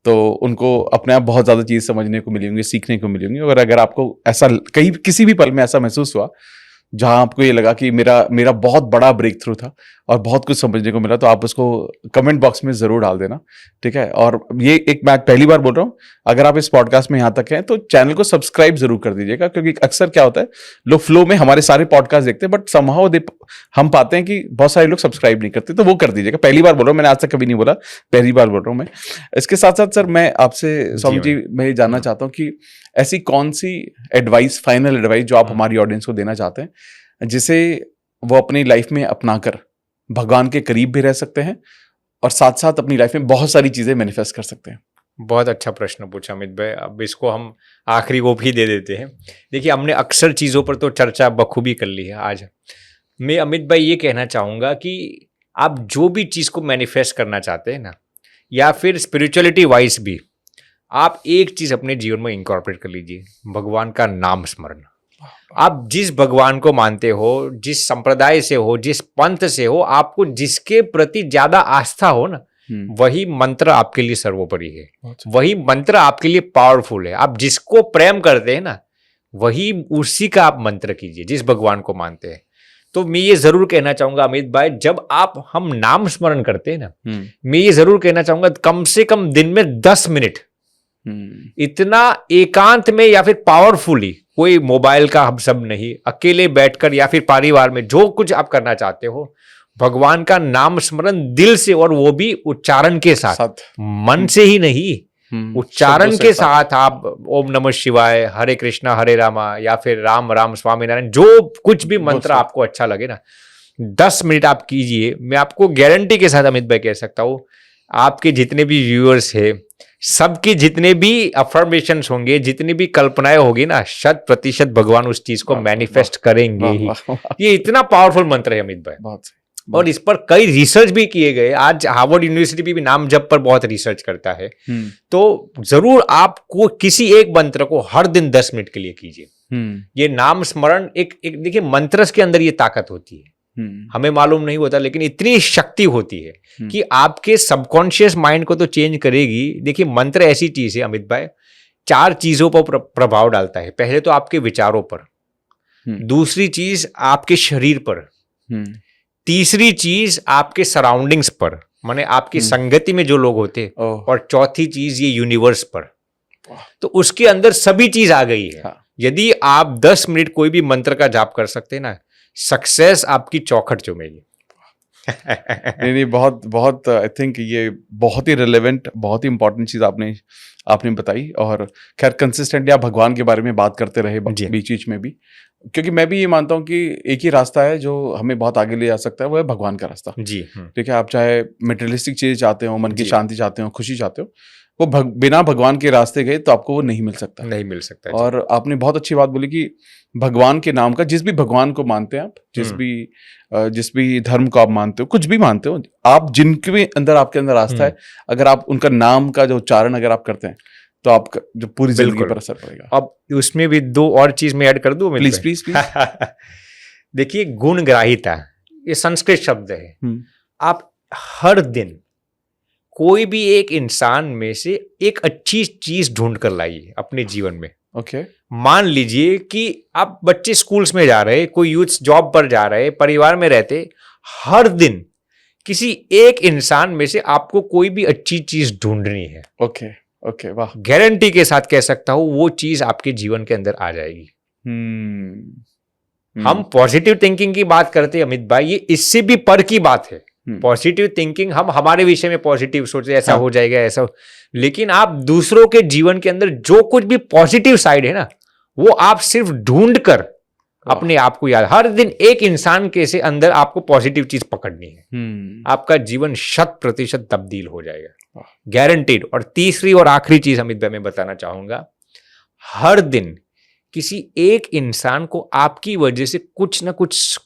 तो उनको अपने आप बहुत ज्यादा चीज समझने को मिली होंगी, सीखने को मिली होंगी। और अगर आपको ऐसा कहीं किसी भी पल में ऐसा महसूस हुआ जहां आपको ये लगा कि मेरा बहुत बड़ा ब्रेक थ्रू था और बहुत कुछ समझने को मिला, तो आप उसको कमेंट बॉक्स में जरूर डाल देना, ठीक है। और ये एक मैं पहली बार बोल रहा हूँ, अगर आप इस पॉडकास्ट में यहाँ तक हैं तो चैनल को सब्सक्राइब जरूर कर दीजिएगा, क्योंकि अक्सर क्या होता है, लोग फ्लो में हमारे सारे पॉडकास्ट देखते हैं, बट समहाउ हम पाते हैं कि बहुत सारे लोग सब्सक्राइब नहीं करते, तो वो कर दीजिएगा। पहली बार बोल रहा हूँ, मैंने आज तक कभी नहीं बोला, पहली बार बोल रहा हूँ मैं। इसके साथ साथ सर मैं आपसे स्वामी जी मैं ये जानना चाहता हूँ कि ऐसी कौन सी एडवाइस, फाइनल एडवाइस जो आप हमारी ऑडियंस को देना चाहते हैं, जिसे वो अपनी लाइफ में अपनाकर भगवान के करीब भी रह सकते हैं और साथ साथ अपनी लाइफ में बहुत सारी चीजें मैनिफेस्ट कर सकते हैं। बहुत अच्छा प्रश्न पूछा अमित भाई। अब इसको हम आखिरी वो भी दे देते हैं। देखिए, हमने अक्सर चीज़ों पर तो चर्चा बखूबी कर ली है। आज मैं अमित भाई ये कहना चाहूँगा कि आप जो भी चीज़ को मैनिफेस्ट करना चाहते हैं ना, या फिर स्पिरिचुअलिटी वाइज भी, आप एक चीज़ अपने जीवन में इंकॉर्पोरेट कर लीजिए, भगवान का नाम स्मरण। आप जिस भगवान को मानते हो, जिस संप्रदाय से हो, जिस पंथ से हो, आपको जिसके प्रति ज्यादा आस्था हो ना, वही मंत्र आपके लिए सर्वोपरि है, वही मंत्र आपके लिए पावरफुल है। आप जिसको प्रेम करते हैं ना, वही उसी का आप मंत्र कीजिए, जिस भगवान को मानते हैं। तो मैं ये जरूर कहना चाहूंगा अमित भाई, जब हम नाम स्मरण करते हैं ना, मैं ये जरूर कहना चाहूंगा कम से कम दिन में 10 मिनट इतना एकांत में या फिर पावरफुली, कोई मोबाइल का हम सब नहीं, अकेले बैठकर या फिर परिवार में जो कुछ आप करना चाहते हो, भगवान का नाम स्मरण दिल से, और वो भी उच्चारण के साथ, मन से ही नहीं, उच्चारण के साथ आप ओम नमः शिवाय, हरे कृष्णा हरे रामा, या फिर राम राम स्वामी नारायण, जो कुछ भी मंत्र आपको अच्छा लगे ना, 10 मिनट आप कीजिए। मैं आपको गारंटी के साथ अमित भाई कह सकता हूँ, आपके जितने भी व्यूअर्स है, सबके जितने भी अफर्मेशंस होंगे, जितनी भी कल्पनाएं होगी ना, 100% भगवान उस चीज को मैनिफेस्ट करेंगे ही। ये इतना पावरफुल मंत्र है अमित भाई, और इस पर कई रिसर्च भी किए गए। आज हार्वर्ड यूनिवर्सिटी भी नाम जप पर बहुत रिसर्च करता है। तो जरूर आपको किसी एक मंत्र को हर दिन 10 मिनट के लिए कीजिए। ये नाम स्मरण एक देखिए, मंत्र के अंदर ये ताकत होती है, हमें मालूम नहीं होता, लेकिन इतनी शक्ति होती है कि आपके सबकॉन्शियस माइंड को तो चेंज करेगी। देखिए, मंत्र ऐसी चीज है अमित भाई, 4 चीजों पर प्रभाव डालता है। पहले तो आपके विचारों पर, दूसरी चीज आपके शरीर पर, तीसरी चीज आपके सराउंडिंग्स पर, माने आपकी संगति में जो लोग होते, और चौथी चीज ये यूनिवर्स पर। तो उसके अंदर सभी चीज आ गई है। हाँ। यदि आप 10 मिनट कोई भी मंत्र का जाप कर सकते हैं ना, सक्सेस आपकी चौखट चूमेगी। नहीं, बहुत बहुत आई थिंक ये बहुत ही रिलेवेंट, बहुत ही इंपॉर्टेंट चीज आपने बताई। और खैर कंसिस्टेंटली आप भगवान के बारे में बात करते रहे बीच बीच में भी, क्योंकि मैं भी ये मानता हूँ कि एक ही रास्ता है जो हमें बहुत आगे ले जा सकता है, वो है भगवान का रास्ता। जी। ठीक है, आप चाहे मटेरियलिस्टिक चीज चाहते हो, मन की शांति चाहते हो, खुशी चाहते हो, वो बिना भगवान के रास्ते गए तो आपको वो नहीं मिल सकता। नहीं मिल सकता। और आपने बहुत अच्छी बात बोली कि भगवान के नाम का, जिस भी भगवान को मानते हैं आप, जिस भी धर्म को आप मानते हो, कुछ भी मानते हो, आप जिनके भी अंदर आपके अंदर आस्था है, अगर आप उनका नाम का जो उच्चारण अगर आप करते हैं तो आपका जो पूरी जिंदगी पर असर पड़ेगा। अब उसमें भी 2 और चीज मैं ऐड कर दूं? Please please please. देखिए, गुणग्राहिता, ये संस्कृत शब्द है। आप हर दिन कोई भी एक इंसान में से एक अच्छी चीज ढूंढ कर लाइए अपने जीवन में। ओके। मान लीजिए कि आप बच्चे स्कूल्स में जा रहे, कोई यूथ जॉब पर जा रहे, परिवार में रहते, हर दिन किसी एक इंसान में से आपको कोई भी अच्छी चीज ढूंढनी है। ओके ओके, वाह। गारंटी के साथ कह सकता हूं वो चीज आपके जीवन के अंदर आ जाएगी। हम पॉजिटिव थिंकिंग की बात करते हैं अमित भाई, ये इससे भी पर की बात है। पॉजिटिव थिंकिंग, हम हमारे विषय में पॉजिटिव सोचते, ऐसा हो जाएगा, ऐसा, लेकिन आप दूसरों के जीवन के अंदर जो कुछ भी पॉजिटिव साइड है ना, वो आप सिर्फ ढूंढ कर अपने आप को याद, हर दिन एक इंसान के से अंदर आपको पॉजिटिव चीज पकड़नी है, आपका जीवन 100% तब्दील हो जाएगा, गारंटीड। और तीसरी और आखिरी चीज अमित भाई मैं बताना चाहूंगा, हर दिन किसी एक इंसान को आपकी वजह से कुछ ना कुछ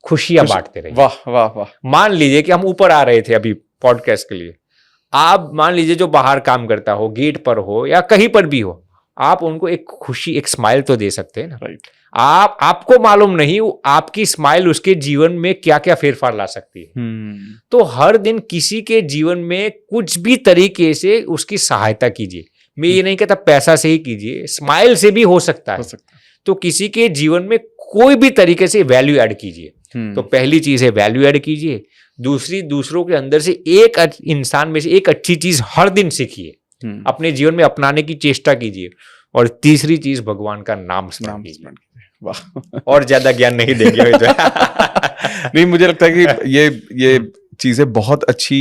खुशियां बांटते रहिए। वाह वाह वाह। मान लीजिए कि हम ऊपर आ रहे थे अभी पॉडकास्ट के लिए, आप मान लीजिए जो बाहर काम करता हो, गेट पर हो या कहीं पर भी हो, आप उनको एक खुशी, एक स्माइल तो दे सकते हैं ना। राइट। आपको मालूम नहीं आपकी स्माइल उसके जीवन में क्या क्या फेरफार ला सकती है। तो हर दिन किसी के जीवन में कुछ भी तरीके से उसकी सहायता कीजिए। मैं ये नहीं कहता पैसा से ही कीजिए, स्माइल से भी हो सकता है। तो किसी के जीवन में कोई भी तरीके से वैल्यू ऐड कीजिए। तो पहली चीज है वैल्यू ऐड कीजिए, दूसरी दूसरों के अंदर से एक इंसान में से एक अच्छी चीज हर दिन सीखिए, अपने जीवन में अपनाने की चेष्टा कीजिए, और तीसरी चीज भगवान का नाम स्मरण कीजिए। वाह। और ज्यादा ज्ञान नहीं देंगे। नहीं, मुझे लगता है कि ये चीजें बहुत अच्छी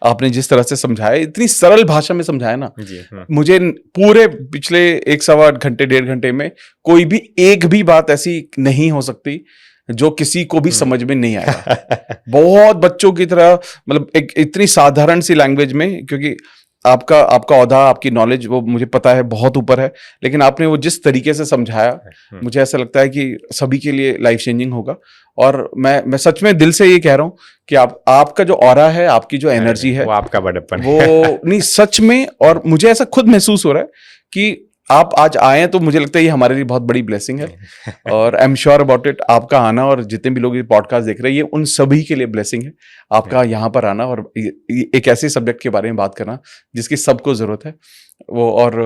आपने जिस तरह से समझाया, इतनी सरल भाषा में समझाया ना, मुझे पूरे पिछले 1-1.25 घंटे 1.5 घंटे में कोई भी एक भी बात ऐसी नहीं हो सकती जो किसी को भी समझ में नहीं आया। बहुत बच्चों की तरह, मतलब एक इतनी साधारण सी लैंग्वेज में, क्योंकि आपका औधा, आपकी नॉलेज वो मुझे पता है बहुत ऊपर है, लेकिन आपने वो जिस तरीके से समझाया, मुझे ऐसा लगता है कि सभी के लिए लाइफ चेंजिंग होगा। और मैं सच में दिल से ये कह रहा हूँ कि आपका जो ऑरा है, आपकी जो एनर्जी है, वो आपका बड़प्पन वो नहीं सच में। और मुझे ऐसा खुद महसूस हो रहा है कि आप आज आए हैं, तो मुझे लगता है ये हमारे लिए बहुत बड़ी ब्लेसिंग है। और I am sure about it, आपका आना और जितने भी लोग ये पॉडकास्ट देख रहे हैं, ये उन सभी के लिए ब्लेसिंग है, आपका यहाँ पर आना और एक ऐसे सब्जेक्ट के बारे में बात करना जिसकी सबको जरूरत है वो। और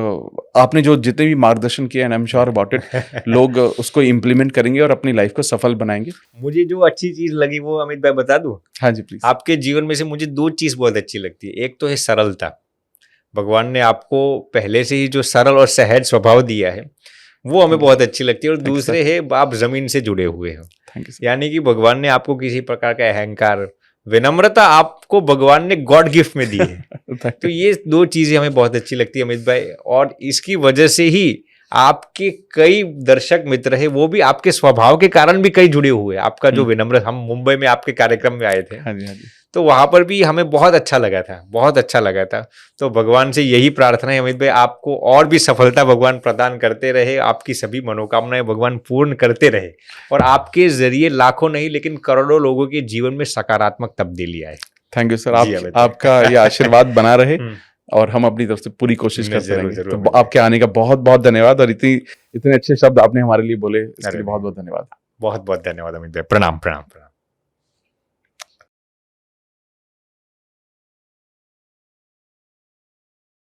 आपने जो जितने भी मार्गदर्शन किया, I am sure about it लोग उसको इम्प्लीमेंट करेंगे और अपनी लाइफ को सफल बनाएंगे। मुझे जो अच्छी चीज लगी वो अमित भाई बता दूं? हाँ जी प्लीज। आपके जीवन में से मुझे 2 चीज बहुत अच्छी लगती है। एक तो है सरलता, भगवान ने आपको पहले से ही जो सरल और सहज स्वभाव दिया है वो हमें बहुत अच्छी लगती है। और दूसरे है आप जमीन से जुड़े हुए हो, यानी कि भगवान ने आपको किसी प्रकार का अहंकार, विनम्रता आपको भगवान ने गॉड गिफ्ट में दी है। तो ये 2 चीजें हमें बहुत अच्छी लगती है अमित भाई, और इसकी वजह से ही आपके कई दर्शक मित्र है, वो भी आपके स्वभाव के कारण भी कई जुड़े हुए हैं। आपका जो विनम्र, हम मुंबई में आपके कार्यक्रम में आए थे, हाँ जी, हाँ जी। तो वहां पर भी हमें बहुत अच्छा लगा था, बहुत अच्छा लगा था। तो भगवान से यही प्रार्थना है अमित भाई, आपको और भी सफलता भगवान प्रदान करते रहे, आपकी सभी मनोकामनाएं भगवान पूर्ण करते रहे, और आपके जरिए लाखों नहीं लेकिन करोड़ों लोगों के जीवन में सकारात्मक तब्दीली आए। थैंक यू सर, आपका ये आशीर्वाद बना रहे और हम अपनी तरफ से पूरी कोशिश करते रहेंगे। तो आपके आने का बहुत बहुत धन्यवाद, और इतने अच्छे शब्द आपने हमारे लिए बोले, इसके लिए बहुत बहुत धन्यवाद। बहुत बहुत धन्यवाद अमित भाई, प्रणाम प्रणाम प्रणाम।